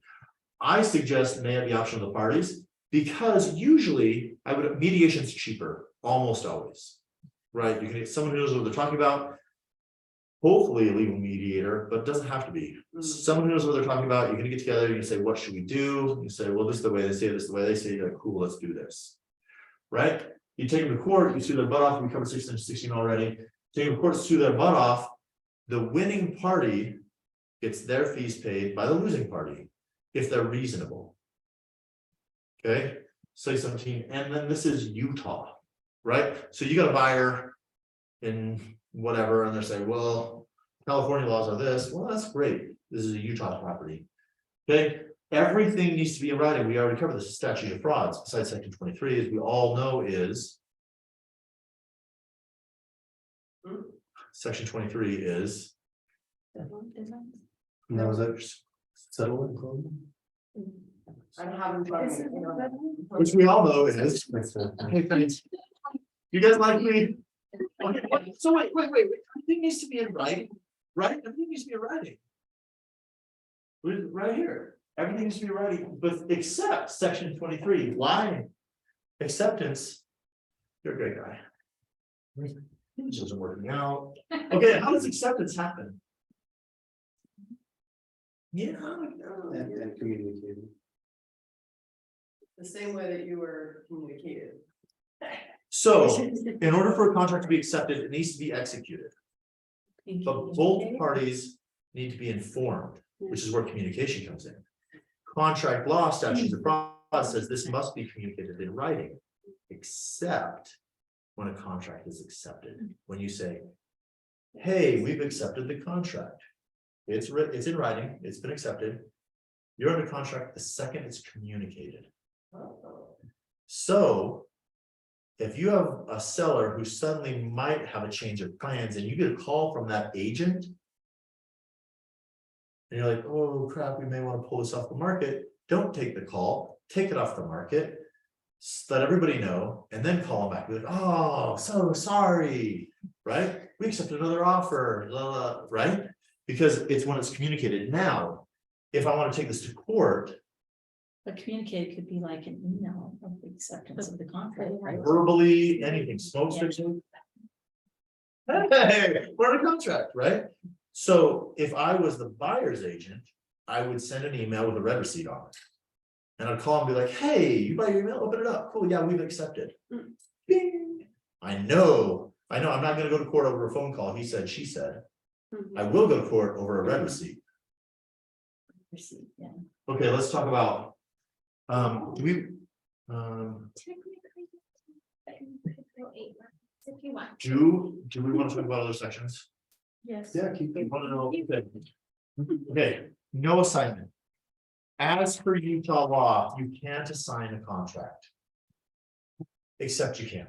I suggest may have the option of the parties, because usually mediation's cheaper, almost always. Right, you can get someone who knows what they're talking about. Hopefully a legal mediator, but it doesn't have to be. Someone who knows what they're talking about, you're gonna get together, you say, what should we do? You say, well, this is the way they say it, this is the way they say it, you're like, cool, let's do this. Right? You take them to court, you sue their butt off, we covered 16 and 16 already. Take them to court, sue their butt off. The winning party gets their fees paid by the losing party, if they're reasonable. Okay, say 17, and then this is Utah. Right, so you got a buyer in whatever, and they're saying, well, California laws are this, well, that's great, this is a Utah property. Okay, everything needs to be in writing, we already covered the statute of frauds, besides section 23, as we all know is. Section 23 is. Now, is that settled and closed? I don't have in front of me. Which we all know is. Hey, thanks. You guys like me? Okay, so wait, everything needs to be in writing, right? Everything needs to be in writing. Right here, everything needs to be in writing, but except section 23, why? Acceptance. You're a great guy. This isn't working out. Okay, how does acceptance happen? Yeah. And communicating. The same way that you were communicated. So, in order for a contract to be accepted, it needs to be executed. But both parties need to be informed, which is where communication comes in. Contract law statutes of fraud says this must be communicated in writing, except when a contract is accepted. When you say, hey, we've accepted the contract. It's in writing, it's been accepted. You're under contract the second it's communicated. So if you have a seller who suddenly might have a change of plans and you get a call from that agent. And you're like, oh crap, we may want to pull this off the market. Don't take the call, take it off the market. Let everybody know and then call them back. Be like, oh, so sorry, right? We accepted another offer, blah, blah, right? Because it's when it's communicated. Now, if I want to take this to court. But communicate could be like an email of the acceptance of the contract, right? Verbally, anything, smoke signal. Hey, we're in a contract, right? So if I was the buyer's agent, I would send an email with a red receipt on it. And I'd call and be like, hey, you buy your email, open it up. Cool, yeah, we've accepted. Bing. I know, I'm not gonna go to court over a phone call. He said, she said. I will go to court over a red receipt. Receipt, yeah. Okay, let's talk about. Do we want to talk about other sections? Yes. Yeah, keep it. Okay, no assignment. As per Utah law, you can't assign a contract. Except you can.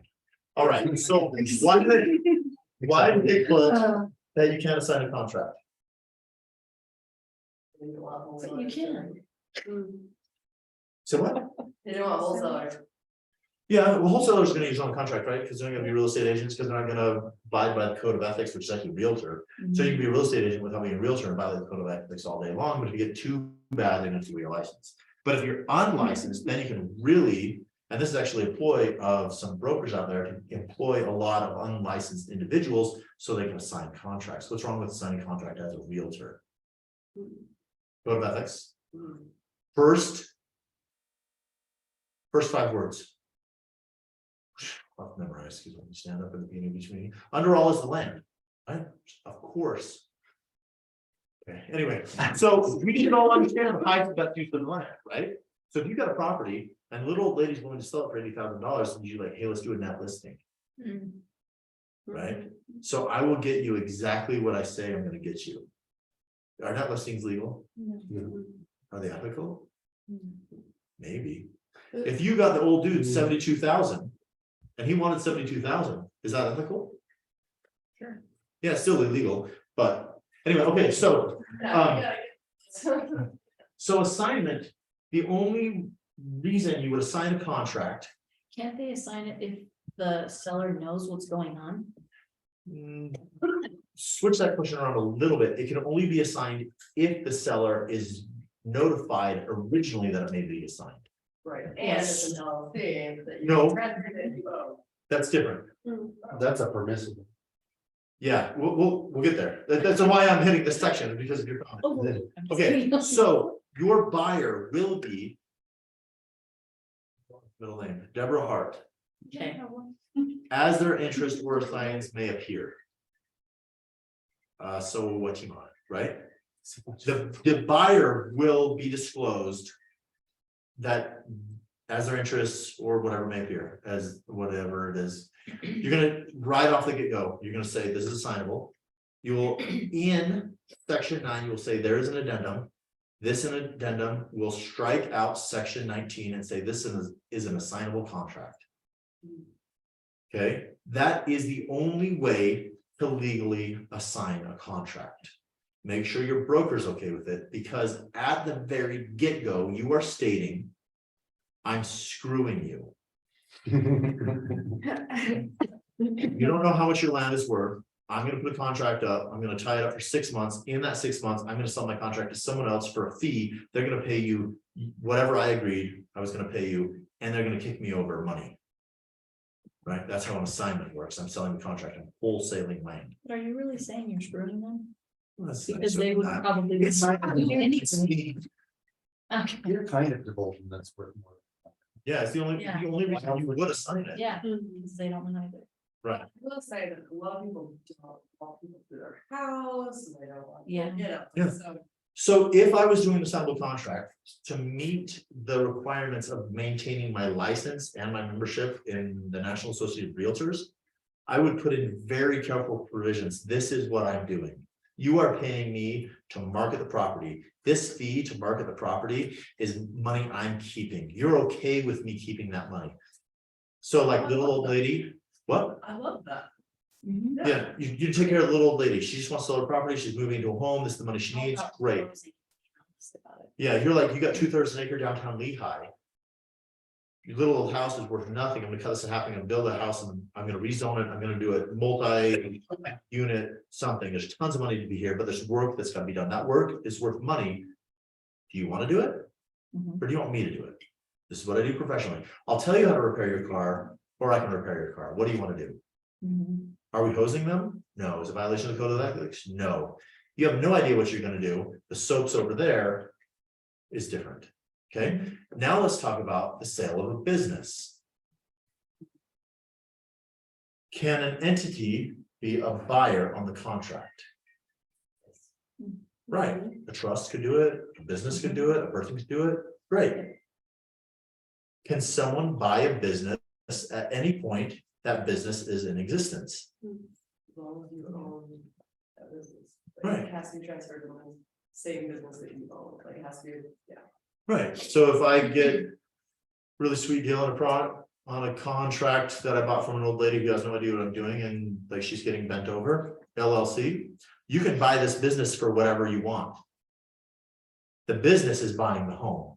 All right, so why did they put that you can't assign a contract? But you can. So what? They don't want wholesalers. Yeah, well, wholesalers are gonna use on contract, right? Because they're gonna be real estate agents, because they're not gonna abide by the code of ethics, which is actually realtor. So you can be a real estate agent without being a realtor and violate the code of ethics all day long, but if you get too bad, they're gonna do your license. But if you're unlicensed, then you can really, and this is actually a ploy of some brokers out there to employ a lot of unlicensed individuals so they can assign contracts. What's wrong with signing a contract as a realtor? Code of ethics. First First 5 words. I'll memorize, because when you stand up in the beginning of each meeting, under all is the land, right? Of course. Okay, anyway, so we can all understand the highest and best use of the land, right? So if you got a property and little old lady's willing to sell it for $80,000, and you're like, hey, let's do a net listing, right? So I will get you exactly what I say I'm gonna get you. Are net listings legal? Are they ethical? Maybe. If you got the old dude 72,000 and he wanted 72,000, is that ethical? Sure. Yeah, it's still illegal, but anyway, okay, so so assignment, the only reason you would assign a contract. Can't they assign it if the seller knows what's going on? Switch that question around a little bit. It can only be assigned if the seller is notified originally that it may be assigned. Right, and Yes. it's an LLC that you. No. rented and you own. That's different. That's a permissible. Yeah, we'll get there. That's why I'm hitting this section, because of your comment. Oh, I'm just Okay, kidding. so your buyer will be. Middle name, Deborah Hart, Okay, as their interest or assigns may appear. So what you want, right? The buyer will be disclosed. That as their interests or whatever may appear, as whatever it is. You're gonna, right off the get-go, you're gonna say this is assignable. You will, in section 9, you will say there is an addendum. This an addendum will strike out section 19 and say this is an assignable contract. Okay, that is the only way to legally assign a contract. Make sure your broker's okay with it, because at the very get-go, you are stating, I'm screwing you. You don't know how much your land is worth. I'm gonna put a contract up. I'm gonna tie it up for 6 months. In that 6 months, I'm gonna sell my contract to someone else for a fee. They're gonna pay you whatever I agreed I was gonna pay you, and they're gonna kick me over money. Right? That's how an assignment works. I'm selling the contract. I'm wholesaling land. but are you really saying you're screwing them? That's Because nice they of would that. probably. be It's fine not with it it's me. Okay. You're kind of divulging that's worth more. Yeah, it's the only reason you would assign it. Yeah, because they don't know either. Right. I will say that a lot of people don't want people to their house and they don't want. Yeah. You know, Yeah. so. So if I was doing an assignable contract to meet the requirements of maintaining my license and my membership in the National Association of Realtors, I would put in very careful provisions. This is what I'm doing. You are paying me to market the property. This fee to market the property is money I'm keeping. You're okay with me keeping that money. So like little old lady, what? I love that. Mhm. Yeah, you take care of the little old lady. She just wants to sell her property. She's moving into a home. This is the money she needs. Great. Yeah, you're like, you got 2/3 an acre downtown Lehigh. Your little old house is worth nothing. I'm gonna cut this in half. I'm gonna build a house and I'm gonna rezone it. I'm gonna do it multi-unit something. There's tons of money to be here, but there's work that's gotta be done. That work is worth money. Do you wanna do it? Mhm. Or do you want me to do it? This is what I do professionally. I'll tell you how to repair your car, or I can repair your car. What do you wanna do? Mhm. Are we hosing them? No. Is it a violation of the code of ethics? No. You have no idea what you're gonna do. The soaps over there is different. Okay, now let's talk about the sale of a business. Can an entity be a buyer on the contract? Right, a trust could do it, a business could do it, a person could do it, great. Can someone buy a business at any point that business is in existence? As long as you own that business. Right. It has to be transferred to the same business that you own, like it has to be, yeah. Right, so if I get really sweet deal on a product, on a contract that I bought from an old lady who has no idea what I'm doing and like she's getting bent over, LLC, you can buy this business for whatever you want. The business is buying the home.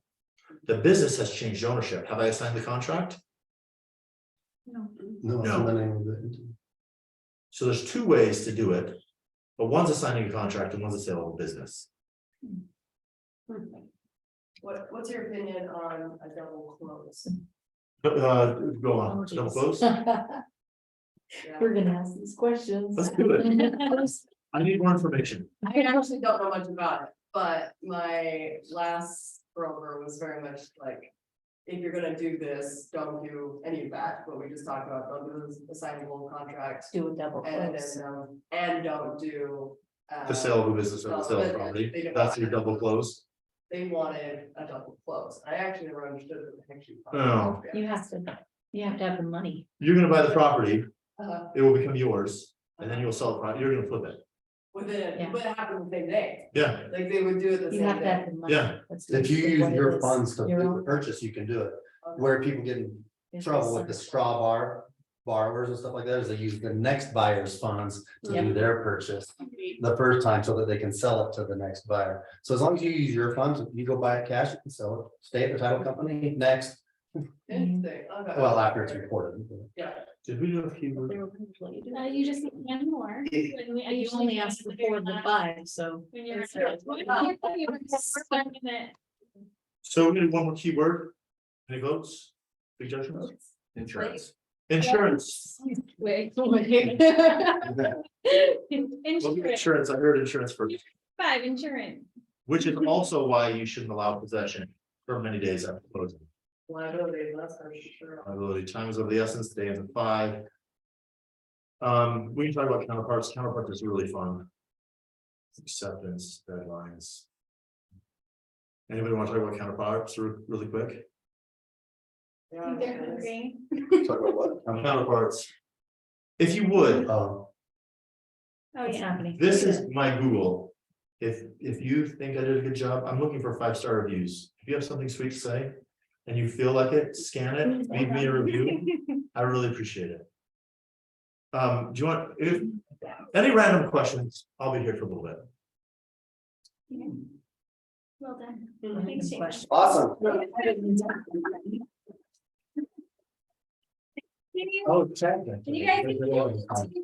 The business has changed ownership. Have I assigned the contract? No, No. it's in the name of it. So there's 2 ways to do it, but one's assigning a contract and one's a sale of a business. What's your opinion on a double close? Go on, Oh, double geez. close. Yeah. We're gonna ask these questions. Let's do it. I need more information. I actually don't know much about it, but my last broker was very much like, if you're gonna do this, don't do any of that, what we just talked about, don't do this assignable contract. Do a double And close. then, and don't do. The sale of a business or the sale of They property, don't that's want your it. double close. They wanted a double close, I actually never understood what the heck she. Oh. You have to have the money. You're gonna buy the property, Uh, it will become yours, and then you'll sell the property, you're gonna flip it. Within, Yeah. but it happened the same day, Yeah, like they would do it the You same have to day. have the money. Yeah. That's If you basically use what it your is. funds to Your own- purchase, you can do it. Okay. Where people get in It's trouble with like- the straw borrowers and stuff like that, is they use the next buyer's funds to do Yep. their purchase the first time so that they can sell it to the next buyer. So as long as you use your funds, you go buy it cash, you can sell it, stay at the title company next, Interesting, okay. well, after it's reported. Yeah. did we do a few? They were usually do. You just need one more. You only asked for 4 of the 5, so. When you're. So we're gonna do one more keyword. Any votes? Suggestions? Insurance. Insurance. Wait. Well, Insurance, insurance, I heard insurance first, 5, insurance. which is also why you shouldn't allow possession for many days after closing. Liability, that's for sure. Liability, time is of the essence, day ends at 5. We can talk about counterparts. Counterparts is really fun. Acceptance, deadlines. Anybody want to talk about counterparts really quick? Yeah. They're hungry. Talk about what? Counterparts. If you would, Oh, What's yeah. happening? this is my Google. If you think I did a good job, I'm looking for 5-star reviews. If you have something sweet to say and you feel like it, scan it, leave me a review. I really appreciate it. Do you want, if any random questions, I'll be here for a little bit. Well done. Thanks, Thanks, Jane. question. Awesome. Can you- Oh, check. can you guys,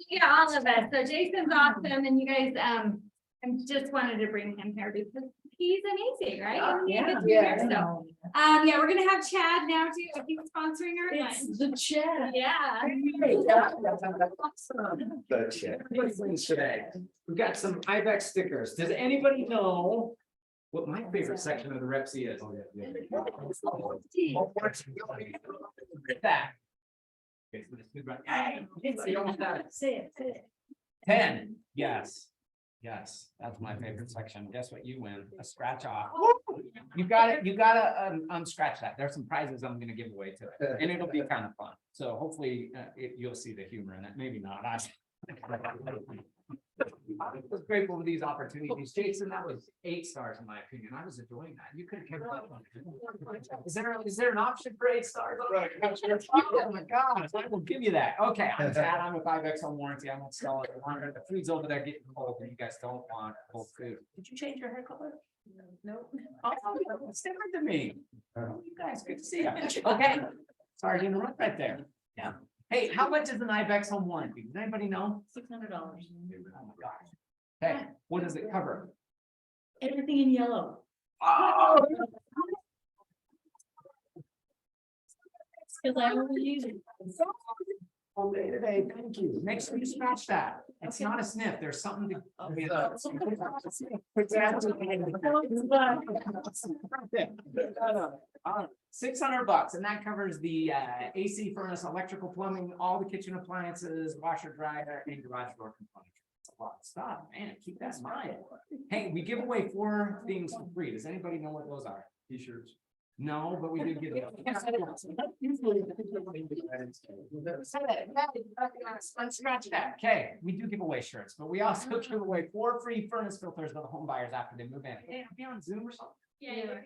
yeah, all of us. So Jason's awesome and you guys, I just wanted to bring him here because he's amazing, right? Yeah. Here, so, yeah, we're gonna have Chad now too. He's sponsoring our lunch. It's the chat. Yeah. Today, we've got some iBex stickers. Does anybody know what my favorite section of the REPC is? That. Okay, so this is right- Hey, you almost got it. Say it. 10, yes. Yes, that's my favorite section. Guess what? You win a scratch off. You gotta unscratch that. There's some prizes I'm gonna give away to it, and it'll be kind of fun. So hopefully, you'll see the humor in it. Maybe not. I was grateful for these opportunities. Jason, that was 8 stars in my opinion. I was enjoying that. You could have kept that one. Is there an option for 8 stars? Oh my gosh, I will give you that. Okay, I'm Tad. I'm with iBex Home Warranty. I'm installing the food's over there getting cold and you guys don't want cold food. Did you change your hair color? No. Oh, it's different to me. Oh, you guys, good to see you. Okay. Sorry to interrupt right there. Yeah. Hey, how much is an iBex Home Warranty? Does anybody know? $600. Oh my gosh. Hey, what does it cover? Everything in yellow. Oh, Because I only use it. today, thank you. Make sure you scratch that. It's not a sniff. There's something to. $600, and that covers the AC, furnace, electrical, plumbing, all the kitchen appliances, washer, dryer, and garage door components. It's a lot of stuff, man. Keep that in mind. Hey, we give away 4 things for free. Does anybody know what those are? T-shirts. No, but we do give it. Unscratch that. Okay, we do give away shirts, but we also give away 4 free furnace filters to the home buyers after they move in. Hey, I'll be on Zoom or something. Yeah.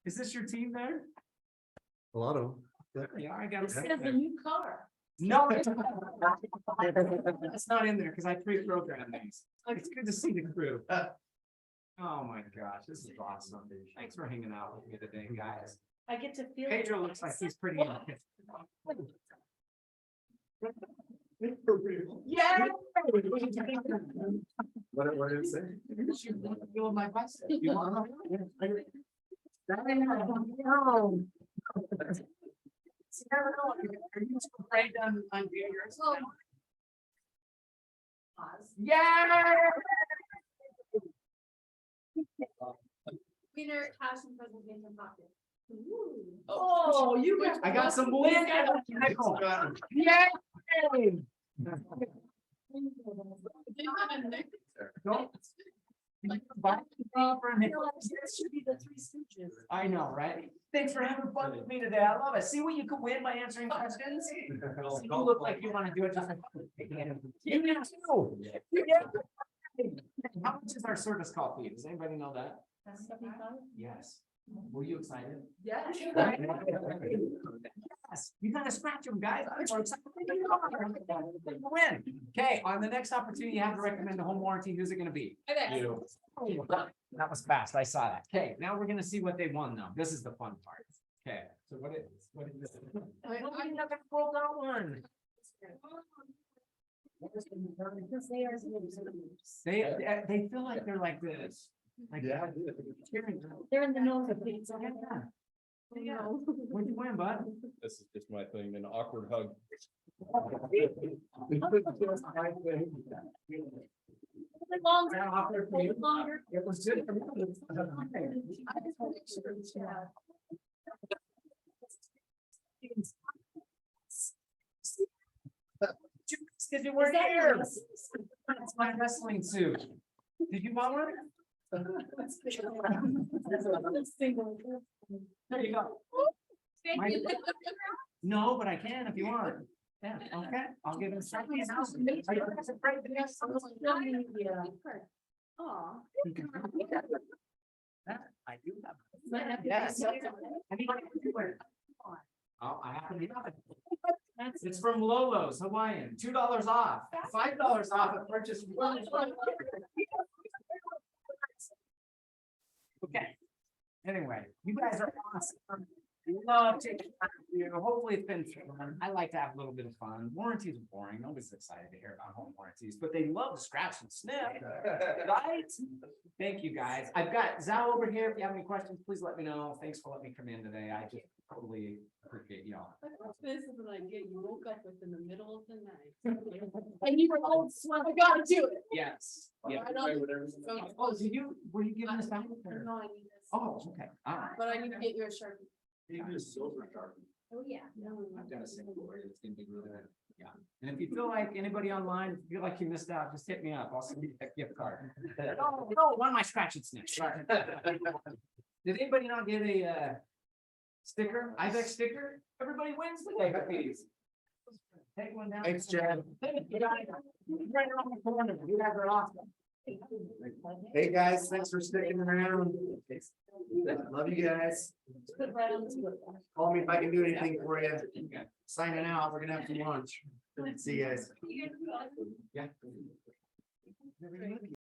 Is this your team there? A lot of them. Yeah, I got It says a new car. No. It's not in there because I pre-programmed these. It's good to see the crew. Oh my gosh, this is awesome. Thanks for hanging out with me today, guys. I get to feel. Pedro looks like he's pretty. Yeah. What did it say? You want my bus? You want? Are you afraid on yours? Yeah. Winner cash and presentation pocket. Oh, you. I got some win. Yay! Don't. Should be the Three Stooges. I know, right? Thanks for having fun with me today. I love it. See what you can win by answering questions. You look like you want to do it just like. You do too. How much is our service call fee? Does anybody know that? Yes. Were you excited? Yeah. Yes, you gotta scratch them, guys. Win. Okay, on the next opportunity, you have to recommend a home warranty. Who's it gonna be? You. That was fast. I saw that. Okay, now we're gonna see what they won though. This is the fun part. Okay, so what is this? I never rolled out one. They feel like they're like this. Like, Yeah. They're in the nose of things. Yeah. What'd you win, bud? This is just my thing, an awkward hug. Longer. It was good. Because you weren't here. It's my wrestling suit. Did you want one? There you go. No, but I can if you want. Yeah, okay, I'll give it a second. I do have. Yes. Oh, I have to be. It's from Lolo's Hawaiian, $2 off, $5 off a purchase. Okay. Anyway, you guys are awesome. Love taking time with you. Hopefully it's been fun. I like to have a little bit of fun. Warranties are boring. Nobody's excited to hear about home warranties, but they love to scratch and sniff. Right? Thank you guys. I've got Zal over here. If you have any questions, please let me know. Thanks for letting me come in today. I just totally appreciate y'all. This is what I get. You woke up with in the middle of the night. And you were old sweat. I gotta do it. Yes. Yeah. I don't- Oh, so were you giving this back? No, I need this. Oh, okay. All right. But I need to get you a Sharpie. Oh, yeah. I've got a single word. It's gonna be really good. Yeah. And if you feel like anybody online, if you feel like you missed out, just hit me up. I'll send you a gift card. No, one of my scratch and sniff. Sorry. Did anybody not get a sticker, iBex sticker? Everybody wins today with these. Take one down. Thanks, Chad. You guys, right around the corner. You guys are awesome. Hey, guys, thanks for sticking around. Love you guys. Call me if I can do anything for you. Signing out, we're gonna have some lunch. See you guys. Yeah.